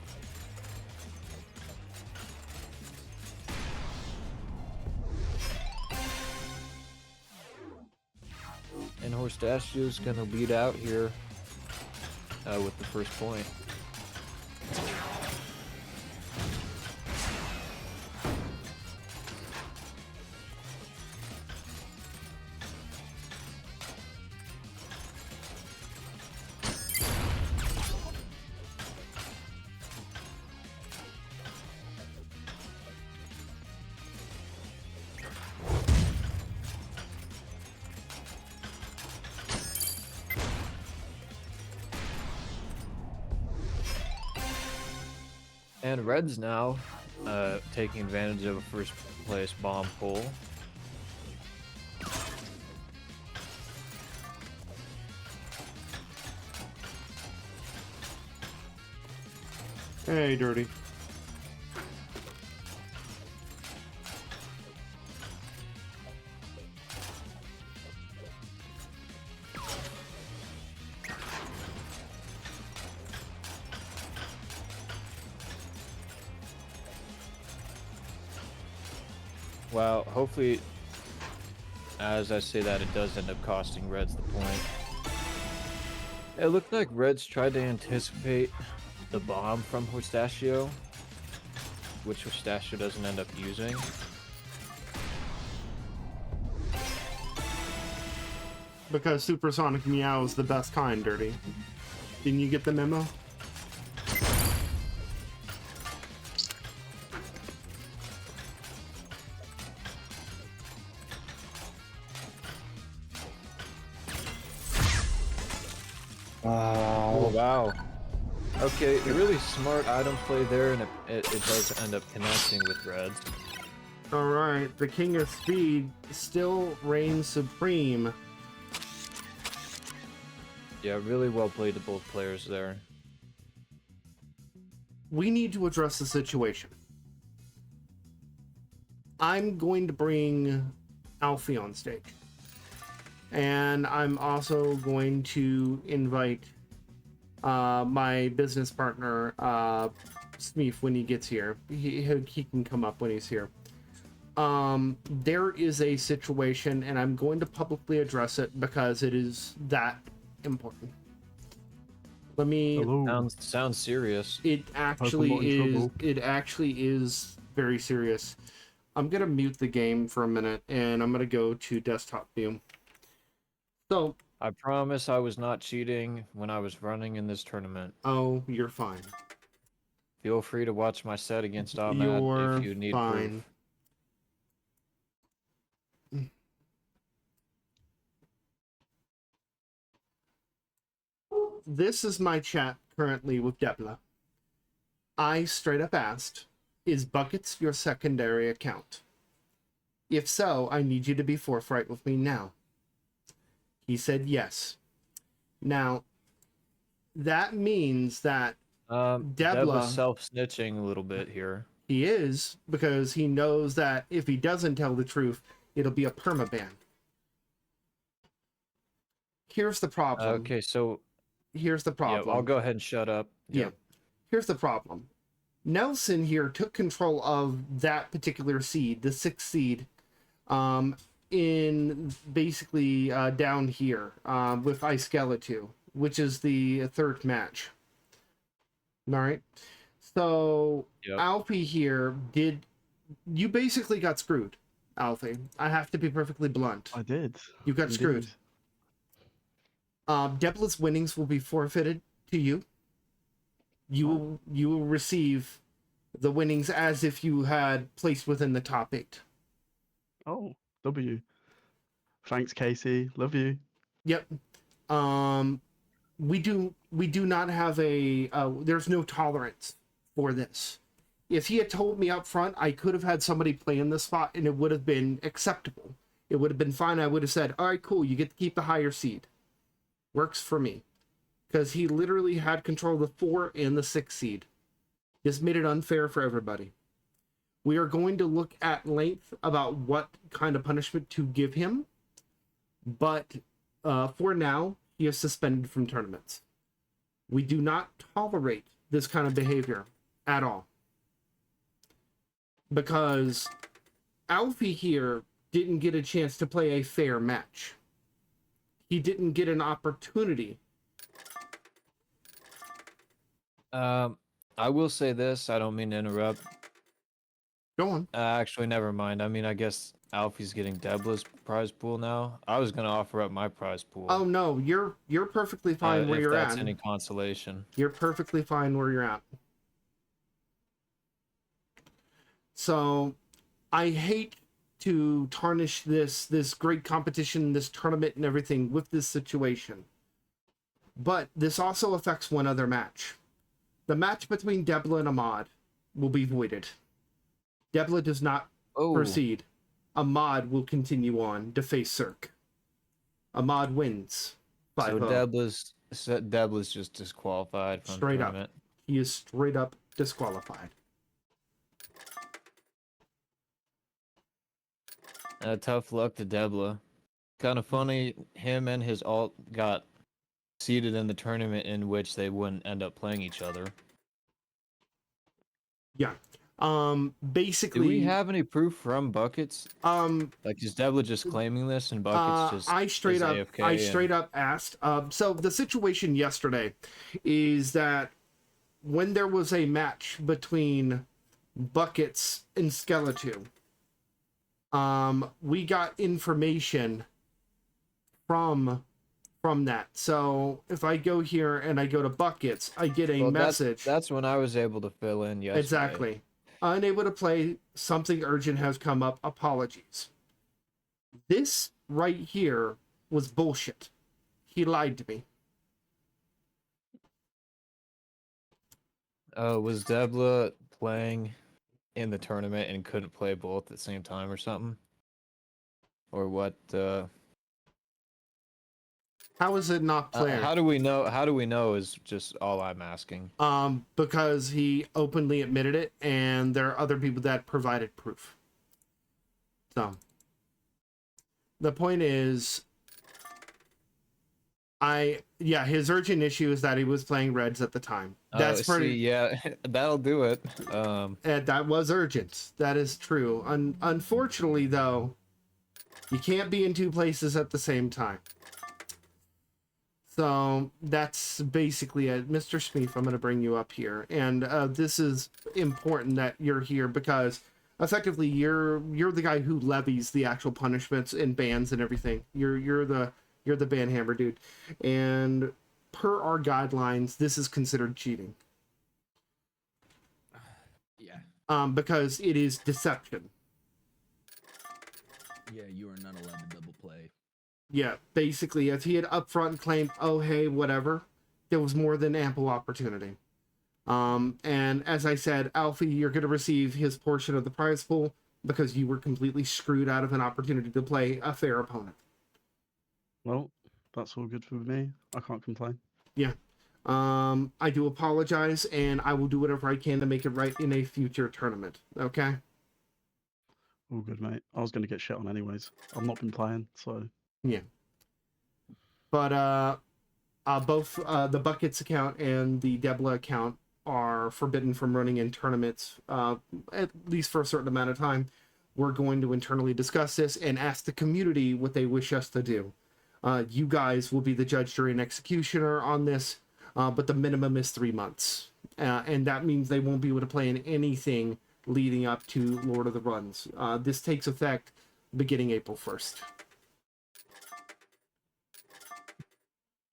And Horstachio's gonna lead out here with the first point. And Reds now taking advantage of a first place bomb pull. Hey, Dirty. Well, hopefully, as I say that, it does end up costing Reds the point. It looked like Reds tried to anticipate the bomb from Horstachio, which Horstachio doesn't end up using. Because Supersonic Meow is the best kind, Dirty. Didn't you get the memo? Oh, wow. Okay, really smart item play there, and it does end up connecting with Reds. Alright, the King of Speed still reigns supreme. Yeah, really well played to both players there. We need to address the situation. I'm going to bring Alfie on stage. And I'm also going to invite my business partner, Smeef, when he gets here. He can come up when he's here. There is a situation, and I'm going to publicly address it because it is that important. Let me... Sounds serious. It actually is. It actually is very serious. I'm gonna mute the game for a minute, and I'm gonna go to desktop view. So I promise I was not cheating when I was running in this tournament. oh, you're fine. Feel free to watch my set against Ahmed You're if you need fine. proof. This is my chat currently with Debla. I straight up asked, is Buckets your secondary account? If so, I need you to be forthright with me now. He said yes. Now, that means that Debla's self-snitching a little bit here. he is, because he knows that if he doesn't tell the truth, it'll be a permaban. Here's the problem. Okay, so Here's the problem. yeah, I'll go ahead and shut up. Yeah. here's the problem. Nelson here took control of that particular seed, the 6th seed, in basically down here with Iskeletu, which is the 3rd match. All right. So Yep. Alfie here you basically got screwed, Alfie. I have to be perfectly blunt. I did. You got Indeed. screwed. Depla's winnings will be forfeited to you. You will receive the winnings as if you had placed within the top 8. Oh, W. Thanks, Casey. Love you. Yep. We do not have a there's no tolerance for this. If he had told me up front, I could have had somebody play in this spot and it would have been acceptable. It would have been fine. I would have said, all right, cool, you get to keep the higher seed. Works for me. Because he literally had control of the 4 and the 6 seed. This made it unfair for everybody. We are going to look at length about what kind of punishment to give him. But for now, he is suspended from tournaments. We do not tolerate this kind of behavior at all. Because Alfie here didn't get a chance to play a fair match. He didn't get an opportunity. I will say this. I don't mean to interrupt. Go on. Actually, never mind. I mean, I guess Alfie's getting Debla's prize pool now. I was gonna offer up my prize pool. Oh no, you're perfectly fine where you're if that's at. any consolation. You're perfectly fine where you're at. So, I hate to tarnish this great competition, this tournament and everything with this situation. But this also affects one other match. The match between Debla and Ahmad will be voided. Debla does not proceed. Ahmad will continue on to face Cirque. Ahmad wins. So Debla's just disqualified from Straight the up. tournament. He is straight up disqualified. Tough luck to Debla. Kind of funny, him and his alt got seeded in the tournament in which they wouldn't end up playing each other. Yeah. Basically, Do we have any proof from Buckets? like is Debla just claiming this and Buckets just I straight is up AFK I and- straight up asked. So the situation yesterday is that when there was a match between Buckets and Skeletu, we got information from that. So if I go here and I go to Buckets, I get a message. That's when I was able to fill in yesterday. Exactly. Unable to play. Something urgent has come up. Apologies. This right here was bullshit. He lied to me. Was Debla playing in the tournament and couldn't play both at the same time or something? Or what? How is it not clear? How do we know? How do we know? Is just all I'm asking. Because he openly admitted it, and there are other people that provided proof. So, the point is, his urgent issue is that he was playing Reds at the time. That's pretty. Yeah, that'll do it. And that was urgent. That is true. Unfortunately, though, you can't be in 2 places at the same time. So that's basically it. Mr. Schmeef, I'm going to bring you up here. And this is important that you're here because effectively you're the guy who levies the actual punishments and bans and everything. You're the ban hammer dude. And per our guidelines, this is considered cheating. Yeah. Because it is deception. Yeah, you are not allowed to double play. Yeah, basically, if he had upfront claimed, oh, hey, whatever, there was more than ample opportunity. And as I said, Alfie, you're going to receive his portion of the prize pool because you were completely screwed out of an opportunity to play a fair opponent. Well, that's all good for me. I can't complain. Yeah. I do apologize, and I will do whatever I can to make it right in a future tournament. Okay? All good, mate. I was going to get shit on anyways. I've not been playing, so... Yeah. But both the Buckets account and the Debla account are forbidden from running in tournaments, at least for a certain amount of time. We're going to internally discuss this and ask the community what they wish us to do. You guys will be the judge, jury, and executioner on this, but the minimum is 3 months. And that means they won't be able to play in anything leading up to Lord of the Runs. This takes effect beginning April 1st.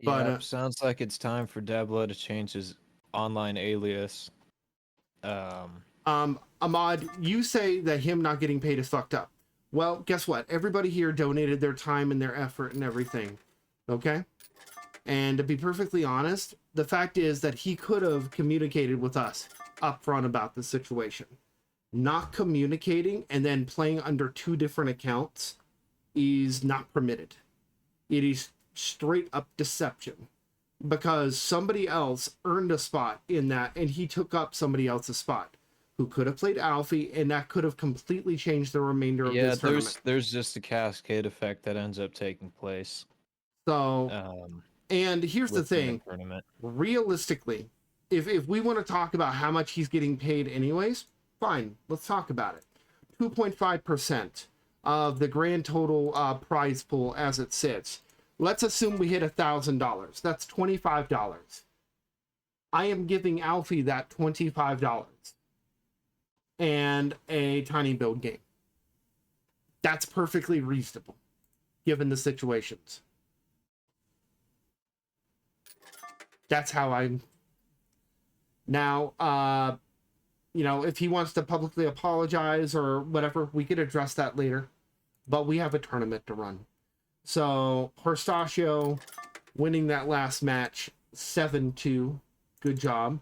But, Yeah, sounds like it's time for Debla to change his online alias. Ahmad, you say that him not getting paid is fucked up. Well, guess what? Everybody here donated their time and their effort and everything. Okay? And to be perfectly honest, the fact is that he could have communicated with us upfront about the situation. Not communicating and then playing under 2 different accounts is not permitted. It is straight up deception, because somebody else earned a spot in that and he took up somebody else's spot who could have played Alfie, and that could have completely changed the remainder of this tournament. There's just a cascade effect that ends up taking place. So, and here's the thing, realistically, if we want to talk about how much he's getting paid anyways, fine, let's talk about it. 2.5% of the grand total prize pool as it sits. Let's assume we hit $1,000. That's $25. I am giving Alfie that $25 and a tiny build game. That's perfectly reasonable, given the situations. That's how I'm. Now, you know, if he wants to publicly apologize or whatever, we could address that later. But we have a tournament to run. So, Horstachio winning that last match 7-2. Good job.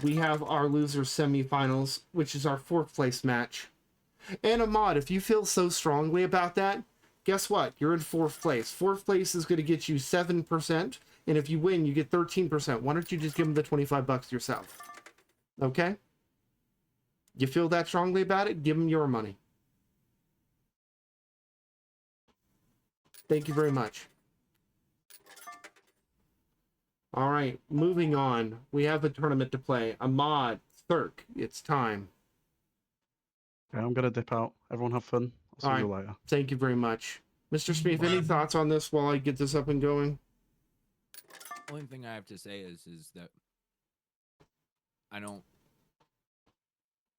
We have our losers semifinals, which is our 4th place match. And Ahmad, if you feel so strongly about that, guess what? You're in 4th place. 4th place is going to get you 7%. And if you win, you get 13%. Why don't you just give him the $25 yourself? Okay? You feel that strongly about it? Give him your money. Thank you very much. All right, moving on. We have a tournament to play. Ahmad, Thurk, it's time. Okay, I'm going to dip out. Everyone have fun. I'll see you later. Thank you very much. Mr. Smith, any thoughts on this while I get this up and going? Only thing I have to say is that I don't.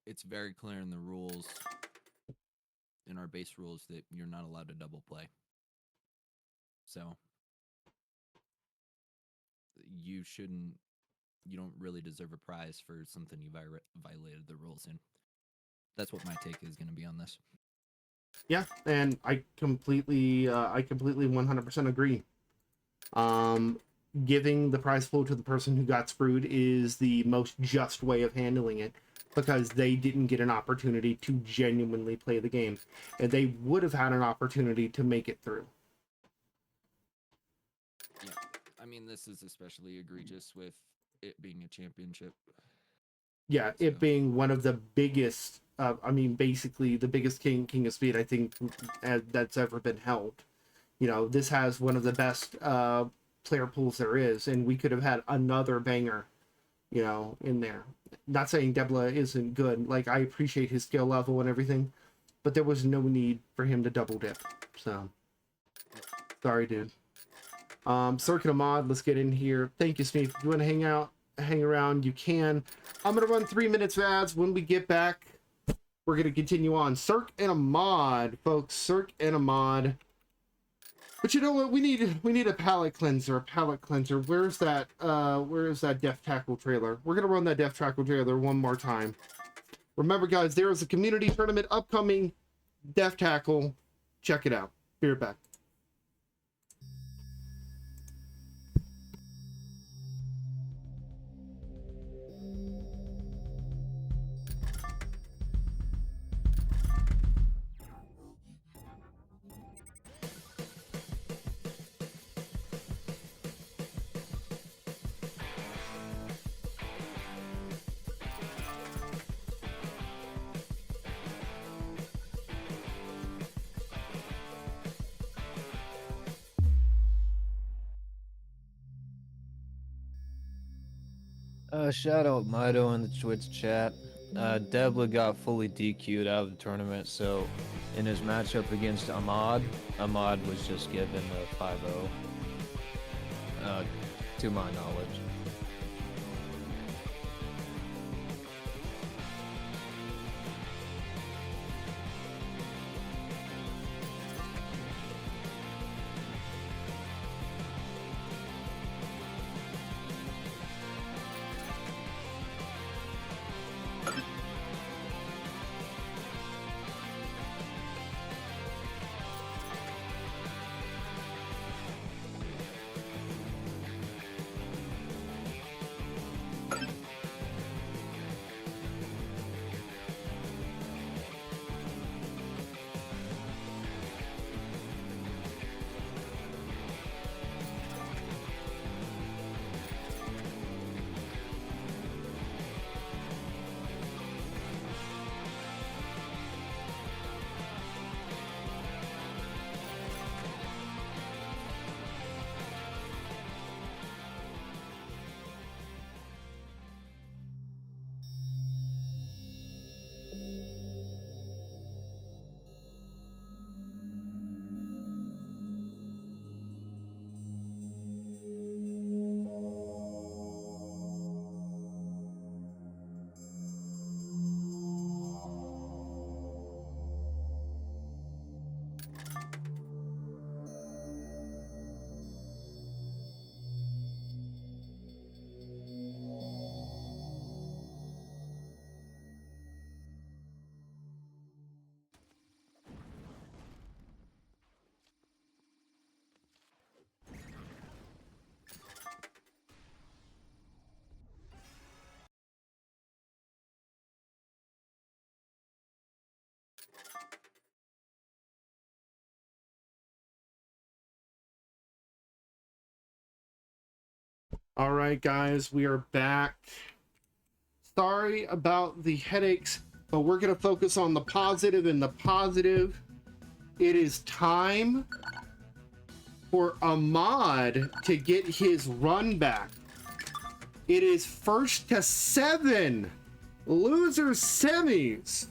It's very clear in the rules, in our base rules, that you're not allowed to double play. So you don't really deserve a prize for something you violated the rules in. That's what my take is going to be on this. Yeah, and I completely 100% agree. Giving the prize pool to the person who got screwed is the most just way of handling it, because they didn't get an opportunity to genuinely play the game, and they would have had an opportunity to make it through. Yeah, I mean, this is especially egregious with it being a championship. Yeah, So. it being one of the biggest, basically the biggest King of Speed, I think, that's ever been held. You know, this has one of the best player pools there is, and we could have had another banger, you know, in there. Not saying Debla isn't good. Like, I appreciate his skill level and everything, but there was no need for him to double dip. So, sorry, dude. Circuit Ahmad, let's get in here. Thank you, Smeef. If you want to hang around, you can. I'm going to run 3 minutes of ads. When we get back, we're going to continue on. Cirque and Ahmad, folks. Cirque and Ahmad. But you know what? We need a palate cleanser. Where's that Death Tackle trailer? We're going to run that Death Tackle trailer one more time. Remember, guys, there is a community tournament upcoming. Death Tackle. Check it out. Be right back. Shout out Mido in the Twitch chat. Debla got fully DQ'd out of the tournament, so in his matchup against Ahmad, Ahmad was just given a 5-0. To my knowledge. All right, guys, we are back. Sorry about the headaches, but we're going to focus on the positive, and the positive, it is time for Ahmad to get his run back. It is 1st to 7 loser semis.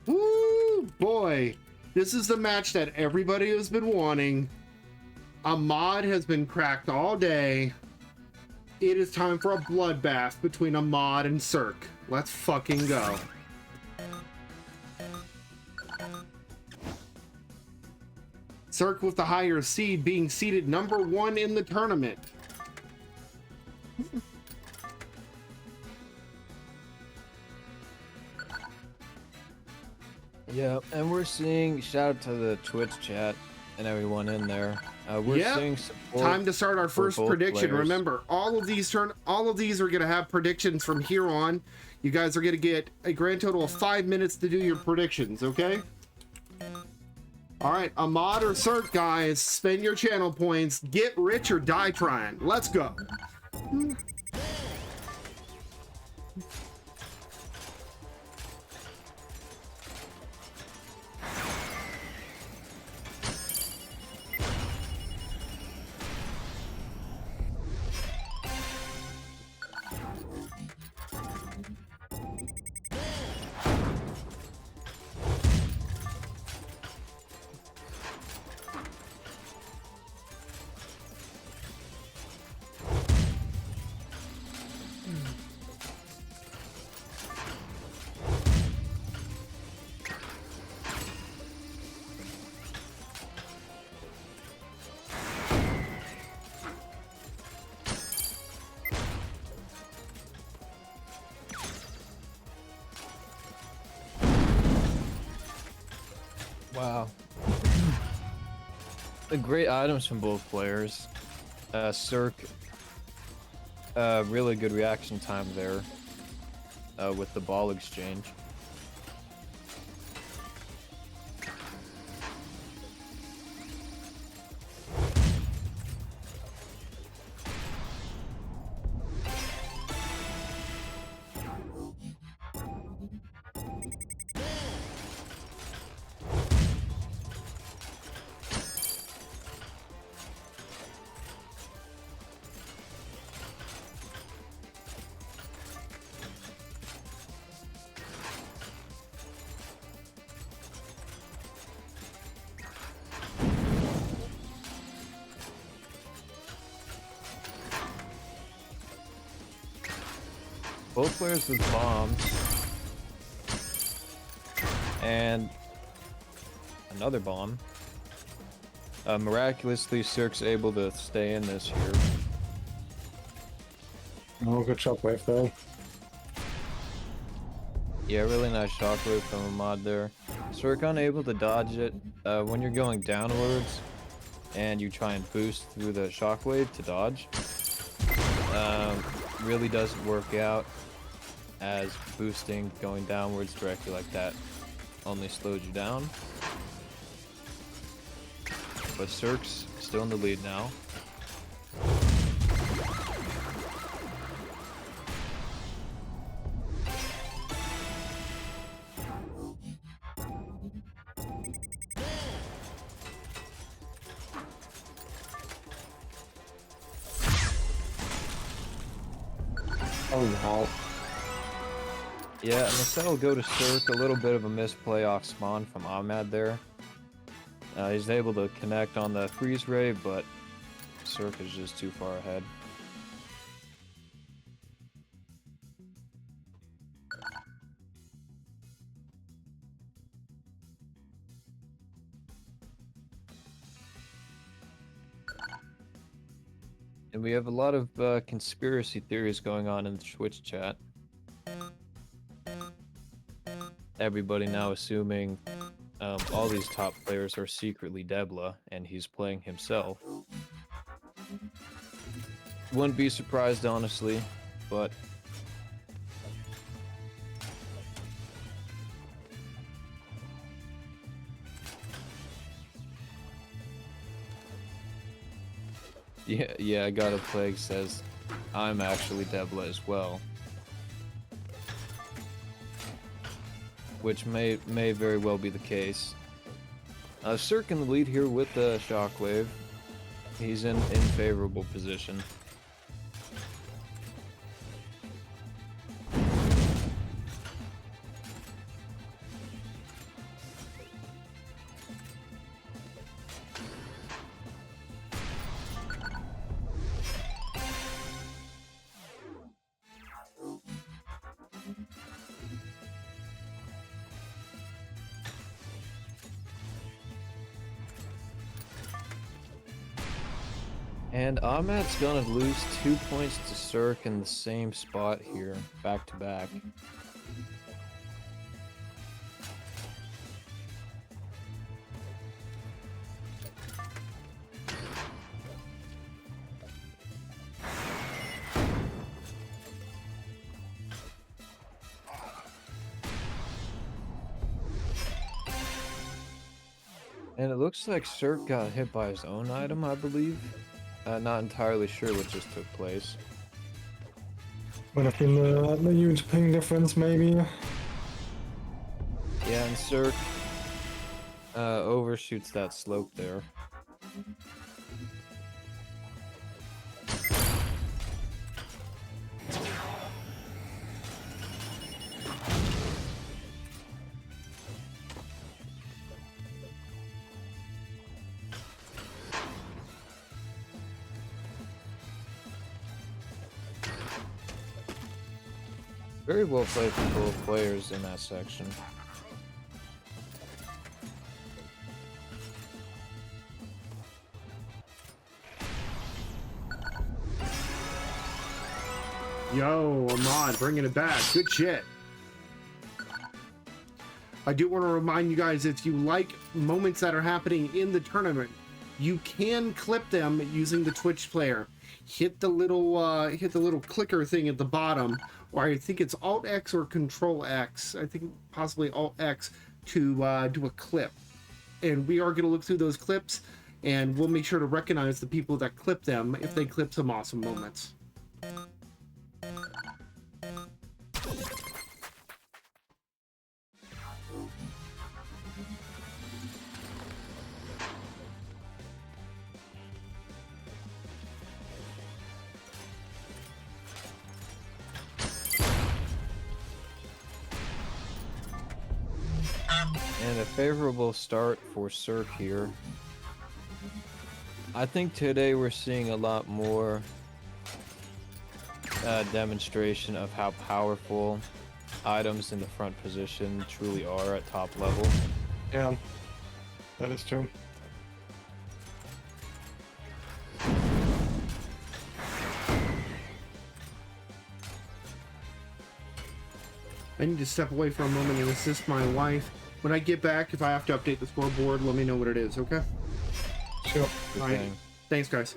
Woo, boy. This is the match that everybody has been wanting. Ahmad has been cracked all day. It is time for a bloodbath between Ahmad and Cirque. Let's fucking go. Cirque with the higher seed, being seeded number 1 in the tournament. Yeah, and we're seeing, shout out to the Twitch chat and everyone in there. We're seeing support. Time to start our first prediction. Players. Remember, all of these are going to have predictions from here on. You guys are going to get a grand total of 5 minutes to do your predictions, okay? All right, Ahmad or Cirque, guys, spend your channel points. Get rich or die trying. Let's go. Wow. The great items from both players. Cirque, really good reaction time there with the ball exchange. Both players with bombs. And another bomb. Miraculously, Cirque's able to stay in this here. Oh, good shockwave though. Yeah, really nice shockwave from Ahmad there. Cirque unable to dodge it. When you're going downwards and you try and boost through the shockwave to dodge, really doesn't work out, as boosting going downwards directly like that only slows you down. But Cirque's still in the lead now. Oh wow. Yeah, and the set will go to Cirque. A little bit of a misplay off spawn from Ahmad there. He's able to connect on the freeze ray, but Cirque is just too far ahead. And we have a lot of conspiracy theories going on in the Twitch chat. Everybody now assuming all these top players are secretly Debla, and he's playing himself. Wouldn't be surprised, honestly, but yeah, I got a plague says I'm actually Debla as well. Which may very well be the case. Cirque in the lead here with the shockwave. He's in favorable position. And Ahmad's gonna lose 2 points to Cirque in the same spot here, back to back. And it looks like Cirque got hit by his own item, I believe. Not entirely sure what just took place. Might have been the huge ping difference, maybe. Yeah, and Cirque overshoots that slope there. Very well played from both players in that section. Yo, Ahmad, bringing it back. Good shit. I do want to remind you guys, if you like moments that are happening in the tournament, you can clip them using the Twitch player. Hit the little clicker thing at the bottom, or I think it's Alt X or Control X. I think possibly Alt X to do a clip. And we are going to look through those clips, and we'll make sure to recognize the people that clip them if they clip some awesome moments. And a favorable start for Cirque here. I think today we're seeing a lot more demonstration of how powerful items in the front position truly are at top level. Yeah, that is true. I need to step away for a moment and assist my wife. When I get back, if I have to update the scoreboard, let me know what it is, okay? Sure. Good All right. thing. Thanks, guys.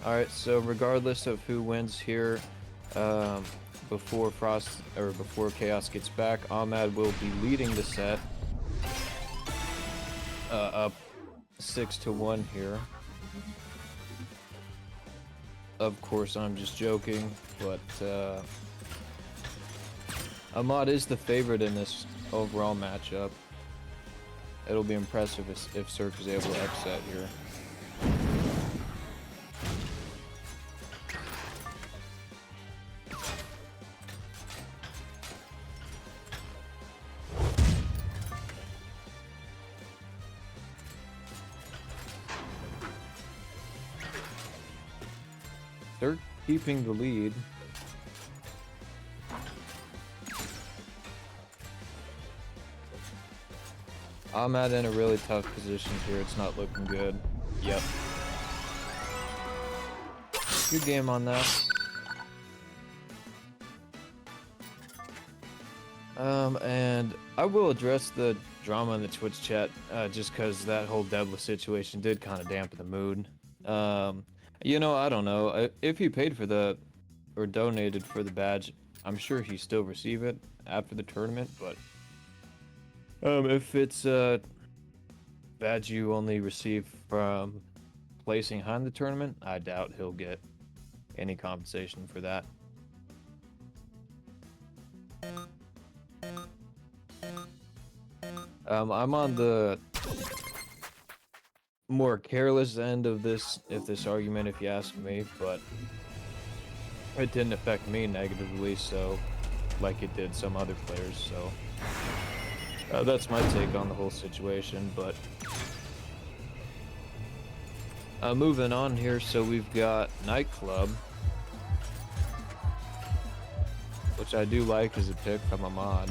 Alright, so regardless of who wins here, before Chaos gets back, Ahmad will be leading the set. Up 6-1 here. Of course, I'm just joking, but Ahmad is the favorite in this overall matchup. It'll be impressive if Cirque is able to upset here. They're keeping the lead. Ahmad in a really tough position here. It's not looking good. Yep. Good game on that. And I will address the drama in the Twitch chat, just because that whole Debla situation did kind of dampen the mood. You know, I don't know. If he paid for or donated for the badge, I'm sure he still receive it after the tournament, but if it's a badge you only receive from placing high in the tournament, I doubt he'll get any compensation for that. I'm on the more careless end of this argument, if you ask me, but it didn't affect me negatively, so like it did some other players, so that's my take on the whole situation. But moving on here, so we've got Nightclub, which I do like as a pick from Ahmad.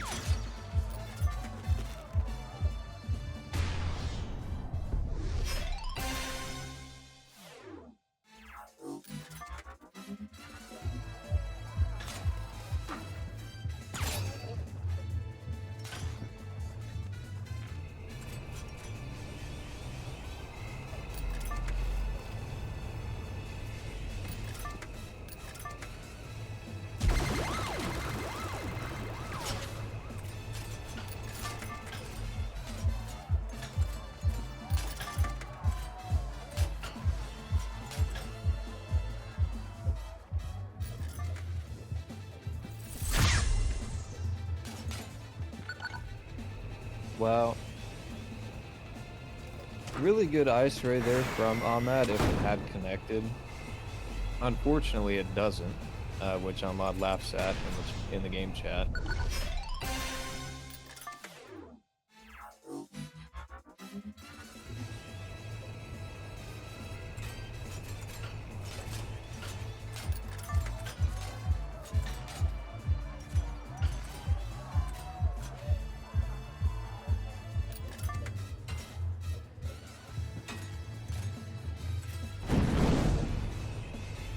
Wow. Really good ice ray there from Ahmad if it had connected. Unfortunately, it doesn't, which Ahmad laughs at in the game chat.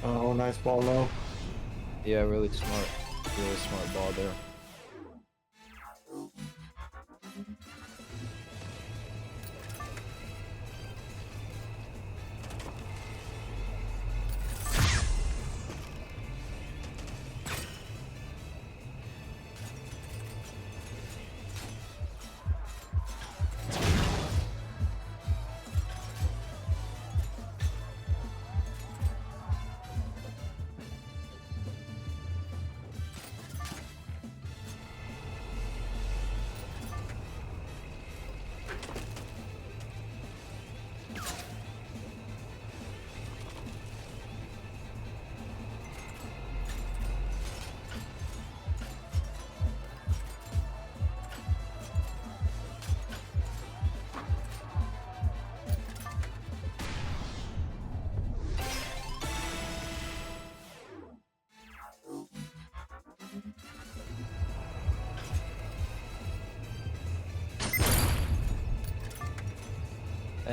Oh, nice ball low. Yeah, really smart ball there.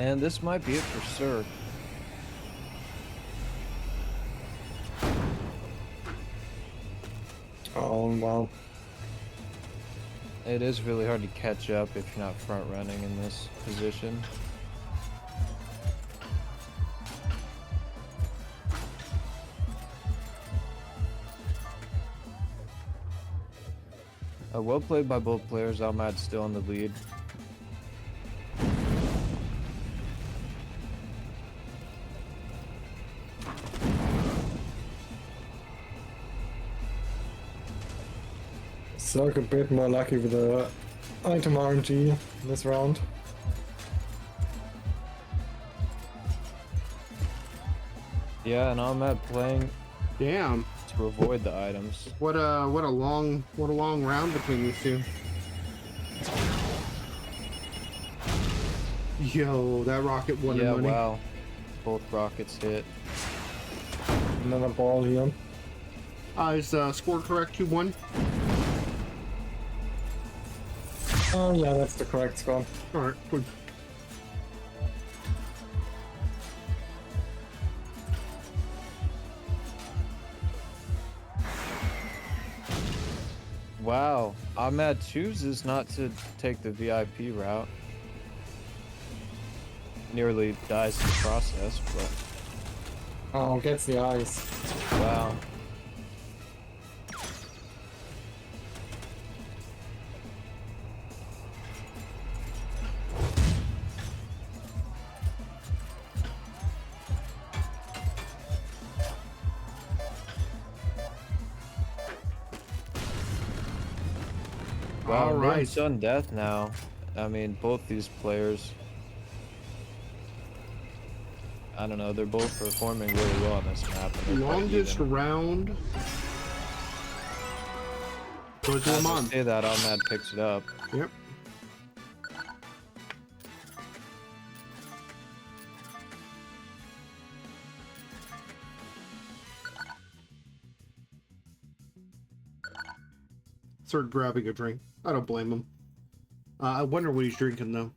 And this might be it for Sir. Oh, wow. It is really hard to catch up if you're not front running in this position. Well played by both players. Almad's still in the lead. Zerk a bit more lucky with the item RNG this round. Yeah, and Almad playing Damn. to avoid the items. What a long round between these two. Yo, that rocket won Yeah, money. wow. Both rockets hit. Another ball here. Is score correct? 2-1. Oh yeah, that's the correct score. All right, good. Wow, Ahmad chooses not to take the VIP route. Nearly dies in the process, but Oh, gets the ice. wow. Wow, All we're in right. sudden death now. I mean, both these players, I don't know, they're both performing really well on this map. And they're quite Longest even. round. Goes to As I Amon. say that, Ahmad picks it up. Yep. Start grabbing a drink. I don't blame him. I wonder what he's drinking though.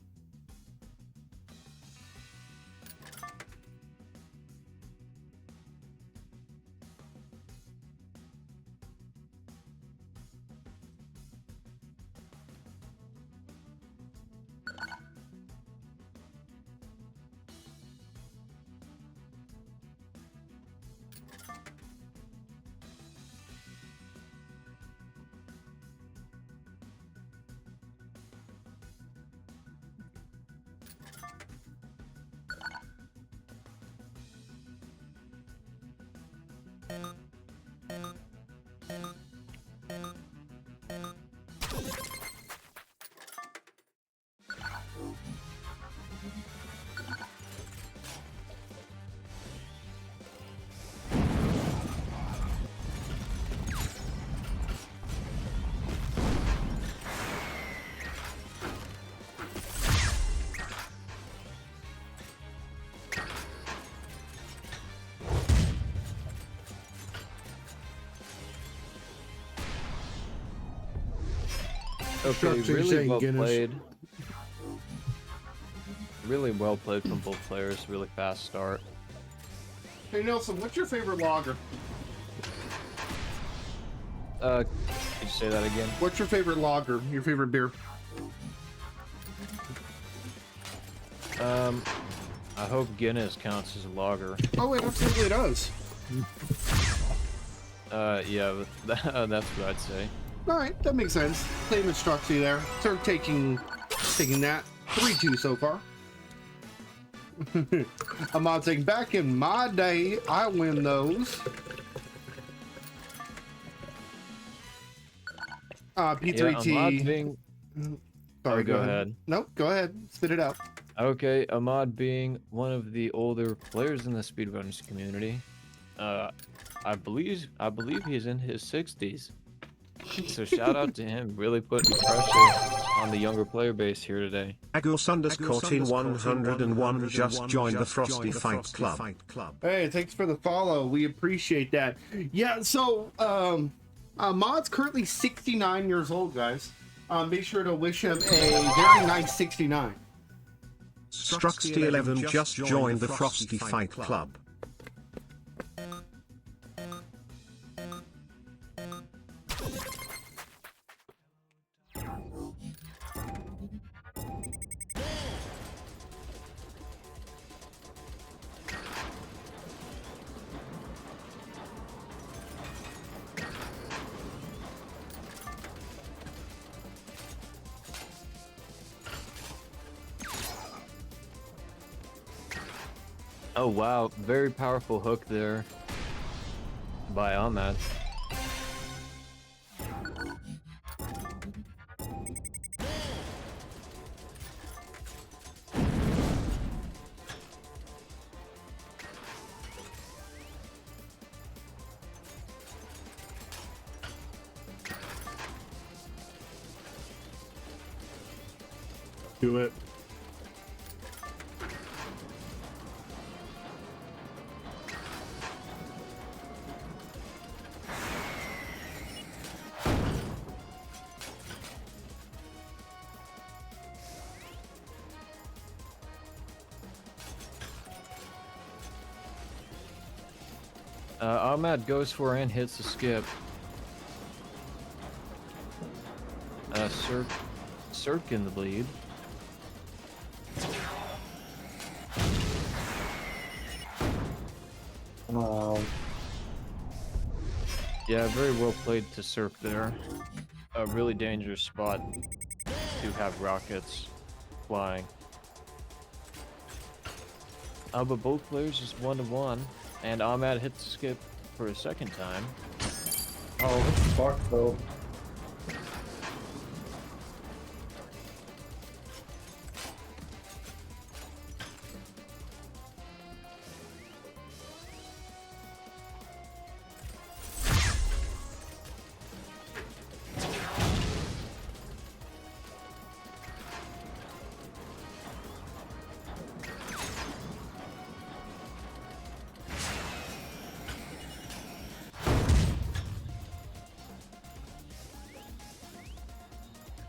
Okay, Structure really saying well Guinness. played. Really well played from both players. Really fast start. Hey Nelson, what's your favorite lager? Could you say that again? What's your favorite lager? Your favorite beer? I hope Guinness counts as a lager. Oh, it absolutely does. Yeah, but that's what I'd say. All right, that makes sense. Same as Struxy there. Start taking that. 3-2 so far. I'm not saying back in my day, I win those. P3T. Yeah, Ahmad being... Sorry, go ahead. Nope, go ahead. Spit it out. Okay, Ahmad being one of the older players in the SpeedRunners community. I believe he's in his 60s. So shout out to him, really putting pressure on the younger player base here today. Agus_1401 just joined the Frosty Fight Club. Hey, thanks for the follow. We appreciate that. Yeah, so Mod's currently 69 years old, guys. Make sure to wish him a very nice 69. Struxty11 just joined the Frosty Fight Club. Oh wow, very powerful hook there by Ahmad. Do it. Ahmad goes for and hits the skip. Cirque in the lead. Wow. Yeah, very well played to Cirque there. A really dangerous spot to have rockets flying. But both players is 1-1, and Ahmad hits the skip for a second time. Oh, what the fuck though?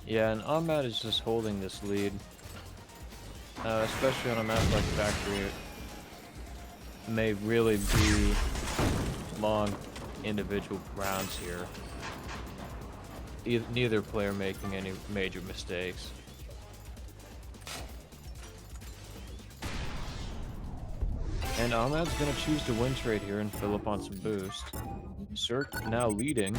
Yeah, and Ahmad is just holding this lead. Especially on a map like Factory, it may really be long individual rounds here. Neither player making any major mistakes. And Ahmad's gonna choose to win trade here and fill up on some boost. Cirque now leading.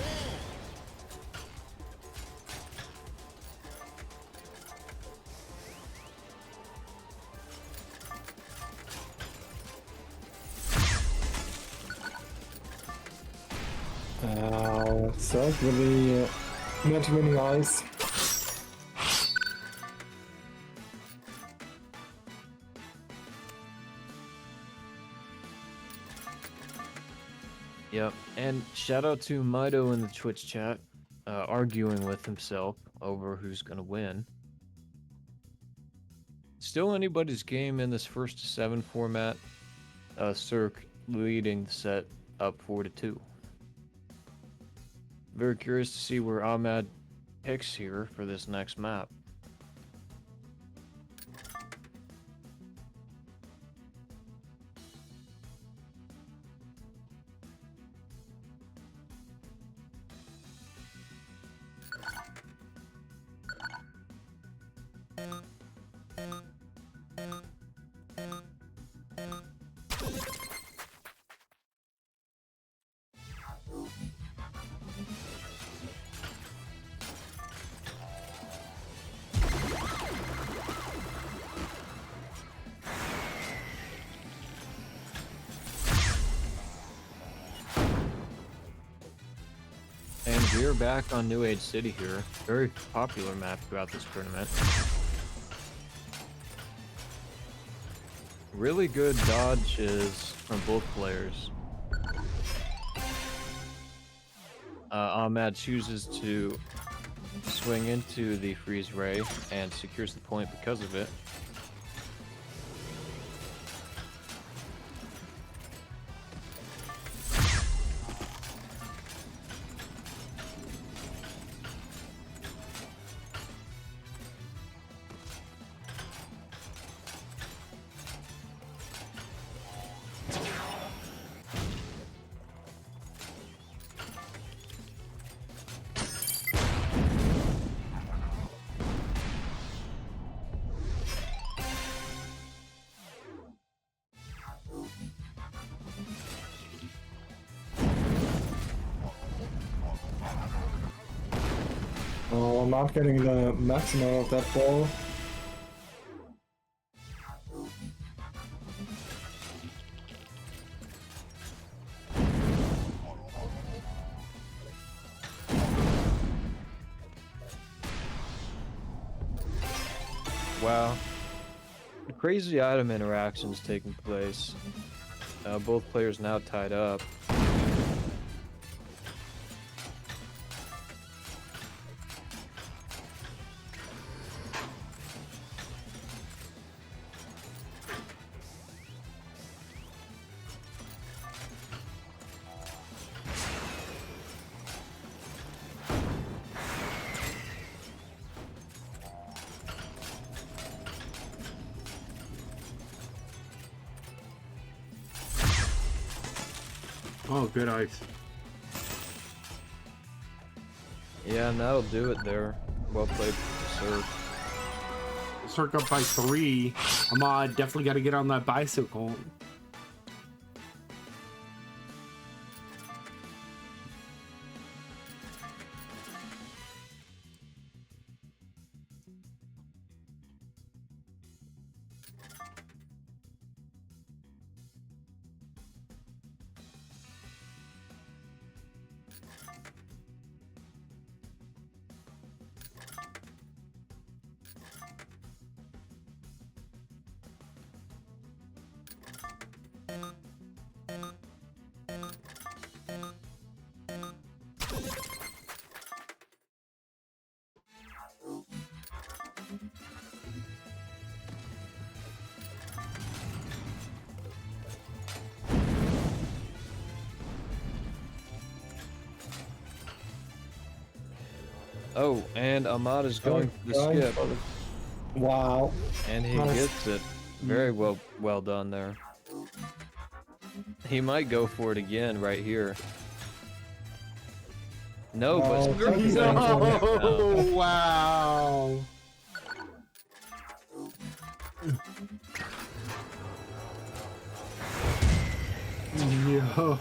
So really not winning eyes. Yep, and shout out to Mido in the Twitch chat, arguing with himself over who's gonna win. Still anybody's game in this first to 7 format. Cirque leading the set up 4-2. Very curious to see where Ahmad picks here for this next map. And we're back on New Age City here. Very popular map throughout this tournament. Really good dodges from both players. Ahmad chooses to swing into the freeze ray and secures the point because of it. Oh, I'm not getting the maximum of that ball. Wow. Crazy item interactions taking place. Both players now tied up. Oh, good ice. Yeah, and that'll do it there. Well played, sir. Circ up by 3. Ahmad definitely got to get on that bicycle. Oh, and Ahmad is going for the skip, Wow. and he Nice. gets it. Very well done there. He might go for it again right here. No, but No, Sturk is no. actually Oh, wow. Yo.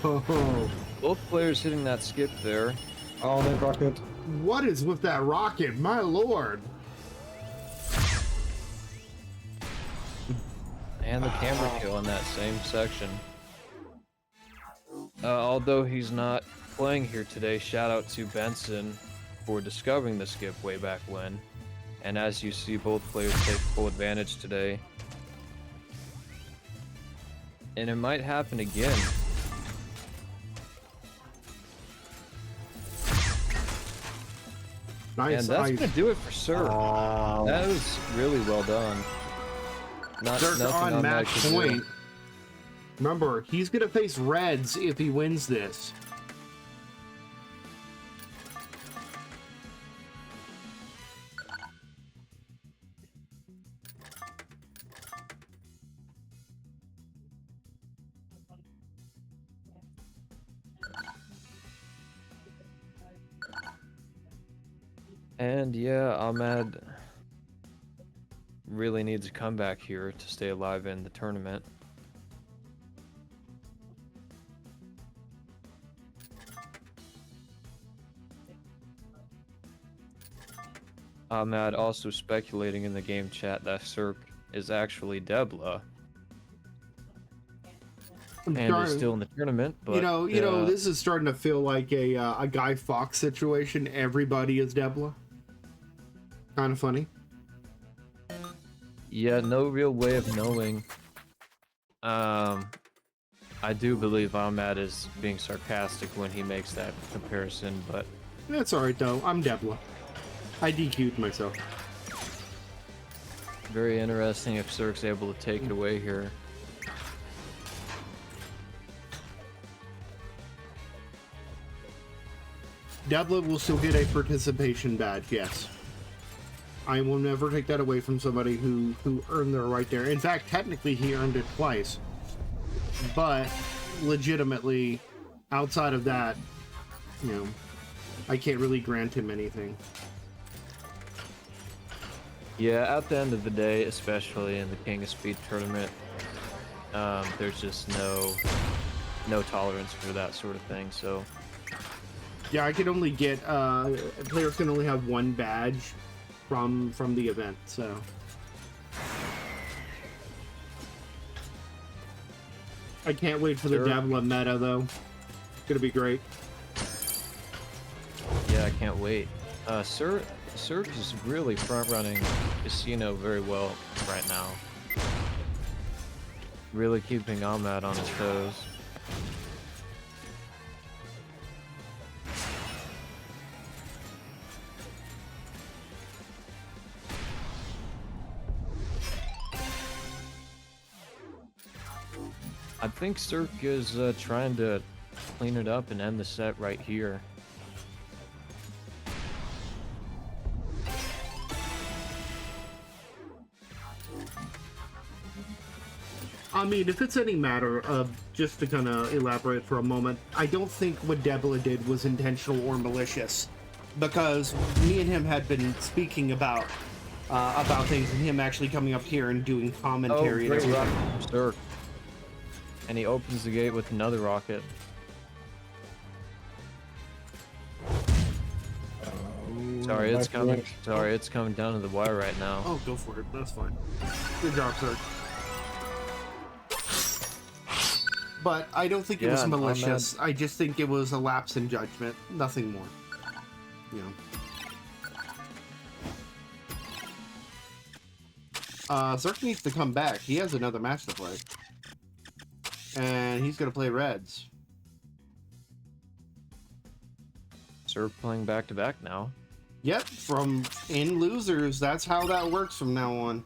both players hitting that skip there. Oh, they broke it. What is with that rocket? My lord. And the camera kill in that same section. Although he's not playing here today, shout out to Benson for discovering the skip way back when. And as you see, both players take full advantage today. And it might happen again. Nice And that's ice. gonna do it for Sir. That was really well done. Not Dirk nothing on Ahmed match could do. point. Remember, he's gonna face Reds if he wins this. And yeah, Ahmed really needs a comeback here to stay alive in the tournament. Ahmed also speculating in the game chat that Cirque is actually Debla. And is still in the tournament, but you know, this is starting to feel like a Guy Fawkes situation. Everybody is Debla. Kind of funny. yeah, no real way of knowing. I do believe Ahmed is being sarcastic when he makes that comparison, but That's all right though. I'm Debla. I DQ'd myself. very interesting if Cirque's able to take it away here. Debla will still get a participation badge. Yes. I will never take that away from somebody who earned their right there. In fact, technically, he earned it twice. But legitimately, outside of that, you know, I can't really grant him anything. Yeah, at the end of the day, especially in the King of Speed tournament, there's just no tolerance for that sort of thing. So Yeah, I could only get players can only have one badge from the event, so. I can't wait for the Davila meta though. It's gonna be great. Yeah, I can't wait. Cirque is really front running Casino very well right now. Really keeping Ahmad on his toes. I think Cirque is trying to clean it up and end the set right here. I mean, if it's any matter of, just to kind of elaborate for a moment, I don't think what Debla did was intentional or malicious, because me and him had been speaking about things, and him actually coming up here and doing commentary. Oh, great rocket from Cirque. And he opens the gate with another rocket. Sorry, it's coming. Sorry, it's coming down to the wire right now. Oh, go for it. That's fine. Good job, sir. But I don't think it was malicious. I just think it was a lapse in judgment. Nothing more. You know. Zerk needs to come back. He has another match to play. And he's going to play Reds. Zerk playing back-to-back now. Yep, from in losers. That's how that works from now on.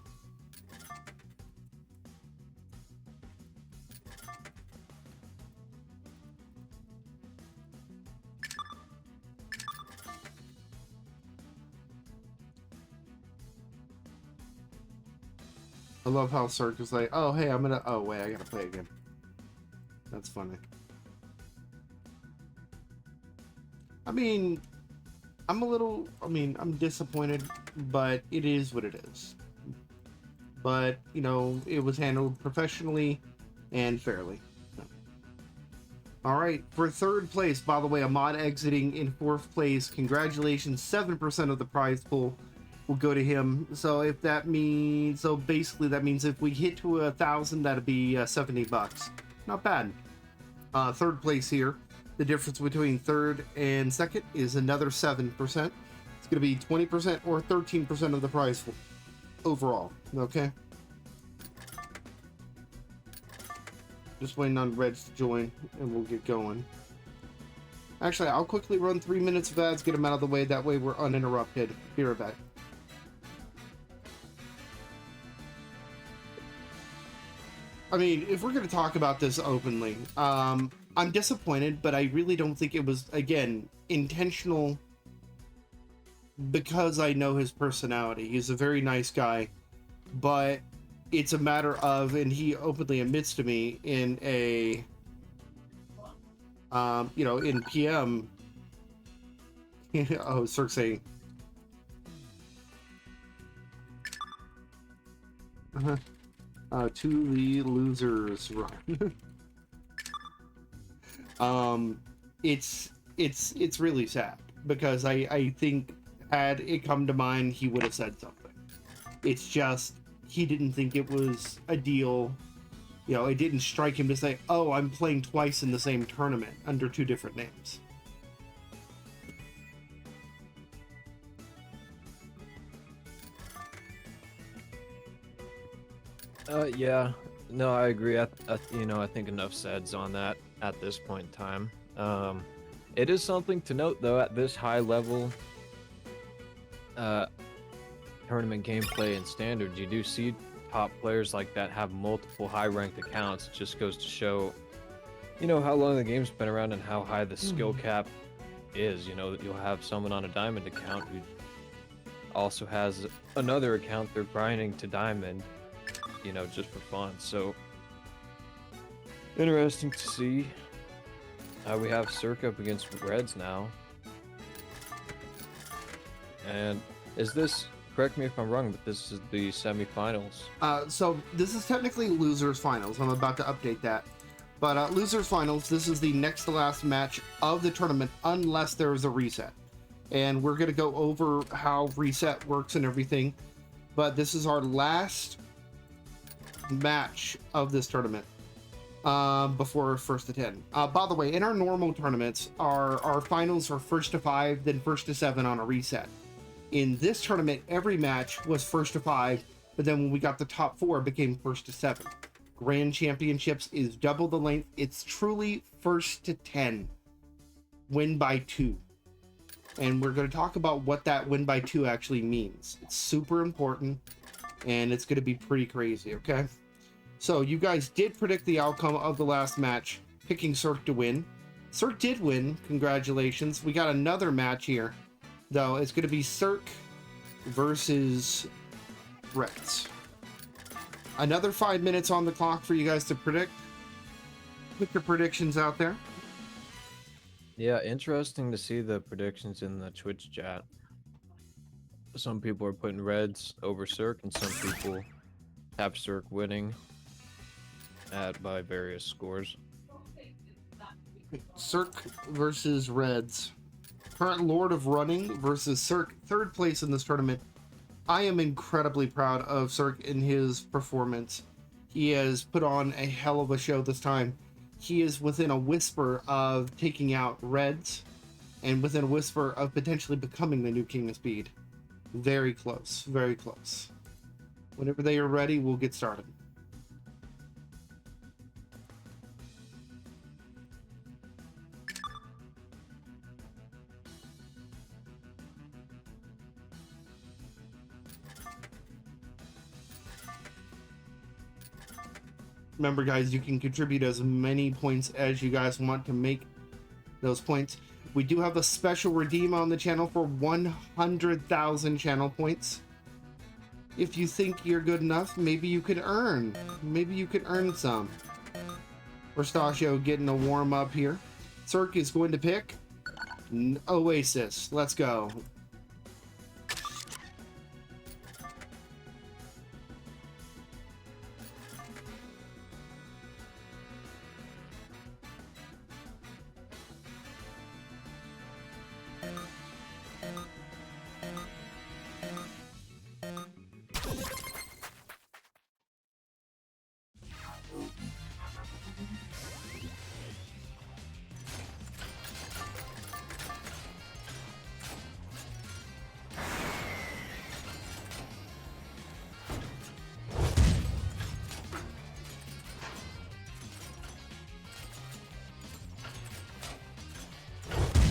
I love how Cirque is like, oh, hey, I'm gonna... Oh, wait, I gotta play again. That's funny. I mean, I'm disappointed, but it is what it is. But, you know, it was handled professionally and fairly. So. Alright, for third place, by the way, Ahmad exiting in fourth place. Congratulations, 7% of the prize pool will go to him. So if that means, so basically that means if we hit to 1,000, that'd be $70. Not bad. Third place here. The difference between third and second is another 7%. It's going to be 20% or 13% of the prize overall. Okay. Just waiting on Reds to join, and we'll get going. Actually, I'll quickly run 3 minutes of ads, get them out of the way. That way we're uninterrupted. Be right back. I mean, if we're going to talk about this openly, I'm disappointed, but I really don't think it was, again, intentional, because I know his personality. He's a very nice guy, but it's a matter of, and he openly admits to me in a, you know, in PM, oh, Cirque saying, to the losers run. It's really sad, because I think had it come to mind, he would have said something. It's just, he didn't think it was a deal. You know, it didn't strike him to say, oh, I'm playing twice in the same tournament under 2 different names. Yeah, no, I agree. You know, I think enough said's on that at this point in time. It is something to note, though, at this high level tournament gameplay and standards, you do see top players like that have multiple high-ranked accounts. It just goes to show, you know, how long the game's been around and how high the skill cap is. You know, you'll have someone on a diamond account who also has another account they're grinding to diamond, you know, just for fun. So interesting to see. We have Cirque up against Reds now. And is this, correct me if I'm wrong, but this is the semifinals? So this is technically losers finals. I'm about to update that. But losers finals, this is the next to last match of the tournament unless there is a reset. And we're going to go over how reset works and everything. But this is our last match of this tournament before first to 10. By the way, in our normal tournaments, our finals are first to 5, then first to 7 on a reset. In this tournament, every match was first to 5, but then when we got the top 4, it became first to 7. Grand Championships is double the length. It's truly first to 10. Win by 2. And we're going to talk about what that win by 2 actually means. It's super important, and it's going to be pretty crazy, okay? So you guys did predict the outcome of the last match, picking Cirque to win. Cirque did win. Congratulations. We got another match here, though. It's going to be Cirque versus Rex. Another 5 minutes on the clock for you guys to predict. Put your predictions out there. Yeah, interesting to see the predictions in the Twitch chat. Some people are putting Reds over Cirque, and some people have Cirque winning by various scores. Cirque versus Reds. Current Lord of Running versus Cirque. Third place in this tournament. I am incredibly proud of Cirque in his performance. He has put on a hell of a show this time. He is within a whisper of taking out Reds, and within a whisper of potentially becoming the new King of Speed. Very close, very close. Whenever they are ready, we'll get started. Remember, guys, you can contribute as many points as you guys want to make those points. We do have a special redeem on the channel for 100,000 channel points. If you think you're good enough, maybe you could earn. Maybe you could earn some. Rustachio getting a warm up here. Cirque is going to pick Oasis. Let's go.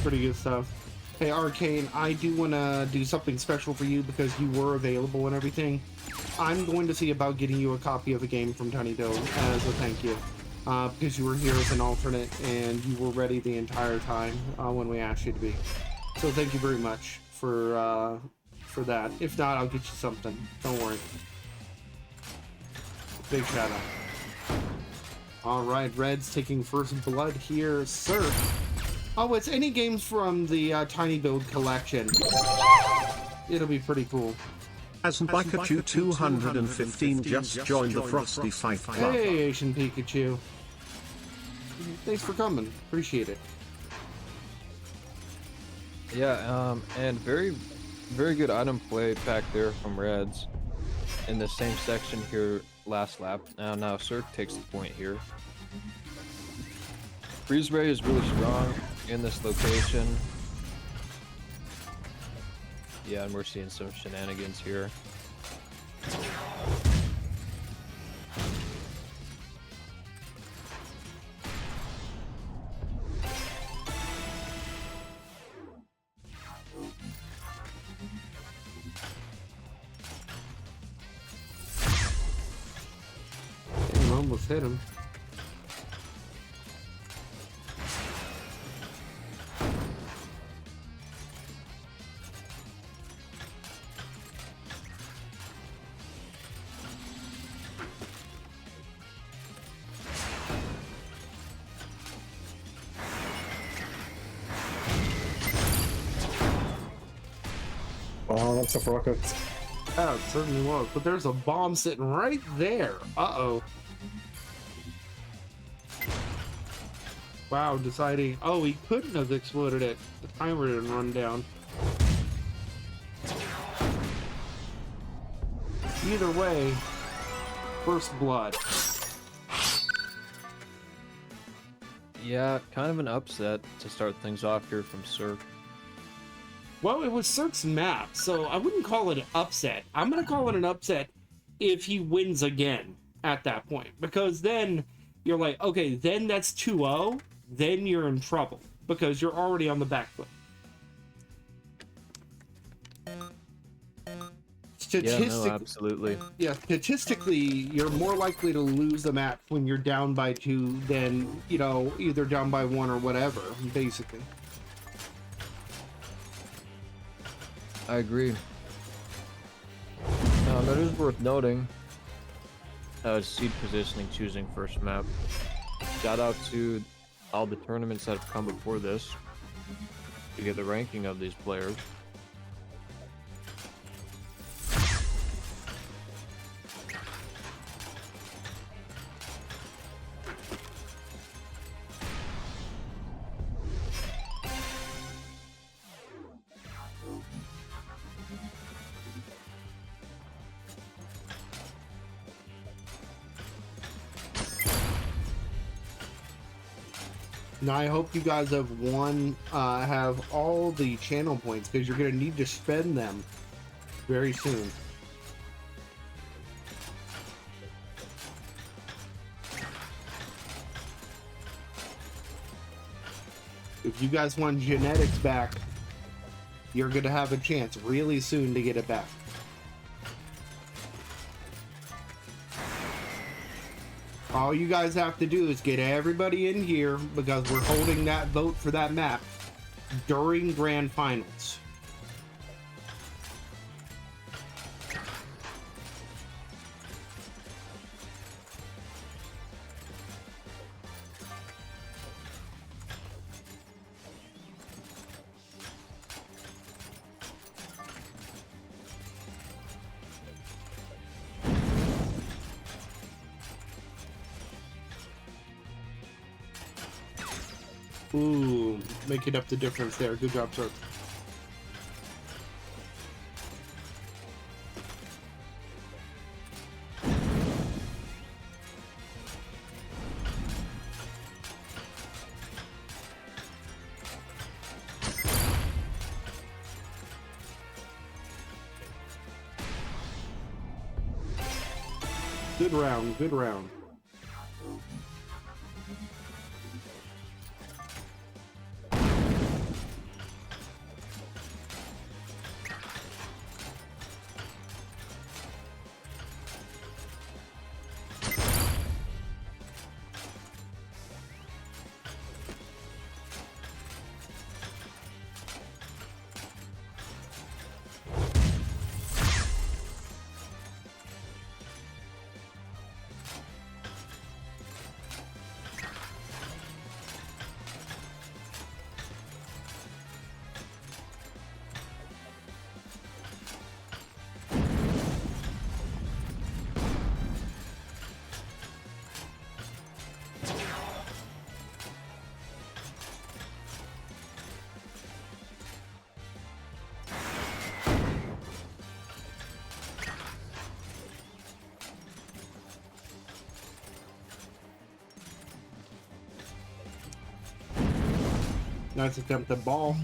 Pretty good stuff. Hey, Arcane, I do want to do something special for you because you were available and everything. I'm going to see about getting you a copy of a game from Tiny Doe as a thank you. Because you were here as an alternate and you were ready the entire time when we asked you to be. So thank you very much for that. If not, I'll get you something. Don't worry. Big shout out. Alright, Red's taking first blood here. Sir. Oh, it's any games from the Tiny Build collection. It'll be pretty cool. As Pikachu 215 just joined the Frosty Fight Club. Hey, Asian Pikachu. Thanks for coming. Appreciate it. Yeah, and very good item play back there from Reds. In the same section here last lap. Now Cirque takes the point here. Freeze Ray is really strong in this location. Yeah, and we're seeing some shenanigans here. Damn, almost hit him. Oh, lots of rockets. Yeah, it certainly was. But there's a bomb sitting right there. Uh-oh. Wow, deciding. Oh, he couldn't have exploded it. The timer didn't run down. Either way, first blood. Yeah, kind of an upset to start things off here from Cirque. Well, it was Cirque's map, so I wouldn't call it an upset. I'm going to call it an upset if he wins again at that point. Because then you're like, okay, then that's 2-0. Then you're in trouble because you're already on the back foot. Yeah, no, absolutely. Yeah, statistically, you're more likely to lose the match when you're down by 2 than, you know, either down by 1 or whatever, basically. I agree. It is worth noting, seed positioning choosing first map. Shout out to all the tournaments that have come before this to get the ranking of these players. Now, I hope you guys have have all the channel points because you're going to need to spend them very soon. If you guys want genetics back, you're going to have a chance really soon to get it back. All you guys have to do is get everybody in here because we're holding that vote for that map during grand finals. Ooh, making up the difference there. Good job, sir. Good round, good round. Nice attempt at ball.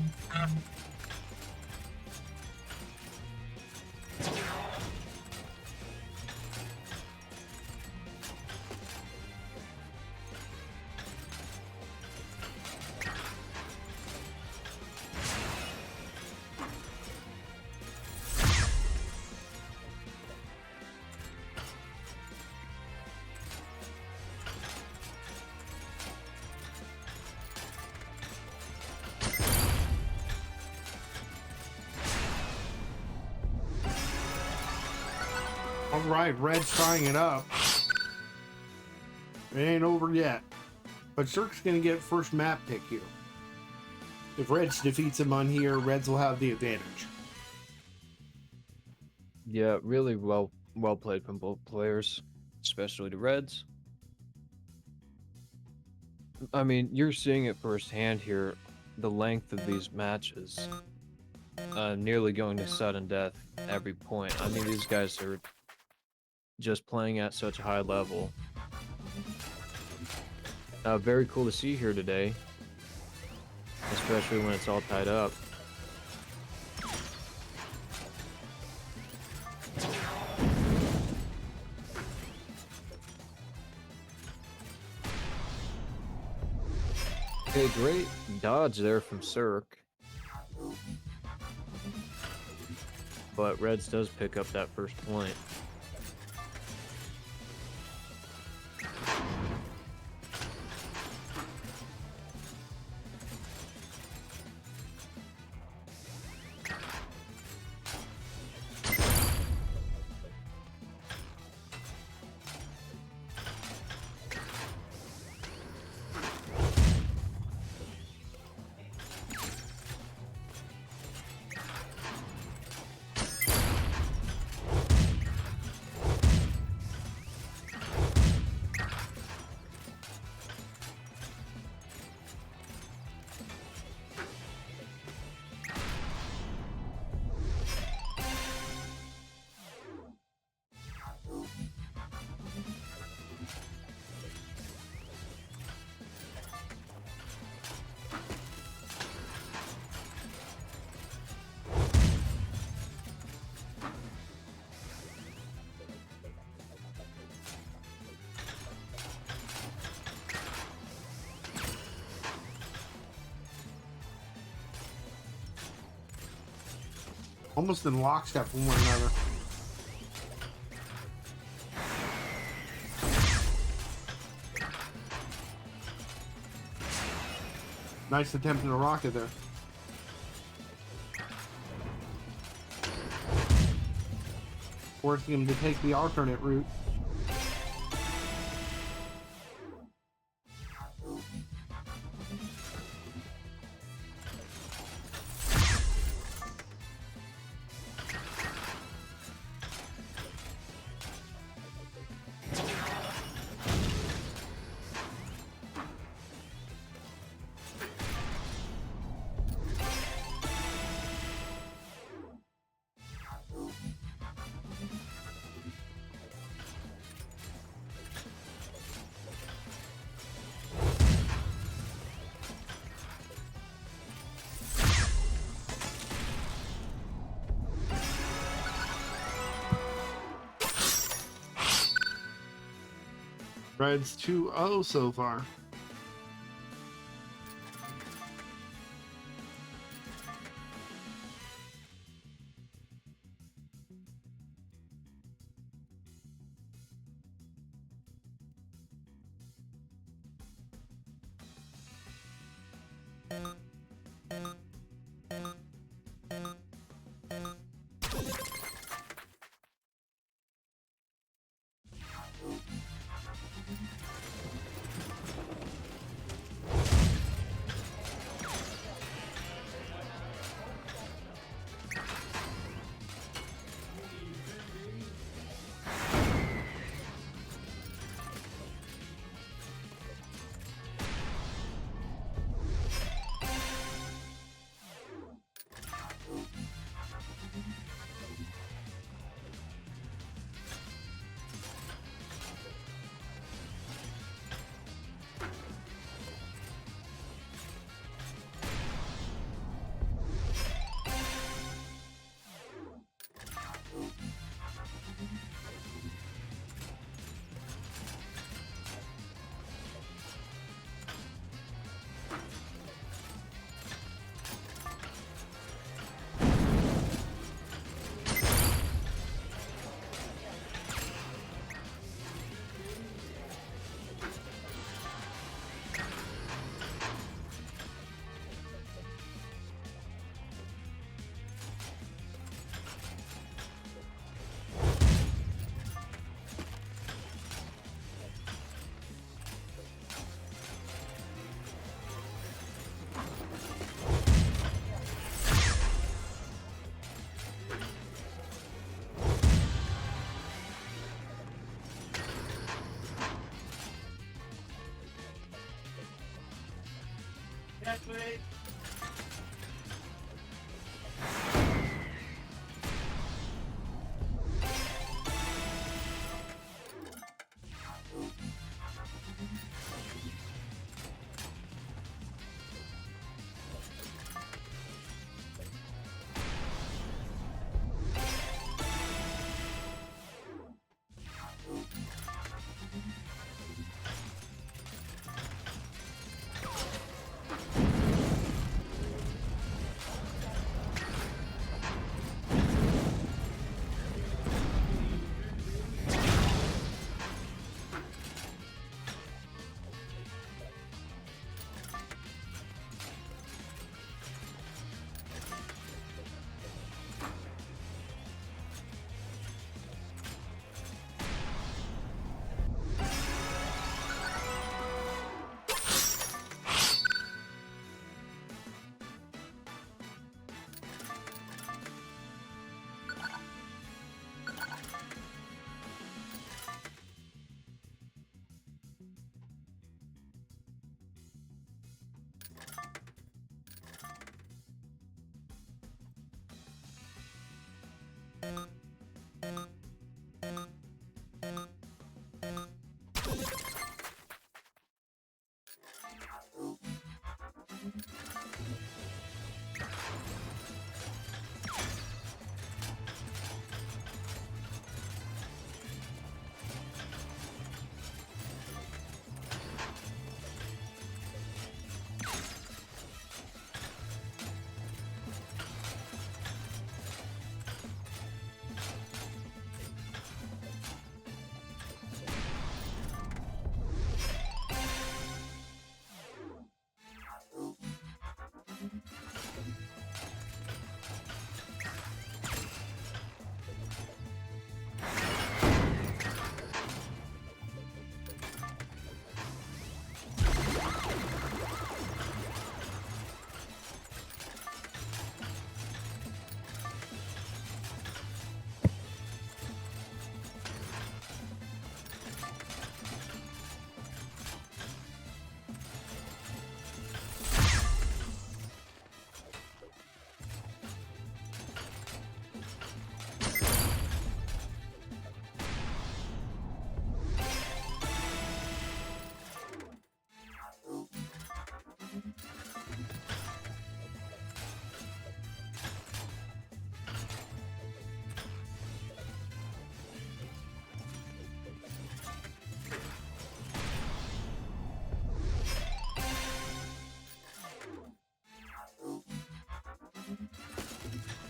All right, Red's tying it up. It ain't over yet. But Cirque's going to get first map pick here. If Reds defeats him on here, Reds will have the advantage. Yeah, really well played from both players, especially the Reds. I mean, you're seeing it firsthand here. The length of these matches, nearly going to sudden death every point. I mean, these guys are just playing at such a high level. Very cool to see here today, especially when it's all tied up. Okay, great dodge there from Cirque. But Reds does pick up that first point. Almost in lockstep with one another. Nice attempt at a rocket there. Forcing him to take the alternate route. Reds 2-0 so far.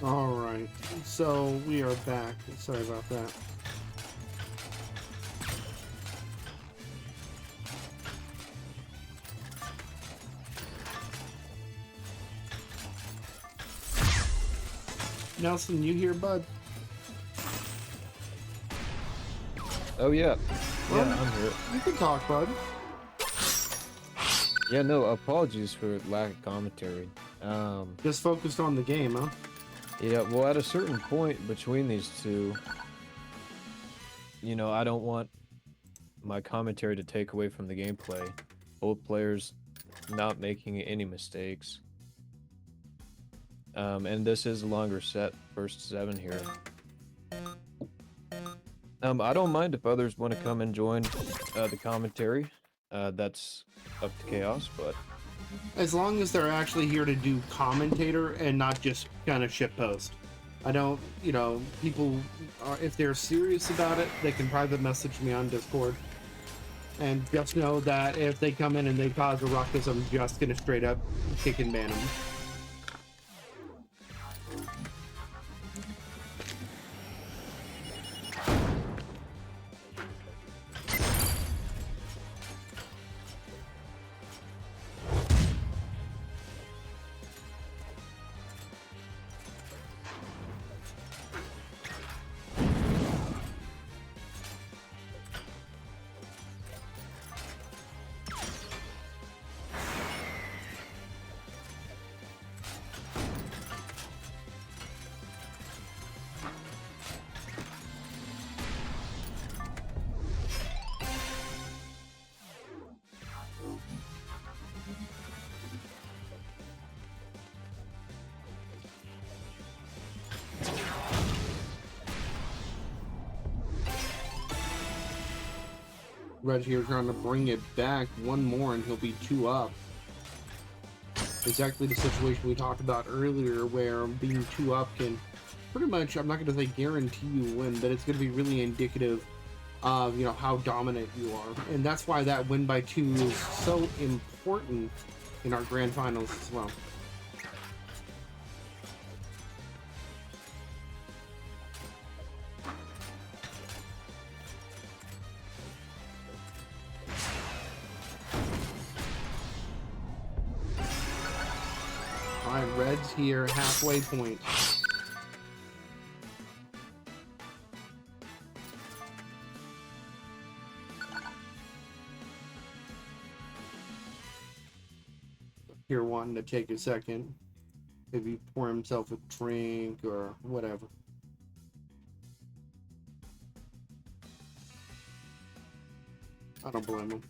All right, so we are back. Sorry about that. Nelson, you here, bud? Oh yeah, Well, yeah, I'm here. You can talk, bud. Yeah, no, apologies for lack of commentary. Just focused on the game, huh? Yeah, well, at a certain point between these two, you know, I don't want my commentary to take away from the gameplay. Both players not making any mistakes. And this is a longer set, first 7 here. I don't mind if others want to come and join the commentary. That's up to Chaos, but As long as they're actually here to do commentator and not just kind of shitpost. I don't, you know, people are, if they're serious about it, they can private message me on Discord. And just know that if they come in and they cause a ruckus, I'm just gonna straight up kick and ban them. Red here trying to bring it back one more and he'll be 2 up. Exactly the situation we talked about earlier where being 2 up can pretty much, I'm not going to say guarantee you win, but it's going to be really indicative of, you know, how dominant you are. And that's why that win by 2 is so important in our grand finals as well. Alright, Red's here, halfway point. Here wanting to take a second, maybe pour himself a drink or whatever. I don't blame him.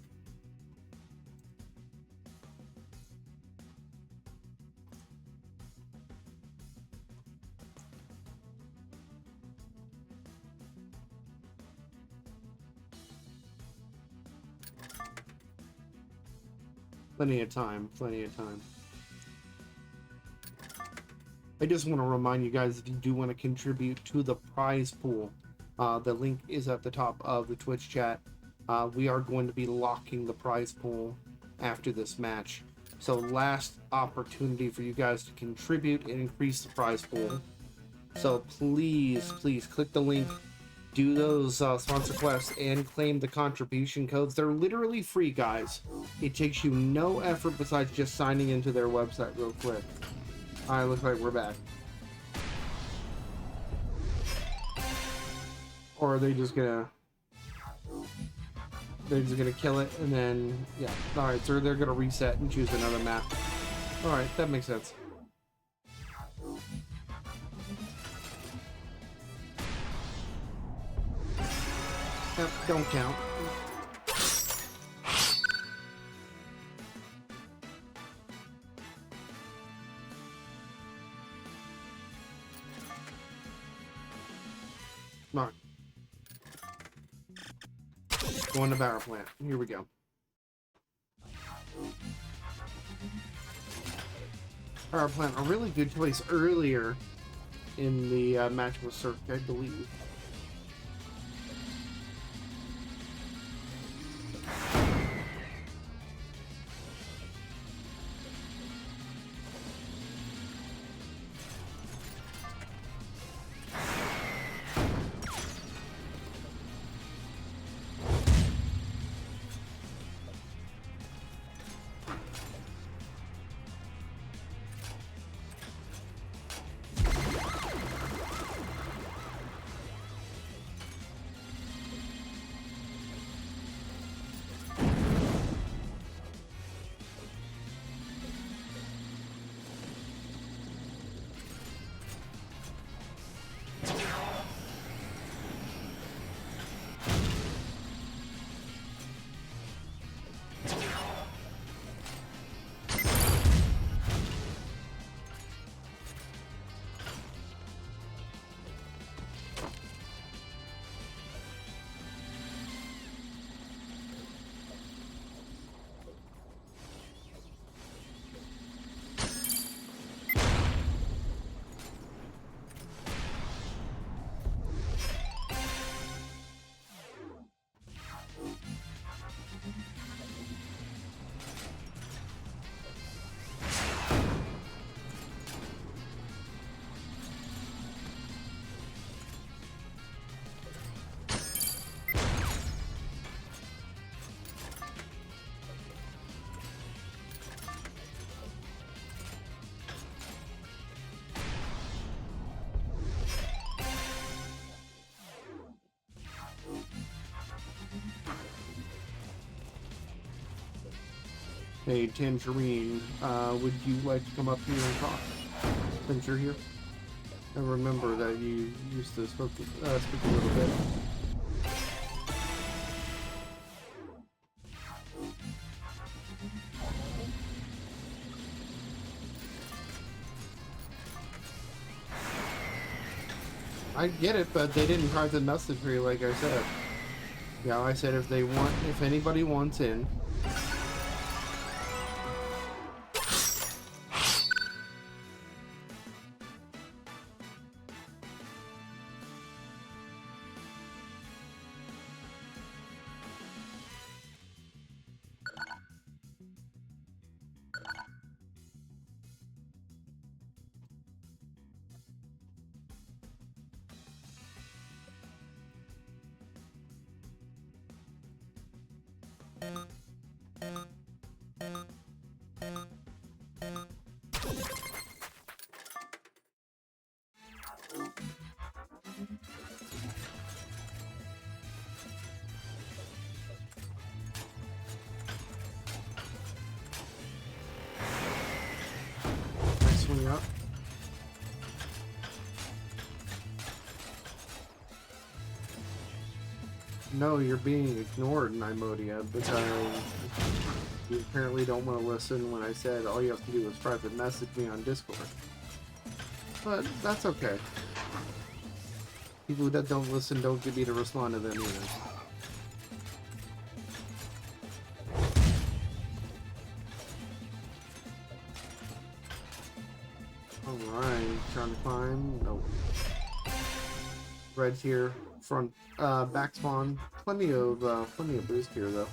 Plenty of time, plenty of time. I just want to remind you guys, if you do want to contribute to the prize pool, the link is at the top of the Twitch chat. We are going to be locking the prize pool after this match. So last opportunity for you guys to contribute and increase the prize pool. So please, please click the link, do those sponsor quests, and claim the contribution codes. They're literally free, guys. It takes you no effort besides just signing into their website real quick. Alright, looks like we're back. Or are they just gonna... They're just gonna kill it and then... Yeah. Alright, so they're gonna reset and choose another map. Alright, that makes sense. Yep, don't count. Come on. Going to power plant. Here we go. Power plant, a really good choice earlier in the match with Cirque, I believe. Hey, Tangerine, would you like to come up here and talk since you're here? I remember that you used to speak a little bit. I get it, but they didn't try to message me like I said. Yeah, I said if anybody wants in. Nice swing up. No, you're being ignored, Nimodia, because you apparently don't want to listen when I said all you have to do is private message me on Discord. But that's okay. People that don't listen don't get me to respond to them either. Alright, trying to climb. Nope. Red's here. Front, back spawn. Plenty of boost here though.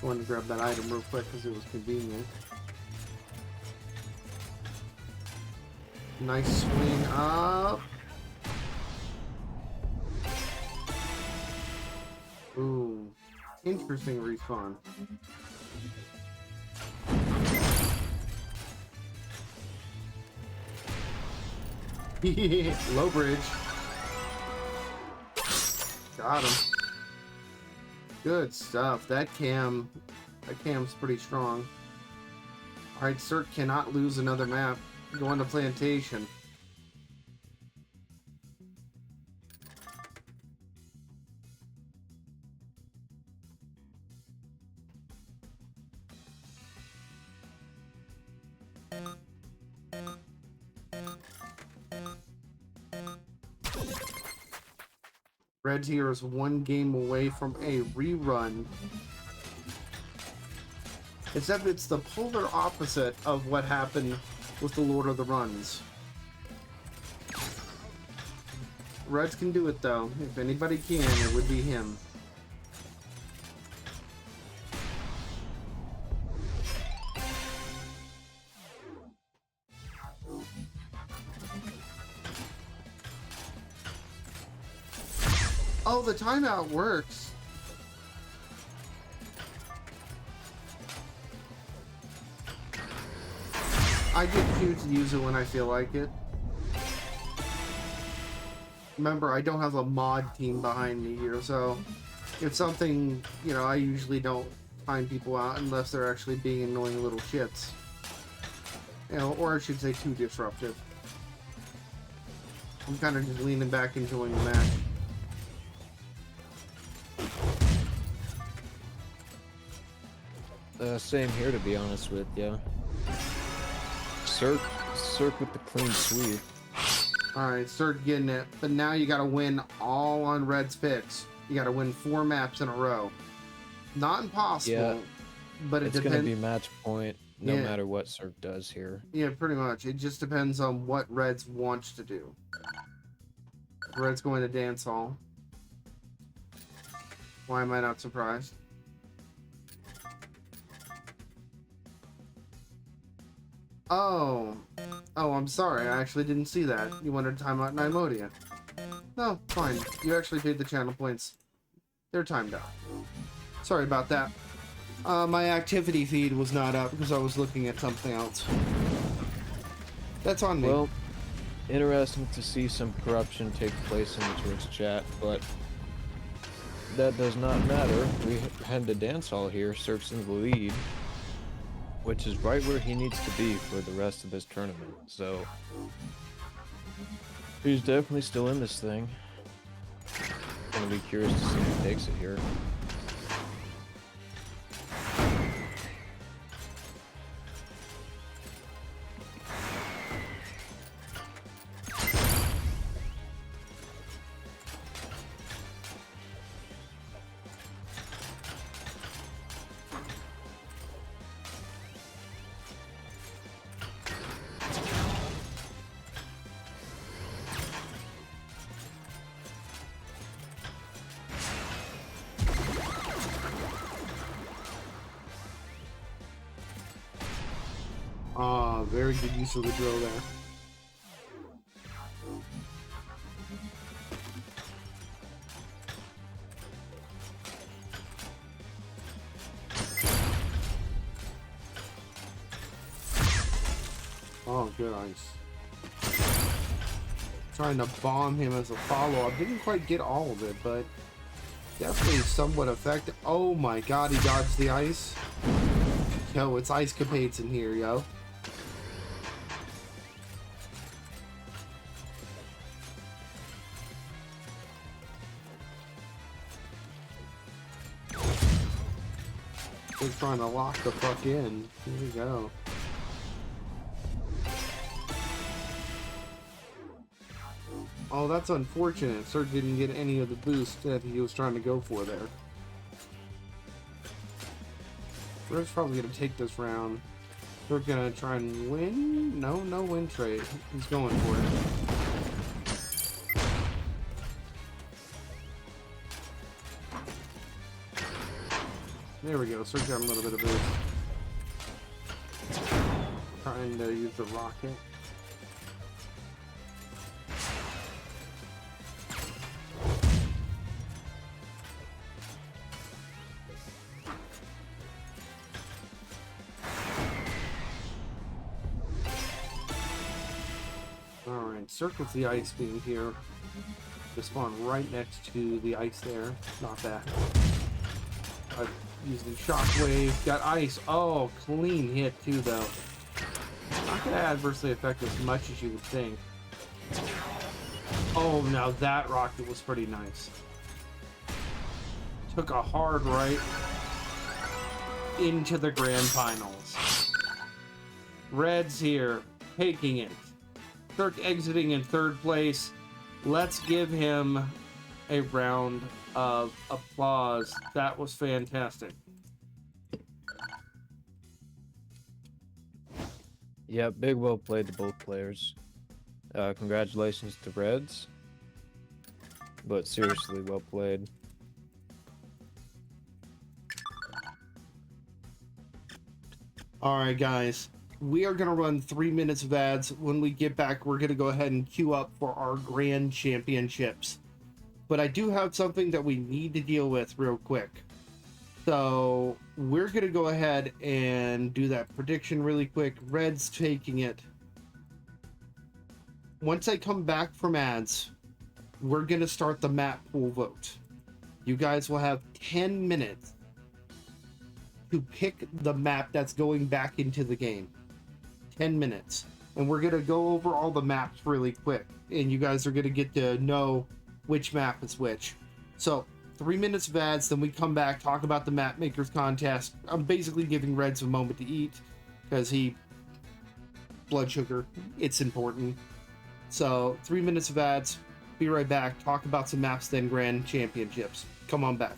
I wanted to grab that item real quick because it was convenient. Nice swing up. Ooh, interesting respawn. Low bridge. Got him. Good stuff. That cam's pretty strong. Alright, Cirque cannot lose another map. Going to Plantation. Red here is one game away from a rerun. Except it's the polar opposite of what happened with the Lord of the Runs. Reds can do it though. If anybody can, it would be him. Oh, the timeout works. I get to use it when I feel like it. Remember, I don't have a mod team behind me here, so if something, you know, I usually don't time people out unless they're actually being annoying little shits. You know, or I should say too disruptive. I'm kind of just leaning back enjoying the match. Same here, to be honest with you. Cirque with the clean sweep. Alright, Cirque getting it, but now you gotta win all on Red's picks. You gotta win 4 maps in a row. Not impossible, Yeah, but it it's depends. gonna be match point no Yeah. matter what Cirque does here. Yeah, pretty much. It just depends on what Reds wants to do. Red's going to dance hall. Why am I not surprised? Oh, I'm sorry. I actually didn't see that. You wanted to time out Nimodia. No, fine. You actually paid the channel points. They're timed out. Sorry about that. My activity feed was not up because I was looking at something else. That's on me. Well, interesting to see some corruption take place in the Twitch chat, but that does not matter. We head to dance hall here, Cirque's in the lead, which is right where he needs to be for the rest of this tournament. So he's definitely still in this thing. Gonna be curious to see who takes it here. Oh, very good use of the drill there. Oh, good ice. Trying to bomb him as a follow-up. Didn't quite get all of it, but definitely somewhat effective. Oh my god, he dodged the ice. Yo, it's ice capades in here, yo. They're trying to lock the fuck in. Here we go. Oh, that's unfortunate. Sir didn't get any of the boost that he was trying to go for there. Red's probably going to take this round. They're going to try and win? No, no win trade. He's going for it. There we go. Sir got a little bit of boost. Trying to use the rocket. Circles the ice beam here to spawn right next to the ice there. Not bad. I've used the shockwave. Got ice. Oh, clean hit too, though. Not gonna adversely affect as much as you would think. Oh, now that rocket was pretty nice. Took a hard right into the grand finals. Reds here, taking it. Kirk exiting in third place. Let's give him a round of applause. That was fantastic. Yeah, big well played to both players. Congratulations to Reds. But seriously, well played. All right, guys. We are going to run 3 minutes of ads. When we get back, we're going to go ahead and queue up for our grand championships. But I do have something that we need to deal with real quick. So we're going to go ahead and do that prediction really quick. Red's taking it. Once I come back from ads, we're going to start the map pool vote. You guys will have 10 minutes to pick the map that's going back into the game. 10 minutes. And we're going to go over all the maps really quick. And you guys are going to get to know which map is which. So, 3 minutes of ads, then we come back, talk about the map makers contest. I'm basically giving Reds a moment to eat because blood sugar, it's important. So, 3 minutes of ads, be right back, talk about some maps, then grand championships. Come on back.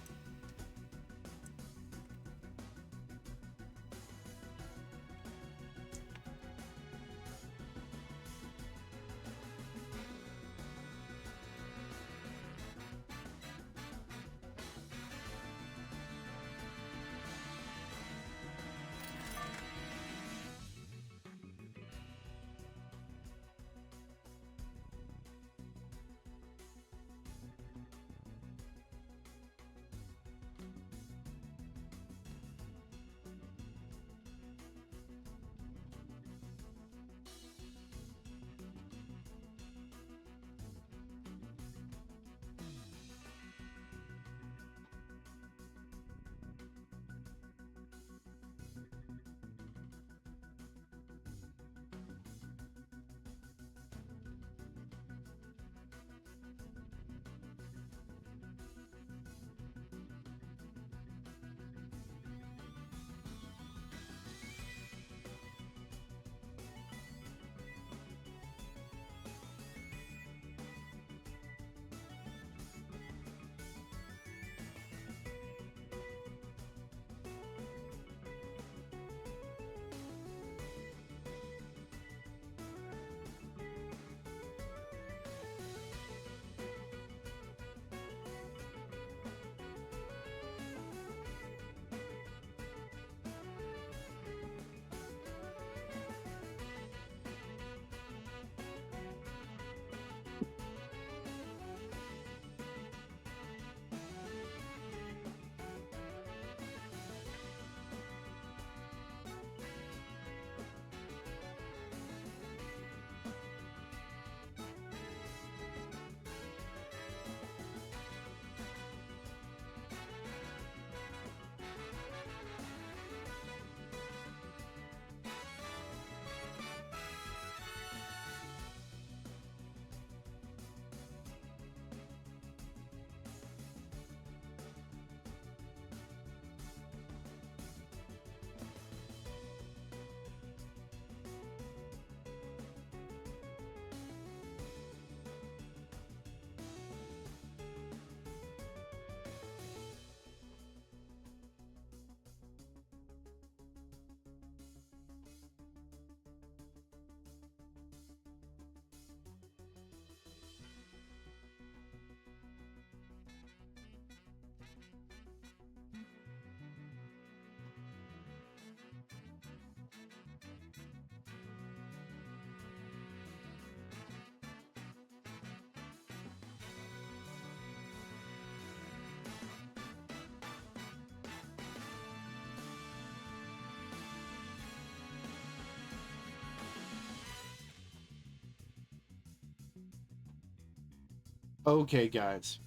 Okay, guys,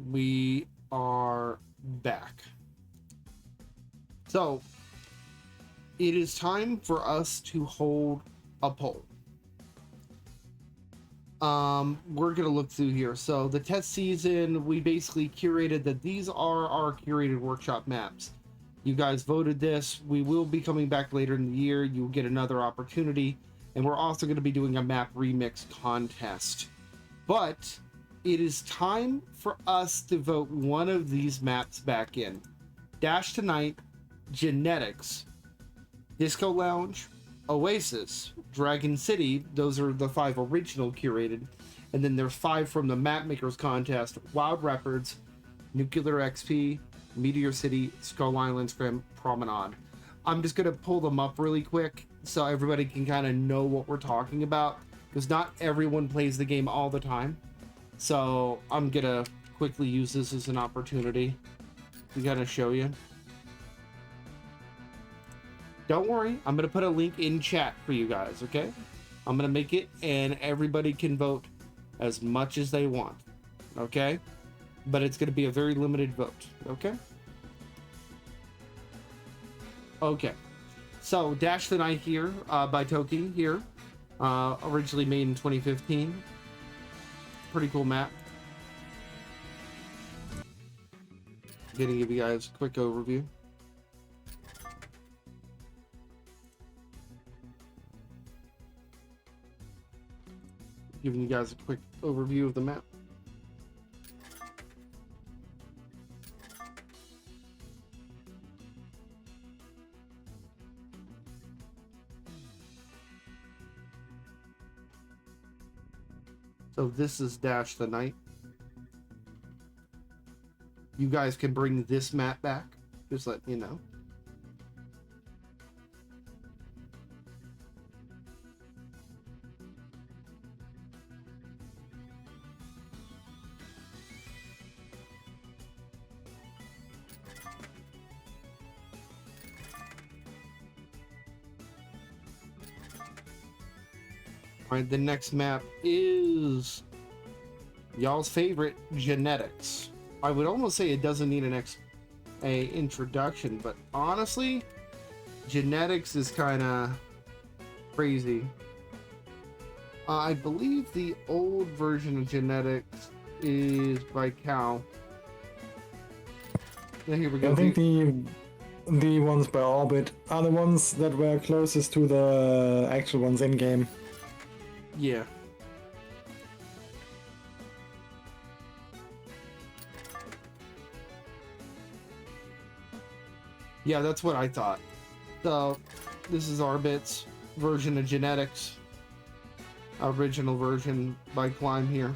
we are back. So, it is time for us to hold a poll. We're gonna look through here. So, the test season, we basically curated that these are our curated workshop maps. You guys voted this. We will be coming back later in the year. You'll get another opportunity. And we're also going to be doing a map remix contest. But it is time for us to vote one of these maps back in. Dash Tonight, Genetics, Disco Lounge, Oasis, Dragon City. Those are the 5 original curated. And then there's 5 from the Map Makers contest: Wild Rapids, Nuclear XP, Meteor City, Skull Island, Scrim, Promenade. I'm just going to pull them up really quick so everybody can kind of know what we're talking about, because not everyone plays the game all the time. So I'm going to quickly use this as an opportunity to kind of show you. Don't worry, I'm going to put a link in chat for you guys, okay? I'm going to make it and everybody can vote as much as they want, okay? But it's going to be a very limited vote, okay? Okay. So, Dash the Night here, by Toki here. Originally made in 2015. Pretty cool map. Gonna give you guys a quick overview. Giving you guys a quick overview of the map. So this is Dash the Night. You guys can bring this map back. Just let you know. Alright, the next map is y'all's favorite, Genetics. I would almost say it doesn't need an introduction, but honestly, Genetics is kind of crazy. I believe the old version of Genetics is by Cal. Yeah, here we go. I think the ones by Orbit are the ones that were closest to the actual ones in game. Yeah. Yeah, that's what I thought. So, this is Orbit's version of Genetics. Original version by Climb here.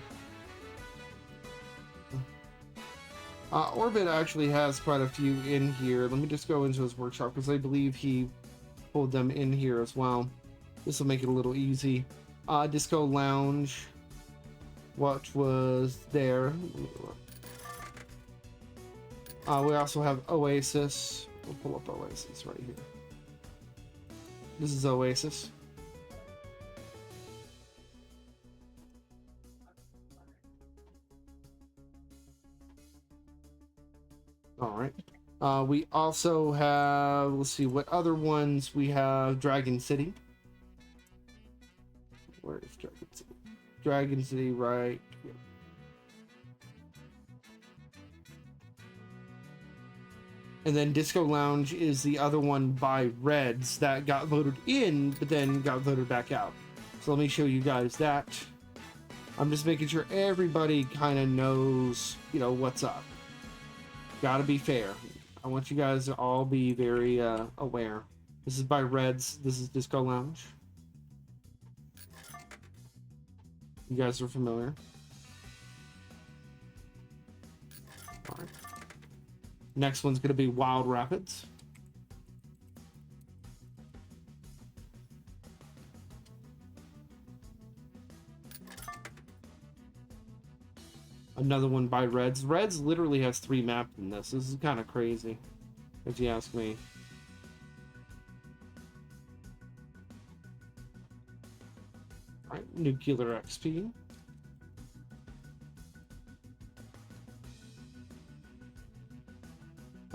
Orbit actually has quite a few in here. Let me just go into his workshop because I believe he pulled them in here as well. This will make it a little easy. Disco Lounge, what was there? We also have Oasis. We'll pull up Oasis right here. This is Oasis. All right. We also have, let's see, what other ones we have. Dragon City. Where is Dragon City? Dragon City right here. And then Disco Lounge is the other one by Reds that got voted in, but then got voted back out. So let me show you guys that. I'm just making sure everybody kind of knows, you know, what's up. Gotta be fair. I want you guys to all be very aware. This is by Reds. This is Disco Lounge. You guys are familiar. All right. Next one's going to be Wild Rapids. Another one by Reds. Reds literally has 3 maps in this. This is kind of crazy, if you ask me. All right, Nuclear XP.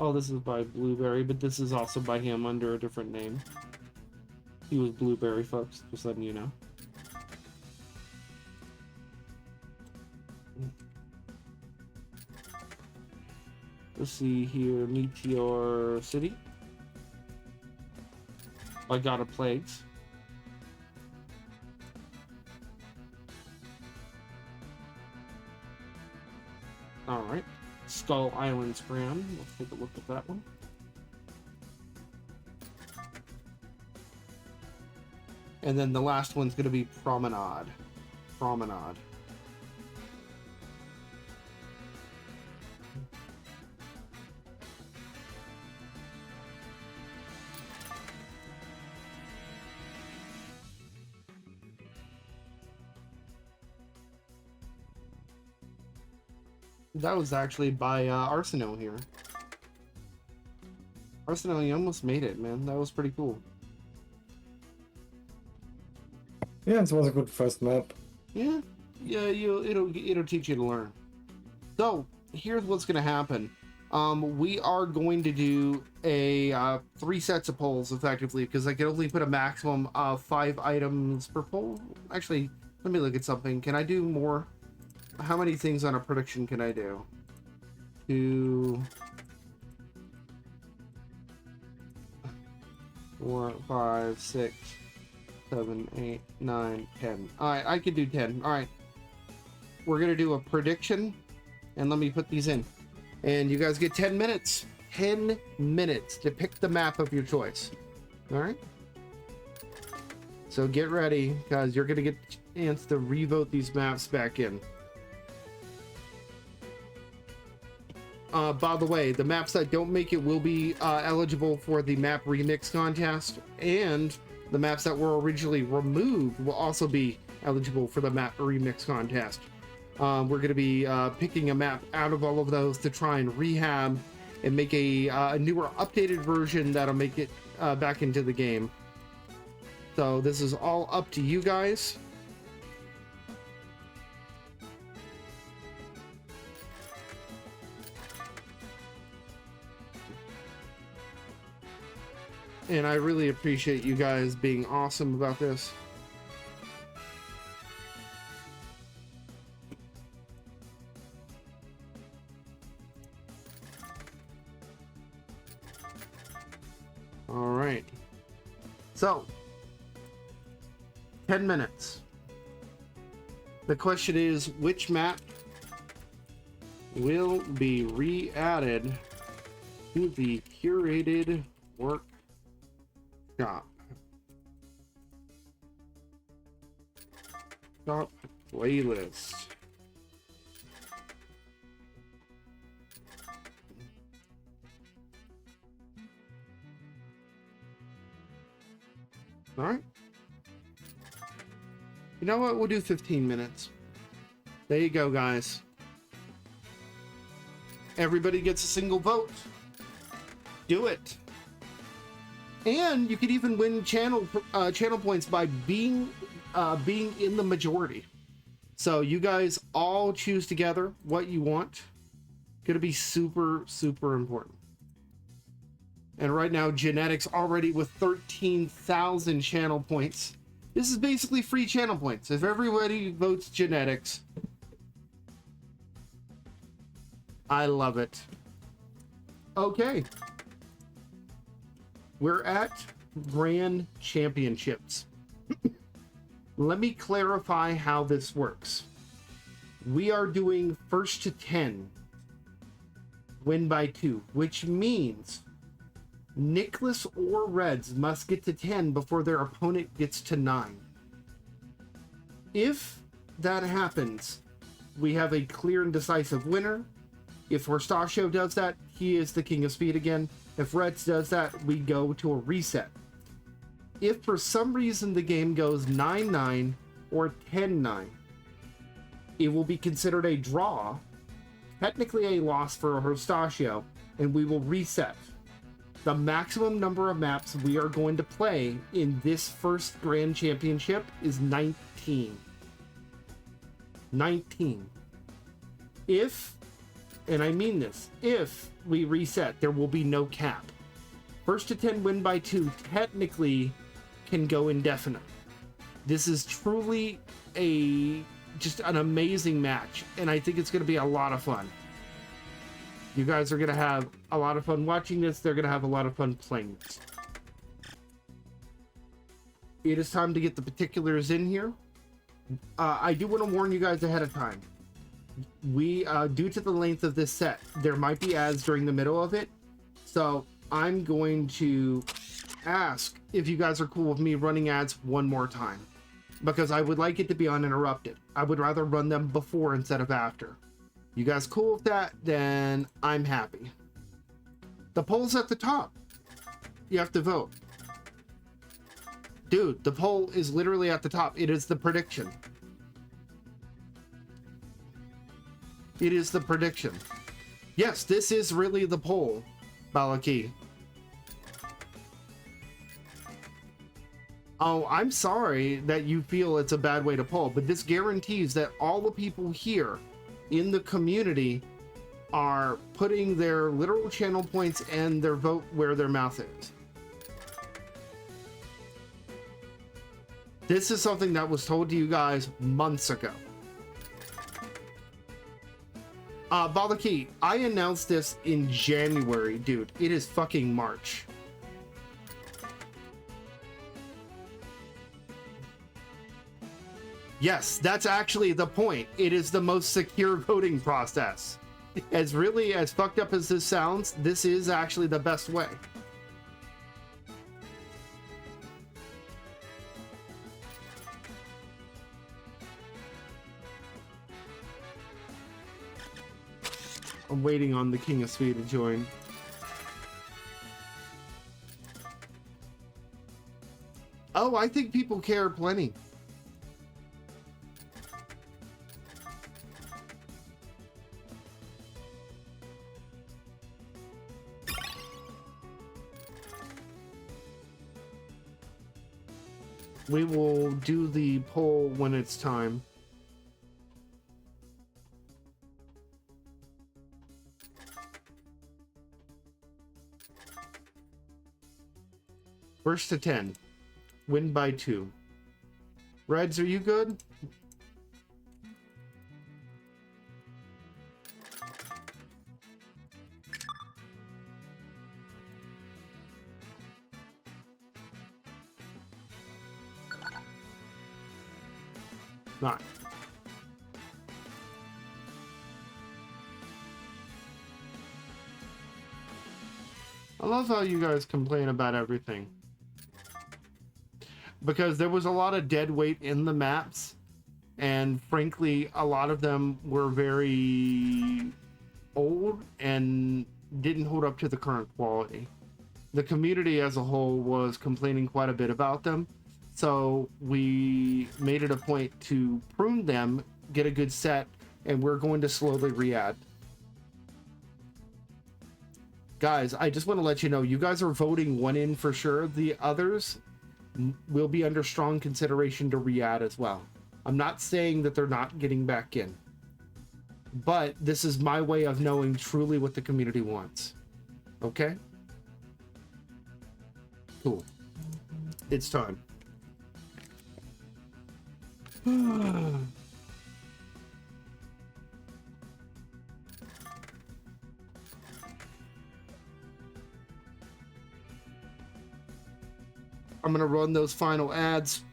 Oh, this is by Blueberry, but this is also by him under a different name. He was Blueberry, folks, just letting you know. Let's see here, Meteor City. I got a Plagues. Alright. Skull Island Scram. Let's take a look at that one. And then the last one's going to be Promenade. Promenade. That was actually by Arsenal here. Arsenal, you almost made it, man. That was pretty cool. Yeah, it was a good first map. Yeah, it'll teach you to learn. So here's what's gonna happen. We are going to do a 3 sets of polls effectively because I can only put a maximum of 5 items per poll. Actually, let me look at something. Can I do more? How many things on a prediction can I do? 2, 4, 5, 6, 7, 8, 9, 10. Alright, I could do 10. Alright. We're gonna do a prediction, and let me put these in. And you guys get 10 minutes. 10 minutes to pick the map of your choice. Alright? So get ready, guys. You're gonna get a chance to revote these maps back in. By the way, the maps that don't make it will be eligible for the map remix contest, and the maps that were originally removed will also be eligible for the map remix contest. We're going to be picking a map out of all of those to try and rehab and make a newer, updated version that'll make it back into the game. So this is all up to you guys. And I really appreciate you guys being awesome about this. All right. So, 10 minutes. The question is, which map will be re-added to the curated workshop playlist? All right. You know what? We'll do 15 minutes. There you go, guys. Everybody gets a single vote. Do it. And you could even win channel points by being in the majority. So you guys all choose together what you want. Gonna be super, super important. And right now, Genetics already with 13,000 channel points. This is basically free channel points. If everybody votes Genetics, I love it. Okay. We're at Grand Championships. Let me clarify how this works. We are doing first to 10, win by 2, which means Nicholas or Reds must get to 10 before their opponent gets to 9. If that happens, we have a clear and decisive winner. If Horstachio does that, he is the king of speed again. If Reds does that, we go to a reset. If for some reason the game goes 9-9 or 10-9, it will be considered a draw, technically a loss for Horstachio, and we will reset. The maximum number of maps we are going to play in this first Grand Championship is 19. 19. If and I mean this, if we reset, there will be no cap. First to 10 win by 2 technically can go indefinite. This is truly just an amazing match, and I think it's going to be a lot of fun. You guys are going to have a lot of fun watching this. They're going to have a lot of fun playing this. It is time to get the particulars in here. I do want to warn you guys ahead of time. We, due to the length of this set, there might be ads during the middle of it. So I'm going to ask if you guys are cool with me running ads one more time, because I would like it to be uninterrupted. I would rather run them before instead of after. You guys cool with that? Then I'm happy. The poll's at the top. You have to vote. Dude, the poll is literally at the top. It is the prediction. It is the prediction. Yes, this is really the poll, Balaki. Oh, I'm sorry that you feel it's a bad way to poll, but this guarantees that all the people here in the community are putting their literal channel points and their vote where their mouth is. This is something that was told to you guys months ago. Balaki, I announced this in January, dude. It is fucking March. Yes, that's actually the point. It is the most secure voting process. As fucked up as this sounds, this is actually the best way. I'm waiting on the King of Speed to join. Oh, I think people care plenty. We will do the poll when it's time. First to 10. Win by 2. Reds, are you good? Not. I love how you guys complain about everything. Because there was a lot of dead weight in the maps, and frankly, a lot of them were very old and didn't hold up to the current quality. The community as a whole was complaining quite a bit about them, so we made it a point to prune them, get a good set, and we're going to slowly re-add. Guys, I just want to let you know, you guys are voting one in for sure. The others will be under strong consideration to re-add as well. I'm not saying that they're not getting back in, but this is my way of knowing truly what the community wants. Okay? Cool. It's time. I'm gonna run those final ads.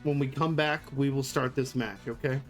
When we come back, we will start this match, okay?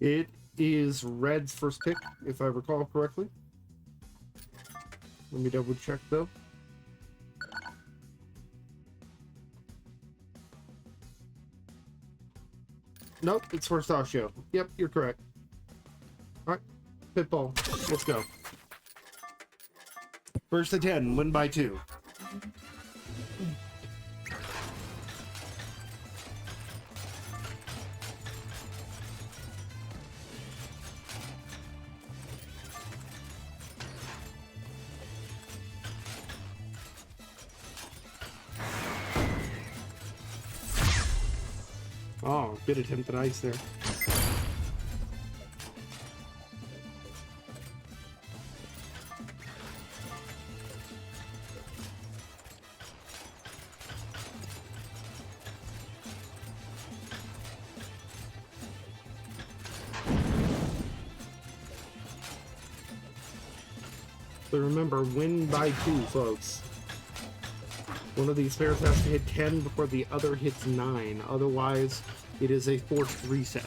It is Red's first pick, if I recall correctly. Let me double check though. Nope, it's for Sashio. Yep, you're correct. Alright, Pitbull, let's go. First to 10, win by 2. Oh, good attempt at ice there. But remember, win by 2, folks. One of these pairs has to hit 10 before the other hits 9. Otherwise, it is a forced reset.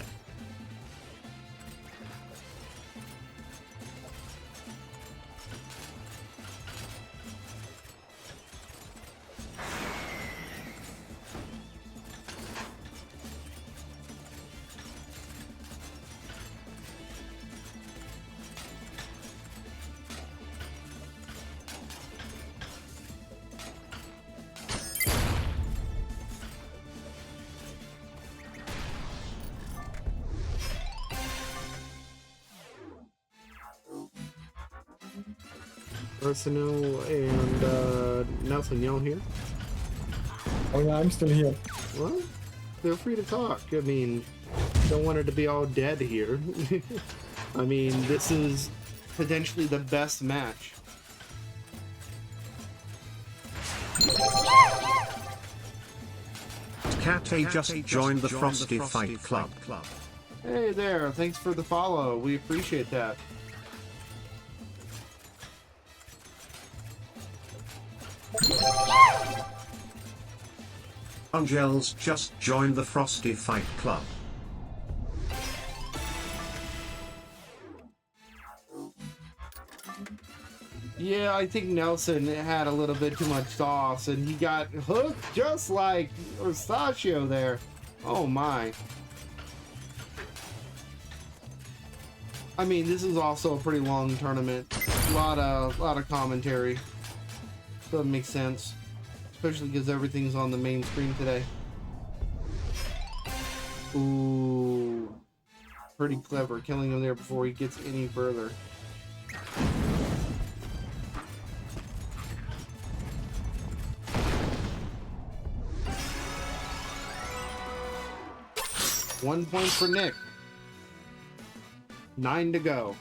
Arsenal and Nelson, y'all here? Oh yeah, I'm still here. Well, feel free to talk. I mean, don't want it to be all dead here. I mean, this is potentially the best match. Cat A just joined the Frosty Fight Club. Hey there, thanks for the follow. We appreciate that. Angels just joined the Frosty Fight Club. Yeah, I think Nelson had a little bit too much sauce, and he got hooked just like Eustachio there. Oh my. I mean, this is also a pretty long tournament. A lot of commentary. Doesn't make sense, especially because everything's on the main screen today. Ooh, pretty clever, killing him there before he gets any further. One point for Nick. 9 to go.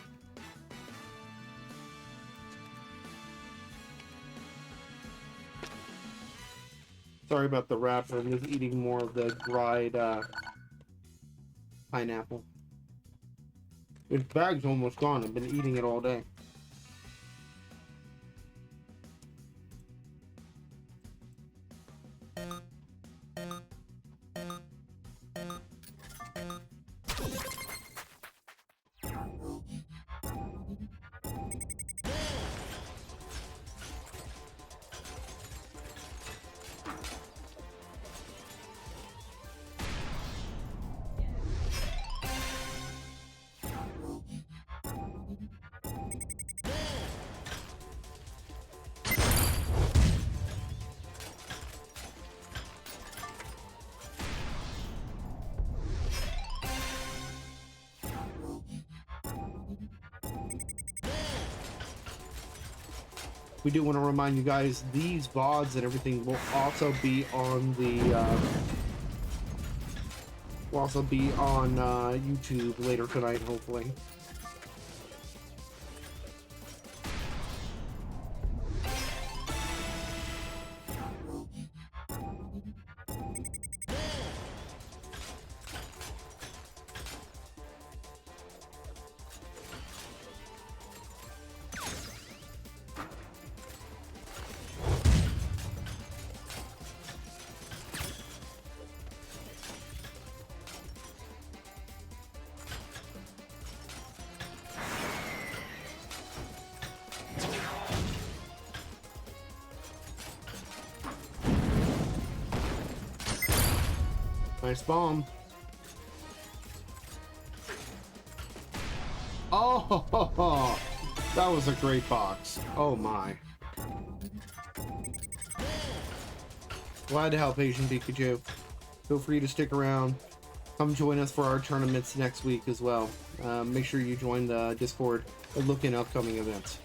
Sorry about the wrapper. I'm just eating more of the dried pineapple. Its bag's almost gone. I've been eating it all day. We do want to remind you guys, these VODs and everything will also be on the YouTube later tonight, hopefully. Nice bomb. Oh, that was a great box. Oh my. Glad to help, Asian Pikachu. Feel free to stick around. Come join us for our tournaments next week as well. Make sure you join the Discord and look in upcoming events.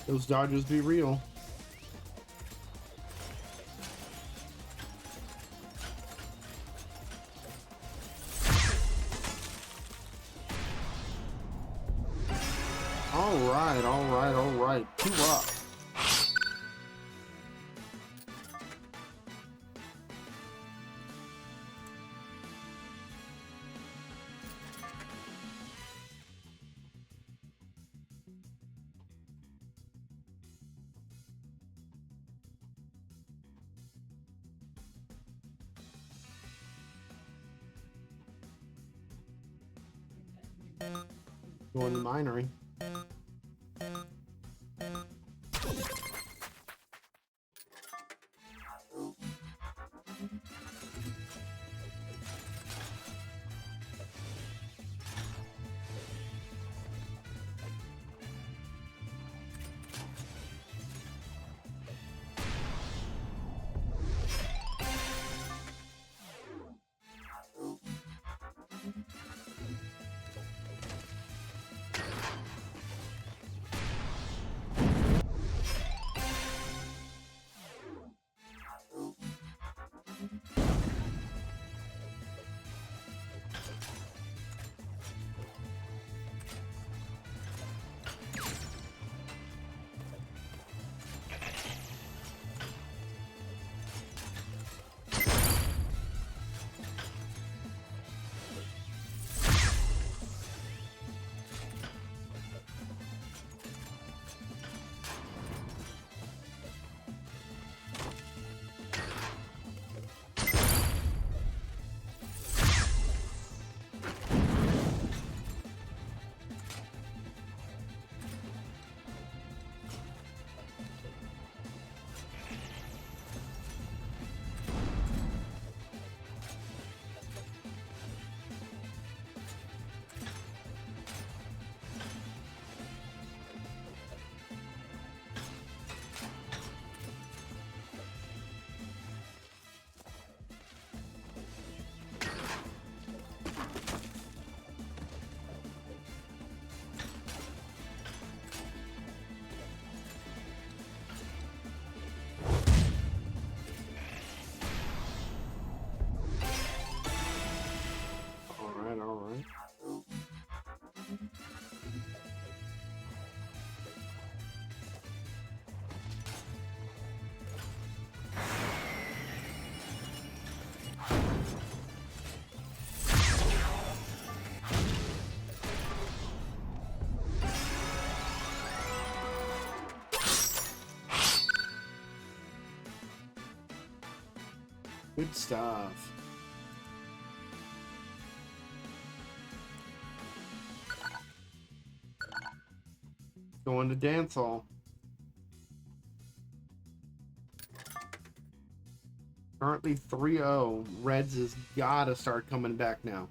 Those dodges be real. All right. 2 up. Going to minoring. All right. Good stuff. Going to dance hall. Currently 3-0. Reds has gotta start coming back now.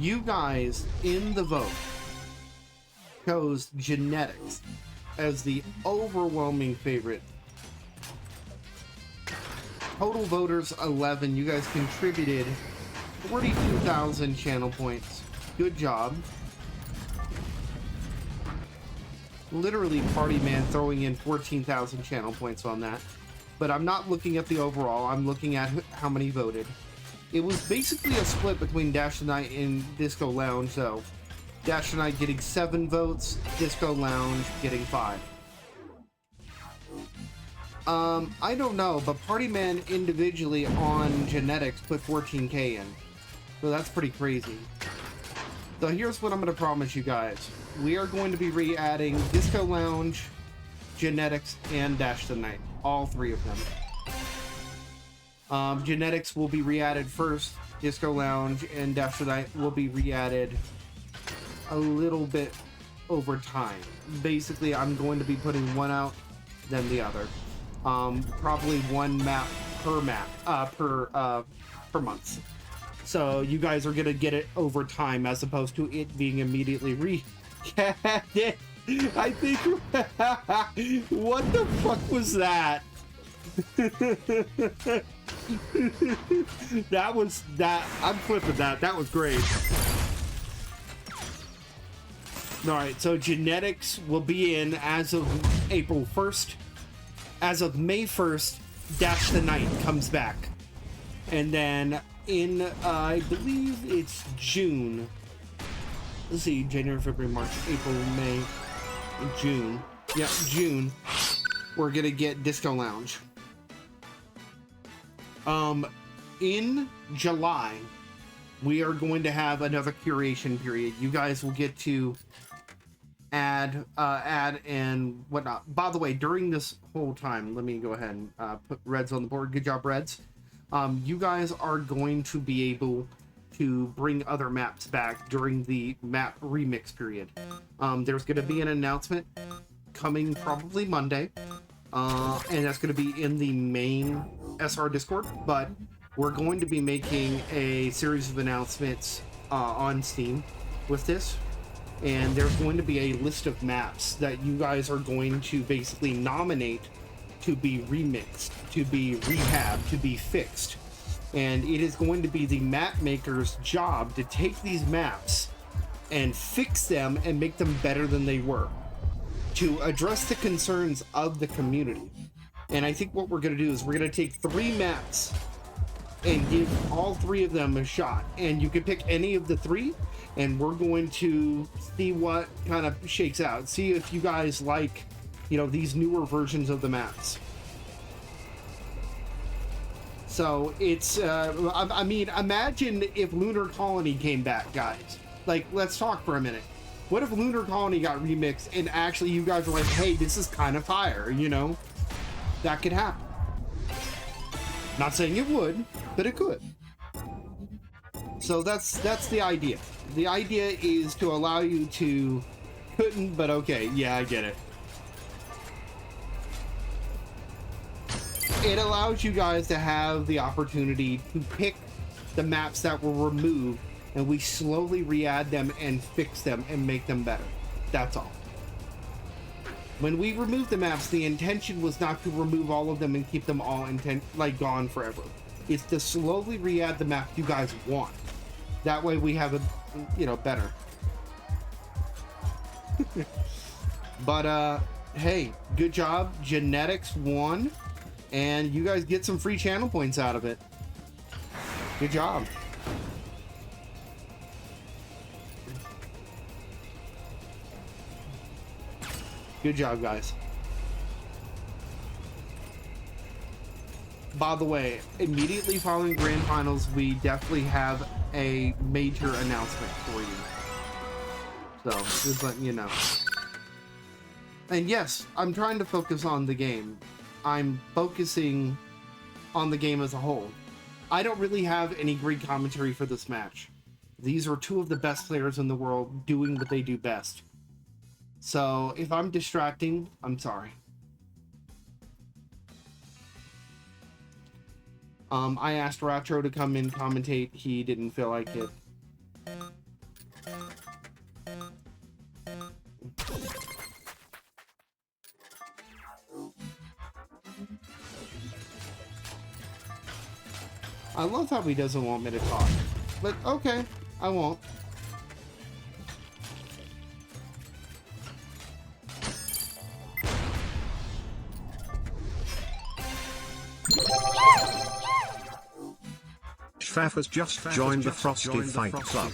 You guys in the vote chose genetics as the overwhelming favorite. Total voters 11. You guys contributed 42,000 channel points. Good job. Literally Party Man throwing in 14,000 channel points on that. But I'm not looking at the overall. I'm looking at how many voted. It was basically a split between Dash the Night and Disco Lounge, though. Dash the Night getting 7 votes, Disco Lounge getting 5. I don't know, but Partyman individually on genetics put 14k in. So that's pretty crazy. So here's what I'm going to promise you guys. We are going to be re-adding Disco Lounge, genetics, and Dash the Night. All 3 of them. Genetics will be re-added first. Disco Lounge and Dash the Night will be re-added a little bit over time. Basically, I'm going to be putting one out, then the other. Probably 1 map per month. So you guys are gonna get it over time as opposed to it being immediately re-added. I think. What the fuck was that? That was that. I'm flipping that. That was great. All right, so genetics will be in as of April 1st. As of May 1st, Dash the Night comes back. And then in, I believe it's June. Let's see, January, February, March, April, May, June. Yeah, June. We're gonna get Disco Lounge. In July, we are going to have another curation period. You guys will get to add and whatnot. By the way, during this whole time, let me go ahead and put Reds on the board. Good job, Reds. You guys are going to be able to bring other maps back during the map remix period. There's going to be an announcement coming probably Monday, and that's going to be in the main SR Discord, but we're going to be making a series of announcements on Steam with this. And there's going to be a list of maps that you guys are going to basically nominate to be remixed, to be rehabbed, to be fixed. And it is going to be the map maker's job to take these maps and fix them and make them better than they were, to address the concerns of the community. And I think what we're going to do is we're going to take 3 maps and give all 3 of them a shot. And you can pick any of the 3. And we're going to see what kind of shakes out. See if you guys like, you know, these newer versions of the maps. So it's, I mean, imagine if Lunar Colony came back, guys. Like, let's talk for a minute. What if Lunar Colony got remixed and actually you guys were like, hey, this is kind of fire, you know? That could happen. Not saying it would, but it could. So that's the idea. The idea is to allow you to couldn't, but okay, yeah, I get it. It allows you guys to have the opportunity to pick the maps that were removed, and we slowly re-add them and fix them and make them better. That's all. When we removed the maps, the intention was not to remove all of them and keep them all gone forever. It's to slowly re-add the maps you guys want. That way we have a, you know, better. But hey, good job. Genetics won, and you guys get some free channel points out of it. Good job. Good job, guys. By the way, immediately following Grand Finals, we definitely have a major announcement for you. So, just letting you know. And yes, I'm trying to focus on the game. I'm focusing on the game as a whole. I don't really have any great commentary for this match. These are 2 of the best players in the world doing what they do best. So, if I'm distracting, I'm sorry. I asked Ratro to come in commentate. He didn't feel like it. I love how he doesn't want me to talk. But okay, I won't. Faf has just joined the Frosty Fight Club.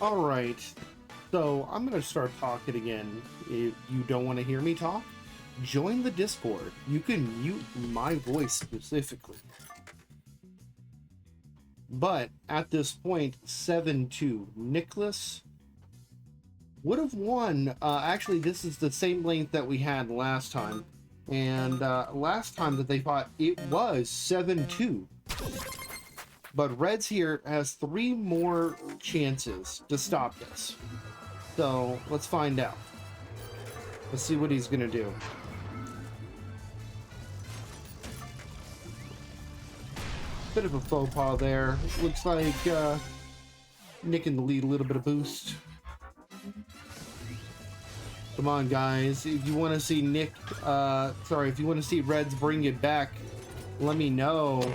All right, so I'm gonna start talking again. If you don't want to hear me talk, join the Discord. You can mute my voice specifically. But at this point, 7-2. Nicholas would have won. Actually, this is the same length that we had last time. And last time that they fought, it was 7-2. But Reds here has 3 more chances to stop this. So let's find out. Let's see what he's going to do. Bit of a faux pas there. Looks like Nick in the lead, a little bit of boost. Come on, guys. If you want to see Nick, if you want to see Reds bring it back, let me know.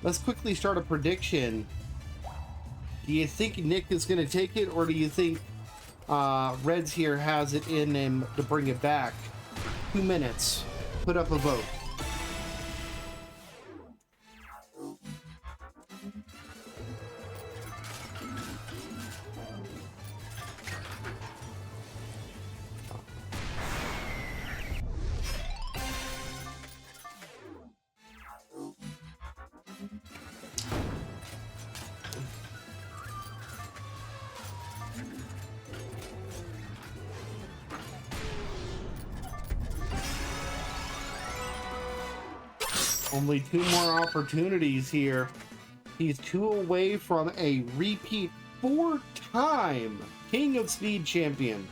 Let's quickly start a prediction. Do you think Nick is going to take it, or do you think Reds here has it in him to bring it back? 2 minutes. Put up a vote. Only 2 more opportunities here. He's 2 away from a repeat 4-time King of Speed champion.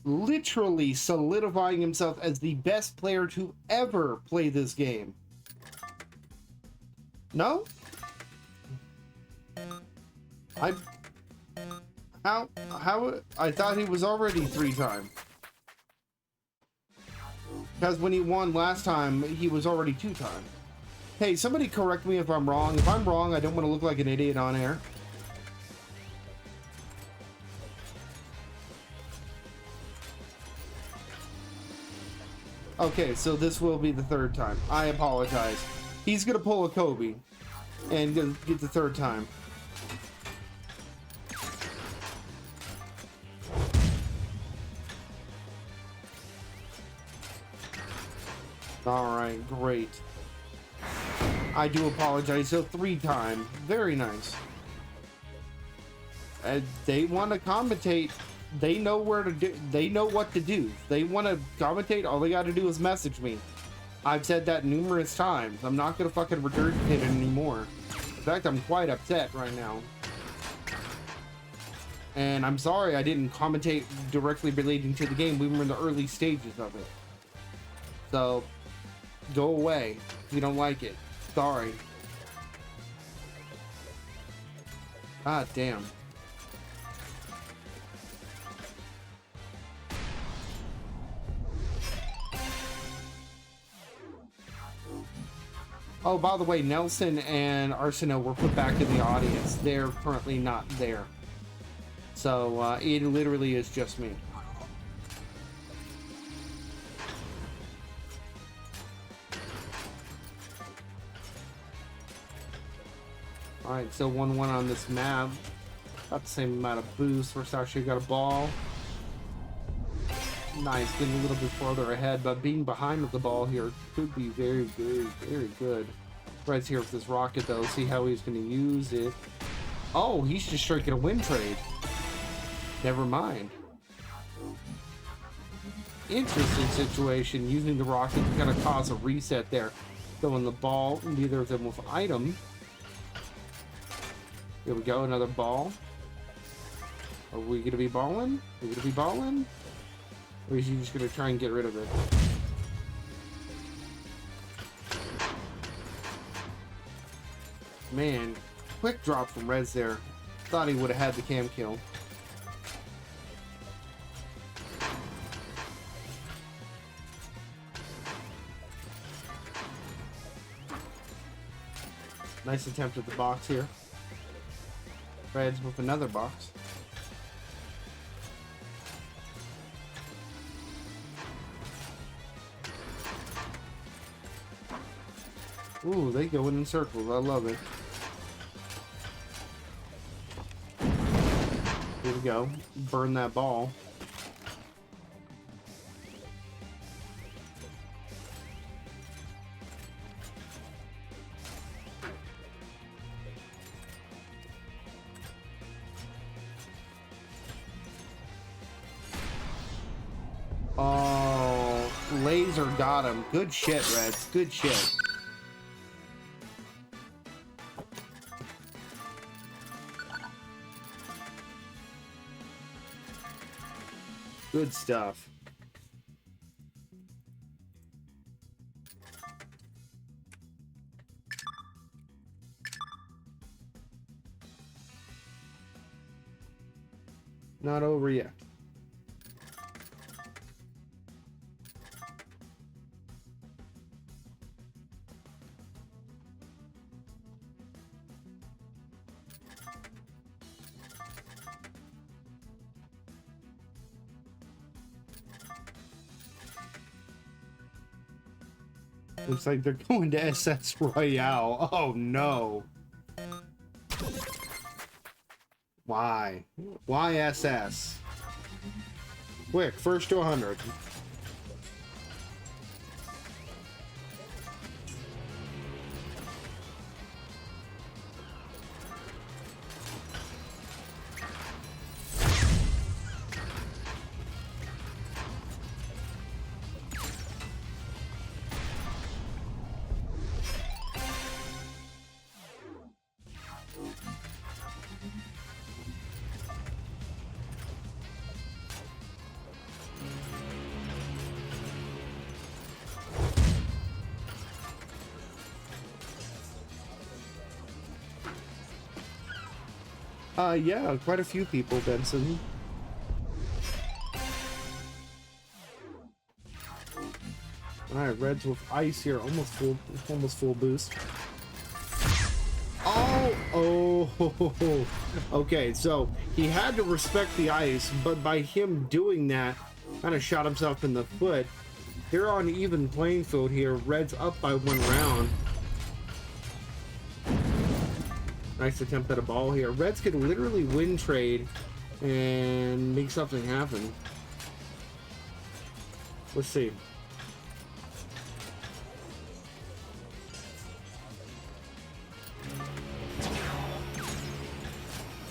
Literally solidifying himself as the best player to ever play this game. No? How I thought he was already 3-time. Because when he won last time, he was already 2-time. Hey, somebody correct me if I'm wrong. If I'm wrong, I don't want to look like an idiot on air. Okay, so this will be the 3rd time. I apologize. He's gonna pull a Kobe and get the 3rd time. Alright, great. I do apologize. So 3-time. Very nice. They want to commentate. They know where to do. They know what to do. They want to commentate. All they got to do is message me. I've said that numerous times. I'm not gonna fucking regurgitate it anymore. In fact, I'm quite upset right now. And I'm sorry I didn't commentate directly relating to the game. We were in the early stages of it. So, go away if you don't like it. Sorry. God damn. Oh, by the way, Nelson and Arsenault were put back in the audience. They're currently not there. So, it literally is just me. Alright, so 1-1 on this map. About the same amount of boost. First actually got a ball. Nice, getting a little bit further ahead, but being behind with the ball here could be very, very, very good. Red's here with this rocket though, see how he's going to use it. Oh, he's just striking a win trade. Never mind. Interesting situation, using the rocket to kind of cause a reset there. Throwing the ball, neither of them with item. Here we go, another ball. Are we going to be balling? Are we going to be balling? Or is he just going to try and get rid of it? Man, quick drop from Reds there. Thought he would have had the cam kill. Nice attempt at the box here. Reds with another box. Ooh, they go in circles. I love it. Here we go. Burn that ball. Oh, laser got him. Good shit, Reds. Good shit. Good stuff. Not over yet. Looks like they're going to SS Royale. Oh no. Why? Why SS? Quick, first to 100. Yeah, quite a few people, Benson. All right, Reds with ice here, almost full boost. Oh, okay, so he had to respect the ice, but by him doing that, kind of shot himself in the foot. They're on even playing field here. Reds up by 1 round. Nice attempt at a ball here. Reds could literally win trade and make something happen. Let's see.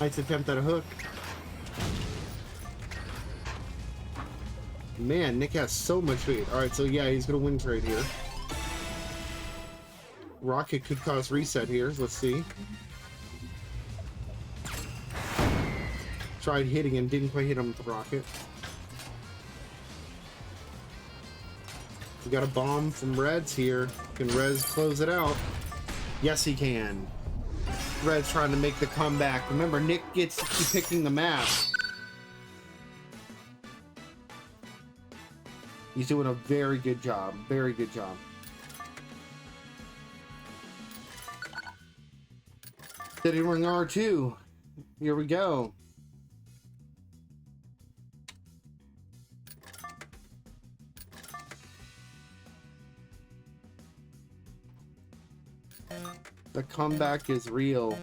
Nice attempt at a hook. Man, Nick has so much weight. Alright, so yeah, he's gonna win trade here. Rocket could cause reset here. Let's see. Tried hitting him, didn't quite hit him with the rocket. We got a bomb from Reds here. Can Reds close it out? Yes, he can. Reds trying to make the comeback. Remember, Nick gets to keep picking the map. He's doing a very good job. Very good job. City Ring R2. Here we go. The comeback is real.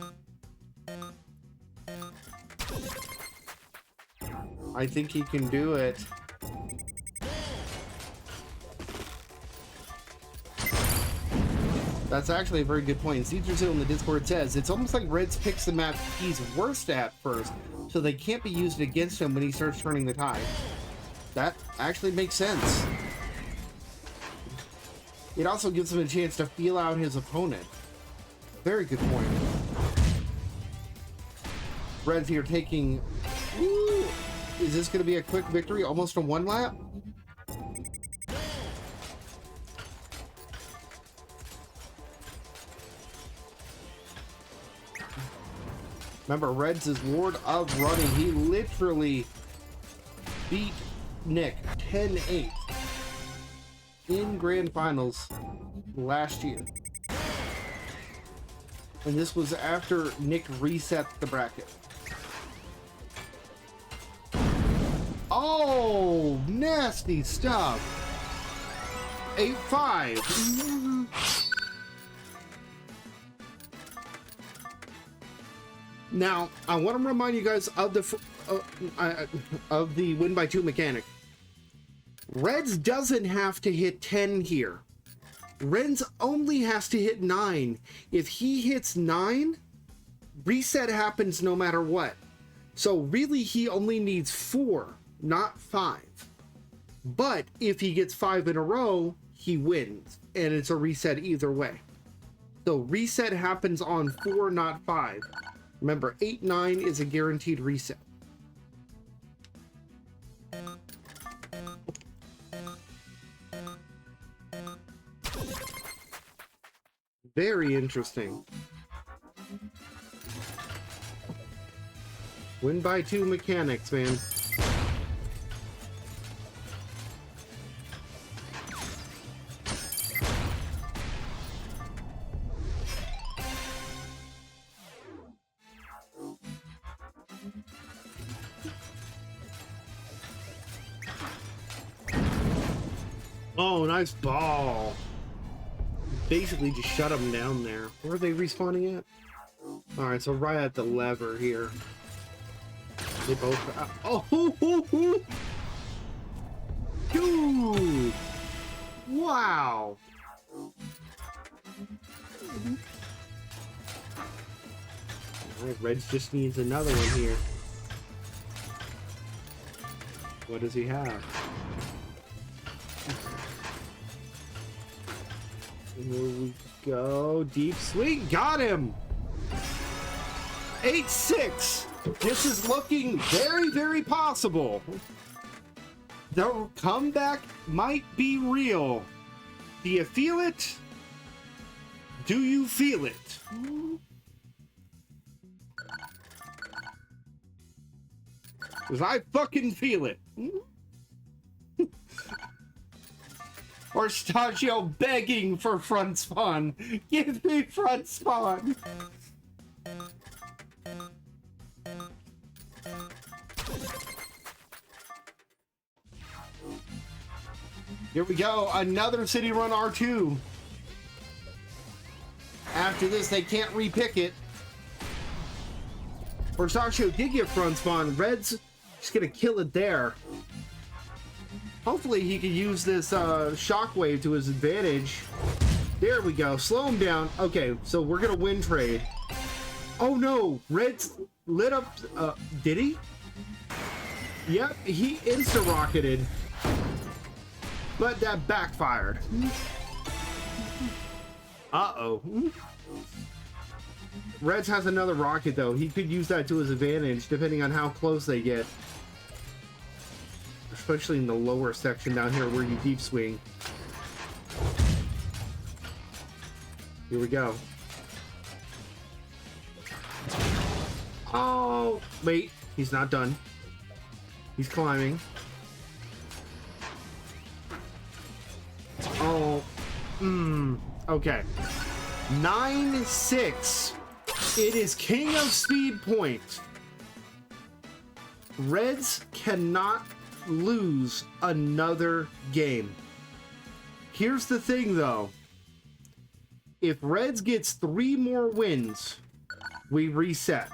I think he can do it. That's actually a very good point. Caesar's in the Discord says it's almost like Reds picks the map he's worst at first, so they can't be used against him when he starts turning the tide. That actually makes sense. It also gives him a chance to feel out his opponent. Very good point. Reds here taking... Ooh, is this going to be a quick victory? Almost a 1 lap? Remember, Reds is Lord of Running. He literally beat Nick 10-8 in Grand Finals last year. And this was after Nick reset the bracket. Oh, nasty stuff. 8-5. Now, I want to remind you guys of the win by 2 mechanic. Reds doesn't have to hit 10 here. Reds only has to hit 9. If he hits 9, reset happens no matter what. So really, he only needs 4, not 5. But if he gets 5 in a row, he wins, and it's a reset either way. So reset happens on 4, not 5. Remember, 8-9 is a guaranteed reset. Very interesting. Win by 2 mechanics, man. Oh, nice ball. Basically just shut them down there. Where are they respawning at? Alright, so right at the lever here. They both... Oh! Dude! Wow! Alright, Reds just needs another one here. What does he have? Here we go. Deep swing. Got him. 8-6. This is looking very, very possible. The comeback might be real. Do you feel it? Do you feel it? Because I fucking feel it. Orstachio begging for front spawn. Give me front spawn. Here we go. Another city run R2. After this, they can't repick it. Orstachio did get front spawn. Red's just gonna kill it there. Hopefully he can use this shockwave to his advantage. There we go. Slow him down. Okay, so we're gonna win trade. Oh no, Red's lit up. Did he? Yep, he insta-rocketed. But that backfired. Uh-oh. Reds has another rocket though. He could use that to his advantage depending on how close they get. Especially in the lower section down here where you deep swing. Here we go. Oh, wait. He's not done. He's climbing. Oh. Okay. 9-6. It is King of Speed point. Reds cannot lose another game. Here's the thing though. If Reds gets 3 more wins, we reset.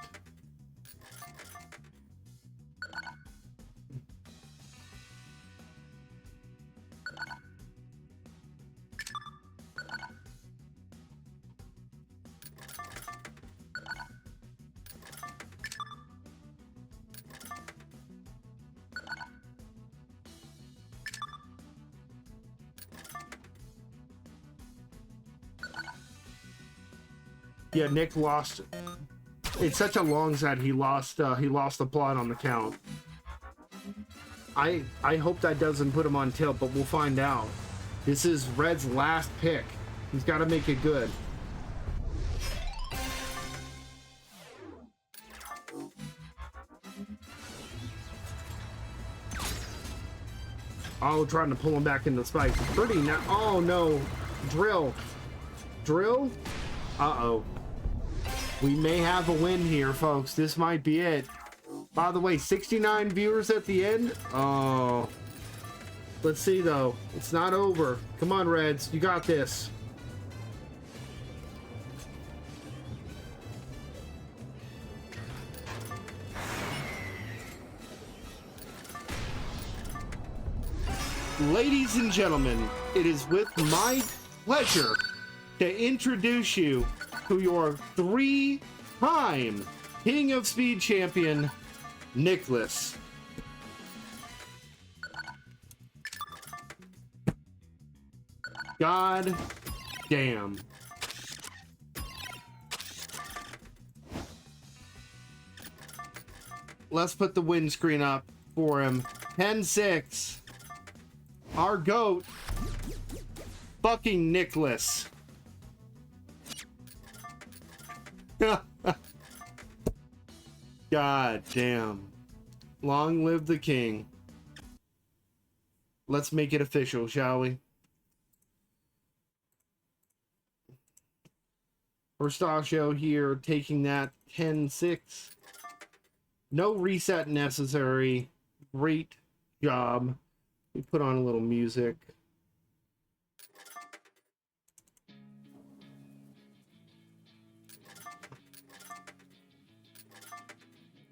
Yeah, Nick lost. It's such a long set. He lost the plot on the count. I hope that doesn't put him on tilt, but we'll find out. This is Red's last pick. He's got to make it good. Oh, trying to pull him back into the spike. Pretty now. Oh no, drill. Uh-oh. We may have a win here, folks. This might be it. By the way, 69 viewers at the end. Oh. Let's see, though. It's not over. Come on, Reds. You got this. Ladies and gentlemen, it is with my pleasure to introduce you to your 3-time King of Speed champion, Nicholas. God damn. Let's put the windscreen up for him. 10-6. Our GOAT, fucking Nicholas. God damn. Long live the king. Let's make it official, shall we? Orstachio here taking that 10-6. No reset necessary. Great job. We put on a little music.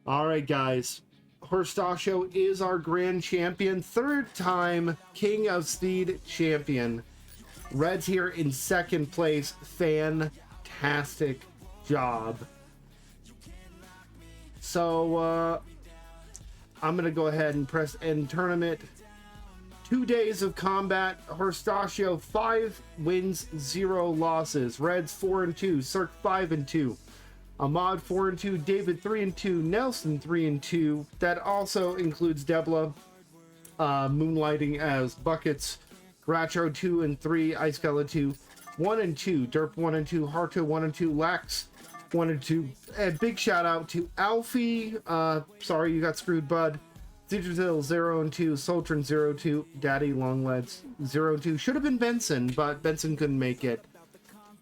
All right, guys. Orstachio is our grand champion. 3rd time King of Speed champion. Reds here in 2nd place. Fantastic job. So, I'm going to go ahead and press end tournament. 2 days of combat. Orstachio 5 wins, 0 losses. Reds 4-2. Cirque 5-2. Ahmad 4-2. David 3-2. Nelson 3-2. That also includes Debla moonlighting as buckets. Gratro 2-3. Icekella 2. 1-2. Derp 1-2. Harto 1-2. Lax 1-2. And big shout out to Alfie. Sorry you got screwed, bud. Digital 0 and 2, Sultran 0 2, Daddy Longlegs 0 2. Should have been Benson, but Benson couldn't make it.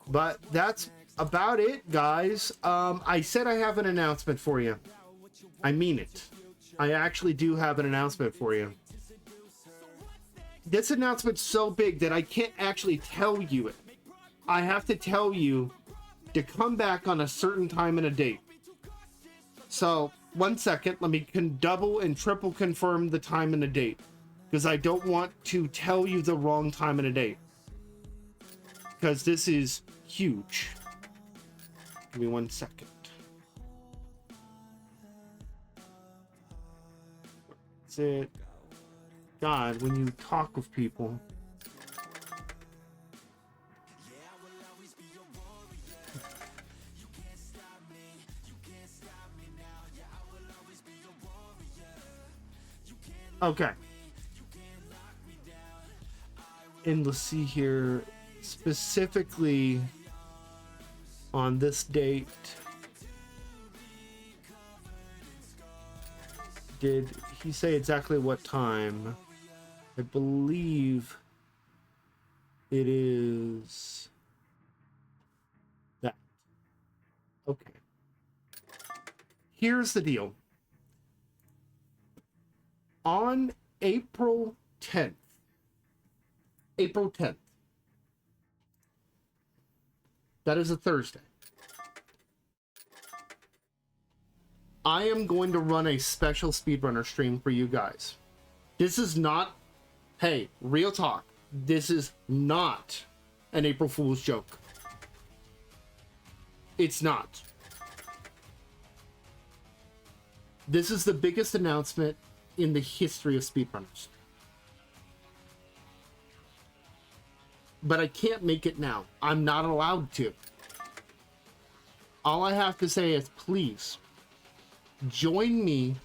But that's about it, guys. I said I have an announcement for you. I mean it. I actually do have an announcement for you. This announcement's so big that I can't actually tell you it. I have to tell you to come back on a certain time and a date. So, 1 second, let me double and triple confirm the time and the date, because I don't want to tell you the wrong time and a date, because this is huge. Give me 1 second. That's it. God, when you talk with people. Okay. And let's see here, specifically on this date, did he say exactly what time? I believe it is that. Okay. Here's the deal. On April 10th, that is a Thursday, I am going to run a special speedrunner stream for you guys. This is not, hey, real talk, this is not an April Fool's joke. It's not. This is the biggest announcement in the history of speedrunners. But I can't make it now. I'm not allowed to. All I have to say is, please, join me.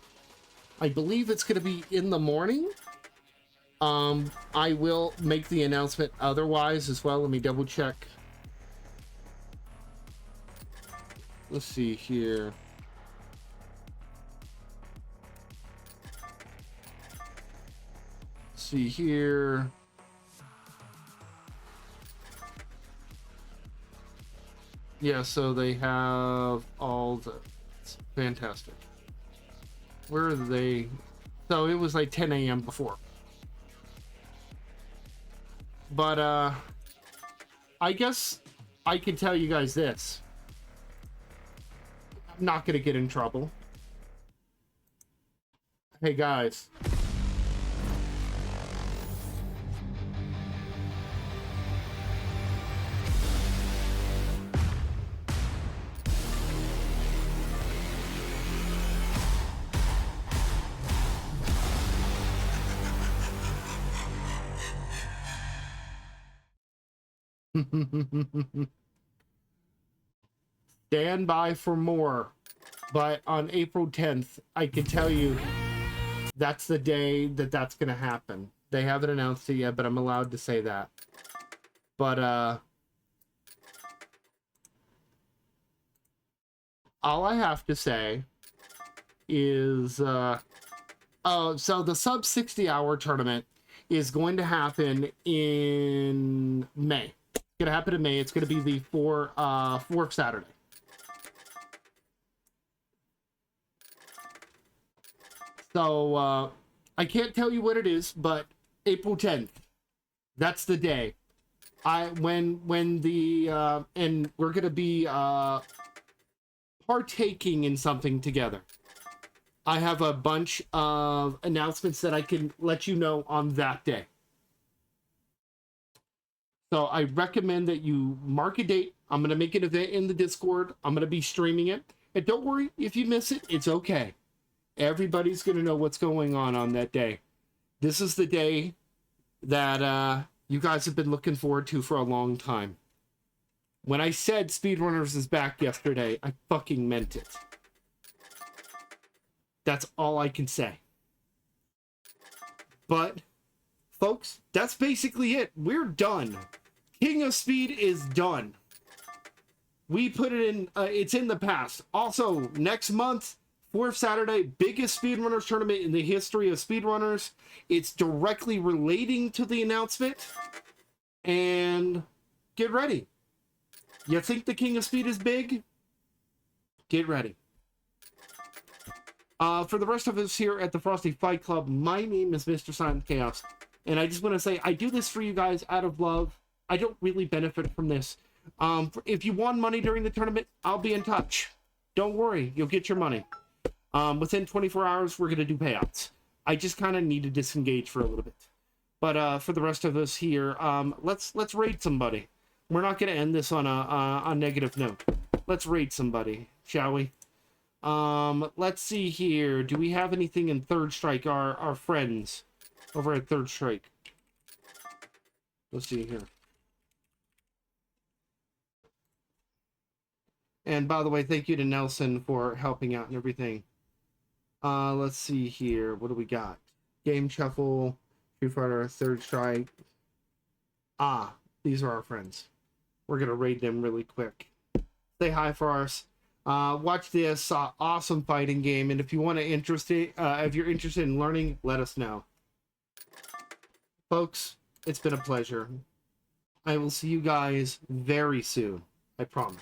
I believe it's going to be in the morning. I will make the announcement otherwise as well. Let me double check. Let's see here. See here. Yeah, so they have all the, it's fantastic. Where are they? So it was like 10 a.m. before. But I guess I can tell you guys this. I'm not gonna get in trouble. Hey guys. Stand by for more. But on April 10th, I can tell you that's the day that that's going to happen. They haven't announced it yet, but I'm allowed to say that. But all I have to say is oh, so the sub 60 hour tournament is going to happen in May. It's going to happen in May. It's going to be the fourth Saturday. So I can't tell you what it is, but April 10th, that's the day. When the and we're going to be partaking in something together. I have a bunch of announcements that I can let you know on that day. So I recommend that you mark a date. I'm going to make an event in the Discord. I'm going to be streaming it. And don't worry, if you miss it, it's okay. Everybody's going to know what's going on that day. This is the day that you guys have been looking forward to for a long time. When I said SpeedRunners is back yesterday, I fucking meant it. That's all I can say. But, folks, that's basically it. We're done. King of Speed is done. We put it in, it's in the past. Also, next month, 4th Saturday, biggest speedrunners tournament in the history of speedrunners. It's directly relating to the announcement. And get ready. You think the King of Speed is big? Get ready. For the rest of us here at the Frosty Fight Club, my name is Mr. Silent Chaos. And I just want to say, I do this for you guys out of love. I don't really benefit from this. If you won money during the tournament, I'll be in touch. Don't worry, you'll get your money. Within 24 hours, we're going to do payouts. I just kind of need to disengage for a little bit. But for the rest of us here, let's raid somebody. We're not going to end this on a negative note. Let's raid somebody, shall we? Let's see here. Do we have anything in Third Strike? Our friends over at Third Strike. Let's see here. And by the way, thank you to Nelson for helping out and everything. Let's see here. What do we got? Game Shuffle, Street Fighter, Third Strike. These are our friends. We're gonna raid them really quick. Say hi for us. Watch this awesome fighting game, and if you want to if you're interested in learning, let us know. Folks, it's been a pleasure. I will see you guys very soon. I promise.